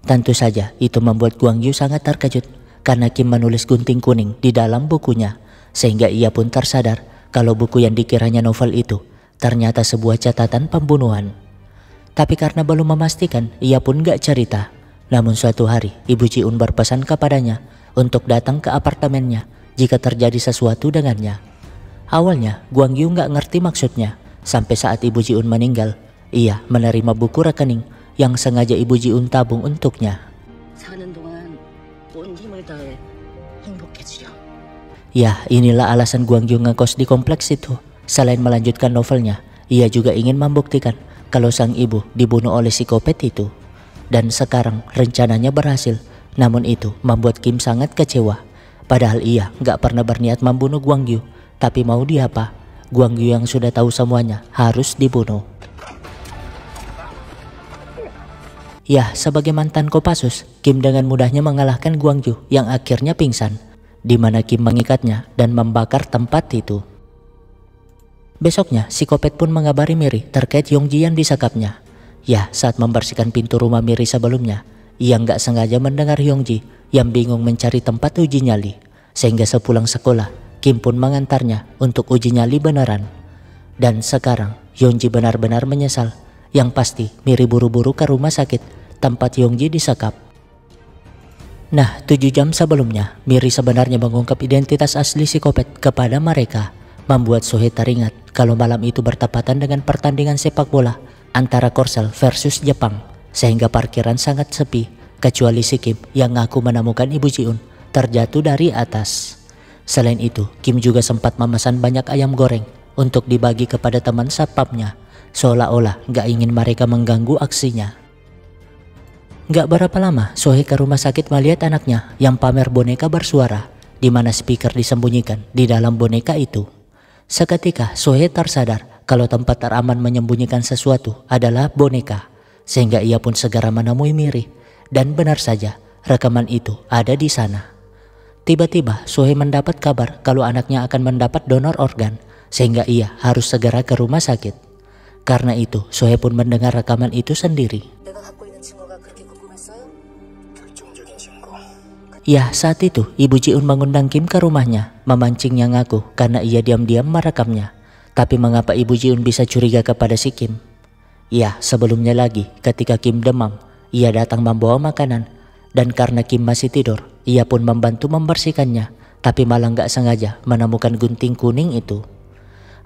Tentu saja itu membuat Guangyu sangat terkejut karena Kim menulis gunting kuning di dalam bukunya, sehingga ia pun tersadar kalau buku yang dikiranya novel itu ternyata sebuah catatan pembunuhan. Tapi karena belum memastikan, ia pun gak cerita. Namun suatu hari, Ibu Jiun berpesan kepadanya untuk datang ke apartemennya jika terjadi sesuatu dengannya. Awalnya, Guangyu gak ngerti maksudnya, sampai saat Ibu Jiun meninggal, ia menerima buku rekening yang sengaja Ibu Jiun tabung untuknya. Ya, inilah alasan Guangyu ngekos di kompleks itu. Selain melanjutkan novelnya, ia juga ingin membuktikan kalau sang ibu dibunuh oleh psikopat itu. Dan sekarang rencananya berhasil. Namun itu membuat Kim sangat kecewa. Padahal ia gak pernah berniat membunuh Guangyu. Tapi mau diapa? Guangyu yang sudah tahu semuanya harus dibunuh. Ya, sebagai mantan Kopassus, Kim dengan mudahnya mengalahkan Guangyu yang akhirnya pingsan, di mana Kim mengikatnya dan membakar tempat itu. Besoknya, psikopat pun mengabari Miri terkait Yongji yang disakapnya. Ya, saat membersihkan pintu rumah Miri sebelumnya, ia nggak sengaja mendengar Yongji yang bingung mencari tempat uji nyali. Sehingga sepulang sekolah, Kim pun mengantarnya untuk uji nyali beneran. Dan sekarang, Yongji benar-benar menyesal. Yang pasti, Miri buru-buru ke rumah sakit tempat Yongji disekap. Nah, 7 jam sebelumnya, Miri sebenarnya mengungkap identitas asli psikopat kepada mereka, membuat Sohei teringat kalau malam itu bertepatan dengan pertandingan sepak bola antara Korsel versus Jepang, sehingga parkiran sangat sepi, kecuali si Kim yang ngaku menemukan Ibu Ji-un terjatuh dari atas. Selain itu, Kim juga sempat memesan banyak ayam goreng untuk dibagi kepada teman satpamnya, seolah-olah gak ingin mereka mengganggu aksinya. Gak berapa lama, Sohei ke rumah sakit melihat anaknya yang pamer boneka bersuara, di mana speaker disembunyikan di dalam boneka itu. Seketika, Sohei tersadar kalau tempat teraman menyembunyikan sesuatu adalah boneka, sehingga ia pun segera menemui Miri. Dan benar saja, rekaman itu ada di sana. Tiba-tiba, Sohei mendapat kabar kalau anaknya akan mendapat donor organ, sehingga ia harus segera ke rumah sakit. Karena itu, Sohei pun mendengar rekaman itu sendiri. Ya, saat itu Ibu Ji-un mengundang Kim ke rumahnya, memancingnya ngaku karena ia diam-diam merekamnya. Tapi mengapa Ibu Ji-un bisa curiga kepada si Kim? Ya, sebelumnya lagi ketika Kim demam, ia datang membawa makanan. Dan karena Kim masih tidur, ia pun membantu membersihkannya, tapi malah gak sengaja menemukan gunting kuning itu.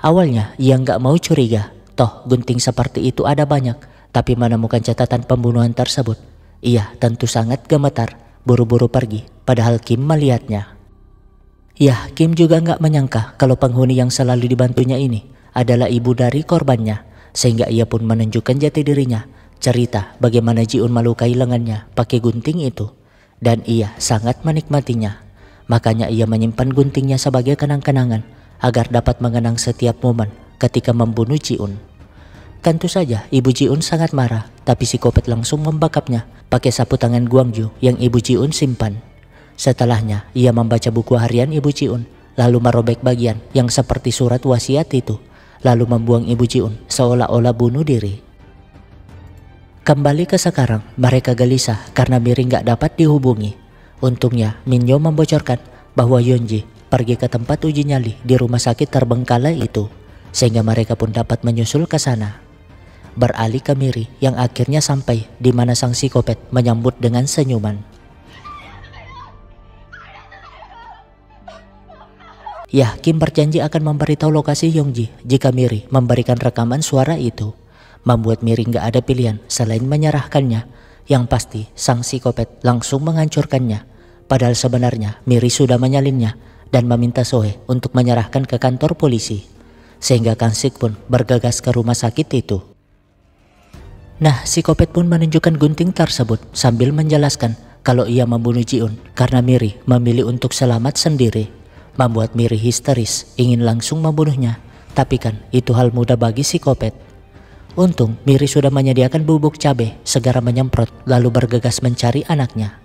Awalnya ia gak mau curiga, toh gunting seperti itu ada banyak, tapi menemukan catatan pembunuhan tersebut, ia tentu sangat gemetar, buru-buru pergi, padahal Kim melihatnya. Ya, Kim juga gak menyangka kalau penghuni yang selalu dibantunya ini adalah ibu dari korbannya, sehingga ia pun menunjukkan jati dirinya, cerita bagaimana Ji-un melukai lengannya pakai gunting itu, dan ia sangat menikmatinya. Makanya ia menyimpan guntingnya sebagai kenang-kenangan agar dapat mengenang setiap momen ketika membunuh Ji-un. Tentu saja Ibu Ji-un sangat marah, tapi psikopat langsung membakapnya pakai sapu tangan Guangyu yang Ibu Ji-un simpan. Setelahnya ia membaca buku harian Ibu Ji-un, lalu merobek bagian yang seperti surat wasiat itu, lalu membuang Ibu Ji-un seolah-olah bunuh diri. Kembali ke sekarang, mereka gelisah karena Miri gak dapat dihubungi. Untungnya Minyo membocorkan bahwa Yongji pergi ke tempat uji nyali di rumah sakit terbengkalai itu, sehingga mereka pun dapat menyusul ke sana. Beralih ke Miri yang akhirnya sampai di mana sang psikopat menyambut dengan senyuman. Ya, Kim berjanji akan memberitahu lokasi Yongji jika Miri memberikan rekaman suara itu, membuat Miri gak ada pilihan selain menyerahkannya. Yang pasti sang psikopat langsung menghancurkannya, padahal sebenarnya Miri sudah menyalinnya dan meminta Sohei untuk menyerahkan ke kantor polisi, sehingga Kang Sik pun bergegas ke rumah sakit itu. Nah, psikopat pun menunjukkan gunting tersebut sambil menjelaskan kalau ia membunuh Ji-un karena Miri memilih untuk selamat sendiri, membuat Miri histeris ingin langsung membunuhnya. Tapi kan itu hal mudah bagi psikopat. Untung Miri sudah menyediakan bubuk cabai, segera menyemprot lalu bergegas mencari anaknya.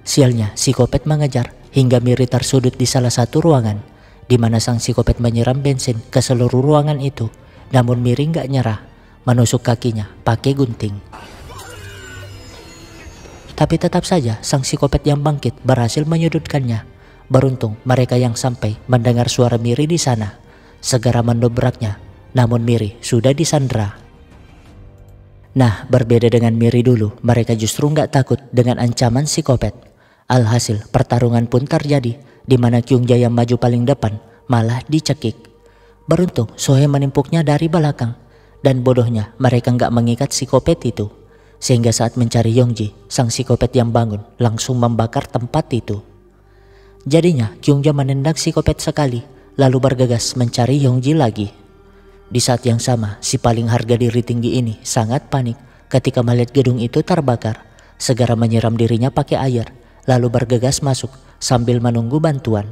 Sialnya, psikopat mengejar hingga Miri tersudut di salah satu ruangan, di mana sang psikopat menyiram bensin ke seluruh ruangan itu. Namun Miri gak nyerah, menusuk kakinya pakai gunting. Tapi tetap saja sang psikopat yang bangkit berhasil menyudutkannya. Beruntung mereka yang sampai mendengar suara Miri di sana, segera mendobraknya. Namun Miri sudah disandra. Nah, berbeda dengan Miri dulu, mereka justru nggak takut dengan ancaman psikopat. Alhasil pertarungan pun terjadi, di mana Kyungja yang maju paling depan malah dicekik. Beruntung Sohei menimpuknya dari belakang, dan bodohnya mereka nggak mengikat psikopat itu, sehingga saat mencari Yongji, sang psikopat yang bangun langsung membakar tempat itu. Jadinya Kyungja menendang psikopat sekali, lalu bergegas mencari Yongji lagi. Di saat yang sama, si paling harga diri tinggi ini sangat panik ketika melihat gedung itu terbakar, segera menyiram dirinya pakai air, lalu bergegas masuk sambil menunggu bantuan.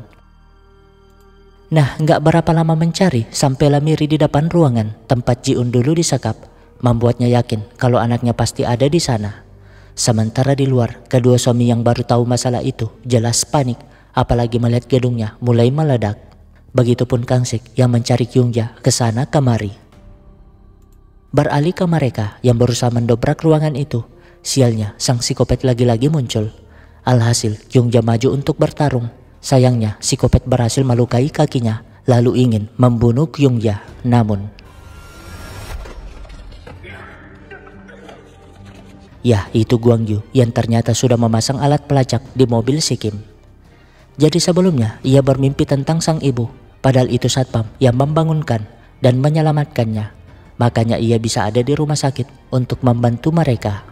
Nah, nggak berapa lama mencari, sampailah Miri di depan ruangan tempat Ji-un dulu disekap, membuatnya yakin kalau anaknya pasti ada di sana. Sementara di luar, kedua suami yang baru tahu masalah itu jelas panik, apalagi melihat gedungnya mulai meledak. Begitupun Kang Sik yang mencari Kyungja ke sana kemari. Beralih ke mereka yang berusaha mendobrak ruangan itu, sialnya sang psikopat lagi-lagi muncul. Alhasil Kyungja maju untuk bertarung. Sayangnya psikopat berhasil melukai kakinya lalu ingin membunuh Kyungja. Namun ya, itu Gwangju yang ternyata sudah memasang alat pelacak di mobil si Kim. Jadi sebelumnya ia bermimpi tentang sang ibu, padahal itu satpam yang membangunkan dan menyelamatkannya. Makanya ia bisa ada di rumah sakit untuk membantu mereka.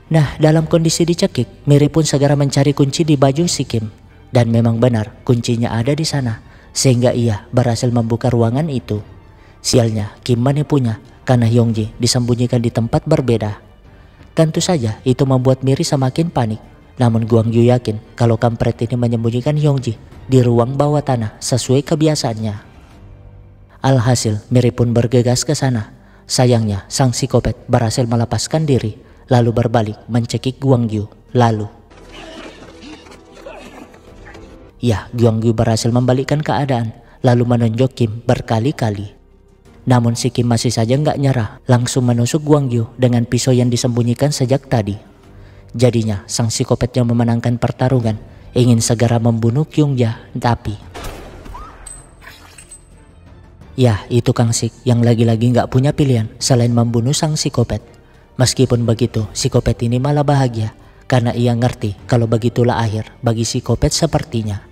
Nah, dalam kondisi dicekik, Miri pun segera mencari kunci di baju si Kim. Dan memang benar kuncinya ada di sana, sehingga ia berhasil membuka ruangan itu. Sialnya Kim menipunya karena Hyungji disembunyikan di tempat berbeda. Tentu saja itu membuat Miri semakin panik. Namun Gwangju yakin kalau kampret ini menyembunyikan Hyungji di ruang bawah tanah sesuai kebiasaannya. Alhasil Miri pun bergegas ke sana. Sayangnya sang psikopat berhasil melepaskan diri lalu berbalik mencekik Gwangju. Lalu ya, Gwangju berhasil membalikkan keadaan lalu menonjok Kim berkali-kali. Namun si Kim masih saja nggak nyerah, langsung menusuk Gwangju dengan pisau yang disembunyikan sejak tadi. Jadinya sang psikopat yang memenangkan pertarungan ingin segera membunuh Kyungja, tapi ya, itu Kang Sik yang lagi-lagi nggak punya pilihan selain membunuh sang psikopat. Meskipun begitu, psikopat ini malah bahagia karena ia ngerti kalau begitulah akhir bagi psikopat sepertinya.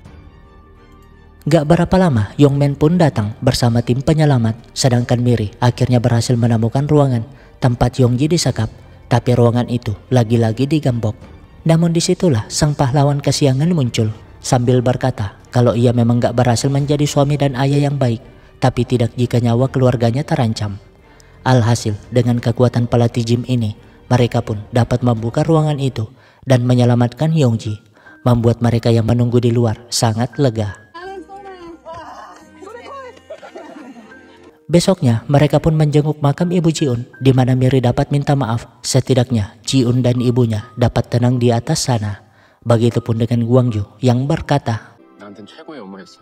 Gak berapa lama, Yongmen pun datang bersama tim penyelamat, sedangkan Miri akhirnya berhasil menemukan ruangan tempat Yongji disekap, tapi ruangan itu lagi-lagi digembok. Namun disitulah sang pahlawan kesiangan muncul sambil berkata kalau ia memang gak berhasil menjadi suami dan ayah yang baik, tapi tidak jika nyawa keluarganya terancam. Alhasil dengan kekuatan pelatih gym ini, mereka pun dapat membuka ruangan itu dan menyelamatkan Hyungji, membuat mereka yang menunggu di luar sangat lega. Besoknya mereka pun menjenguk makam ibu Ji-un, di mana Miri dapat minta maaf. Setidaknya Ji-un dan ibunya dapat tenang di atas sana. Begitupun dengan Gwangju yang berkata, 나한텐 최고의 엄마였어.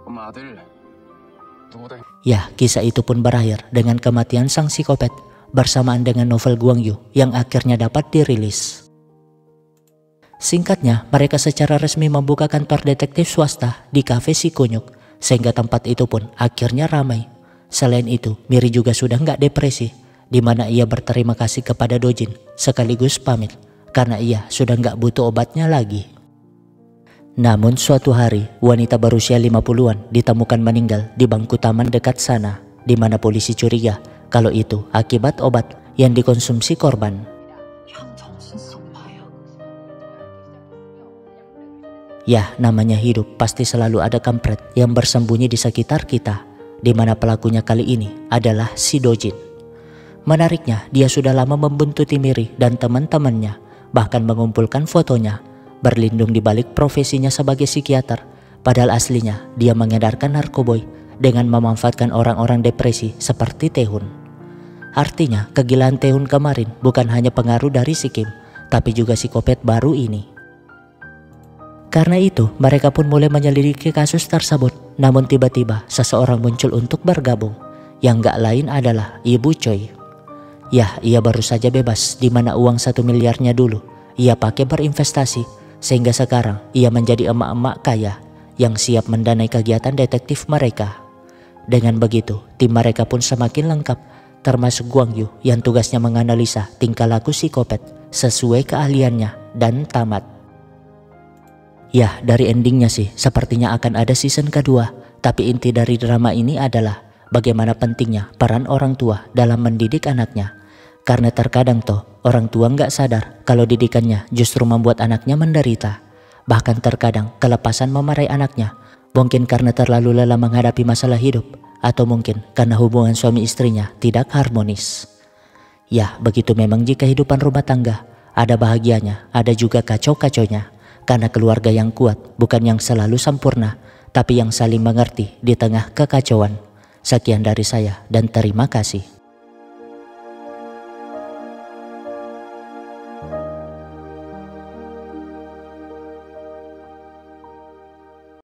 엄마 아들 누구다. ya, kisah itu pun berakhir dengan kematian sang psikopat bersamaan dengan novel Gwangju yang akhirnya dapat dirilis. Singkatnya, mereka secara resmi membuka kantor detektif swasta di kafe si Kunyuk, sehingga tempat itu pun akhirnya ramai. Selain itu, Miri juga sudah nggak depresi, di mana ia berterima kasih kepada Dojin sekaligus pamit karena ia sudah nggak butuh obatnya lagi. Namun suatu hari, wanita berusia 50-an ditemukan meninggal di bangku taman dekat sana, di mana polisi curiga kalau itu akibat obat yang dikonsumsi korban. Ya, namanya hidup, pasti selalu ada kampret yang bersembunyi di sekitar kita, di mana pelakunya kali ini adalah si Dojin. Menariknya, dia sudah lama membuntuti Miri dan teman-temannya, bahkan mengumpulkan fotonya, berlindung di balik profesinya sebagai psikiater, padahal aslinya dia mengedarkan narkoboy dengan memanfaatkan orang-orang depresi seperti Taehoon. Artinya, kegilaan Taehoon kemarin bukan hanya pengaruh dari si Kim, tapi juga psikopat baru ini. Karena itu, mereka pun mulai menyelidiki kasus tersebut. Namun tiba-tiba seseorang muncul untuk bergabung, yang gak lain adalah Ibu Choi. Ya, ia baru saja bebas, di mana uang 1 miliarnya dulu ia pakai berinvestasi, sehingga sekarang ia menjadi emak-emak kaya yang siap mendanai kegiatan detektif mereka. Dengan begitu, tim mereka pun semakin lengkap, termasuk Gwangju yang tugasnya menganalisa tingkah laku psikopat sesuai keahliannya dan tamat. Ya, dari endingnya sih sepertinya akan ada season kedua, tapi inti dari drama ini adalah bagaimana pentingnya peran orang tua dalam mendidik anaknya. Karena terkadang toh orang tua nggak sadar kalau didikannya justru membuat anaknya menderita. Bahkan terkadang kelepasan memarahi anaknya mungkin karena terlalu lelah menghadapi masalah hidup, atau mungkin karena hubungan suami istrinya tidak harmonis. Ya, begitu memang jika kehidupan rumah tangga, ada bahagianya, ada juga kacau-kacaunya. Karena keluarga yang kuat bukan yang selalu sempurna, tapi yang saling mengerti di tengah kekacauan. Sekian dari saya dan terima kasih.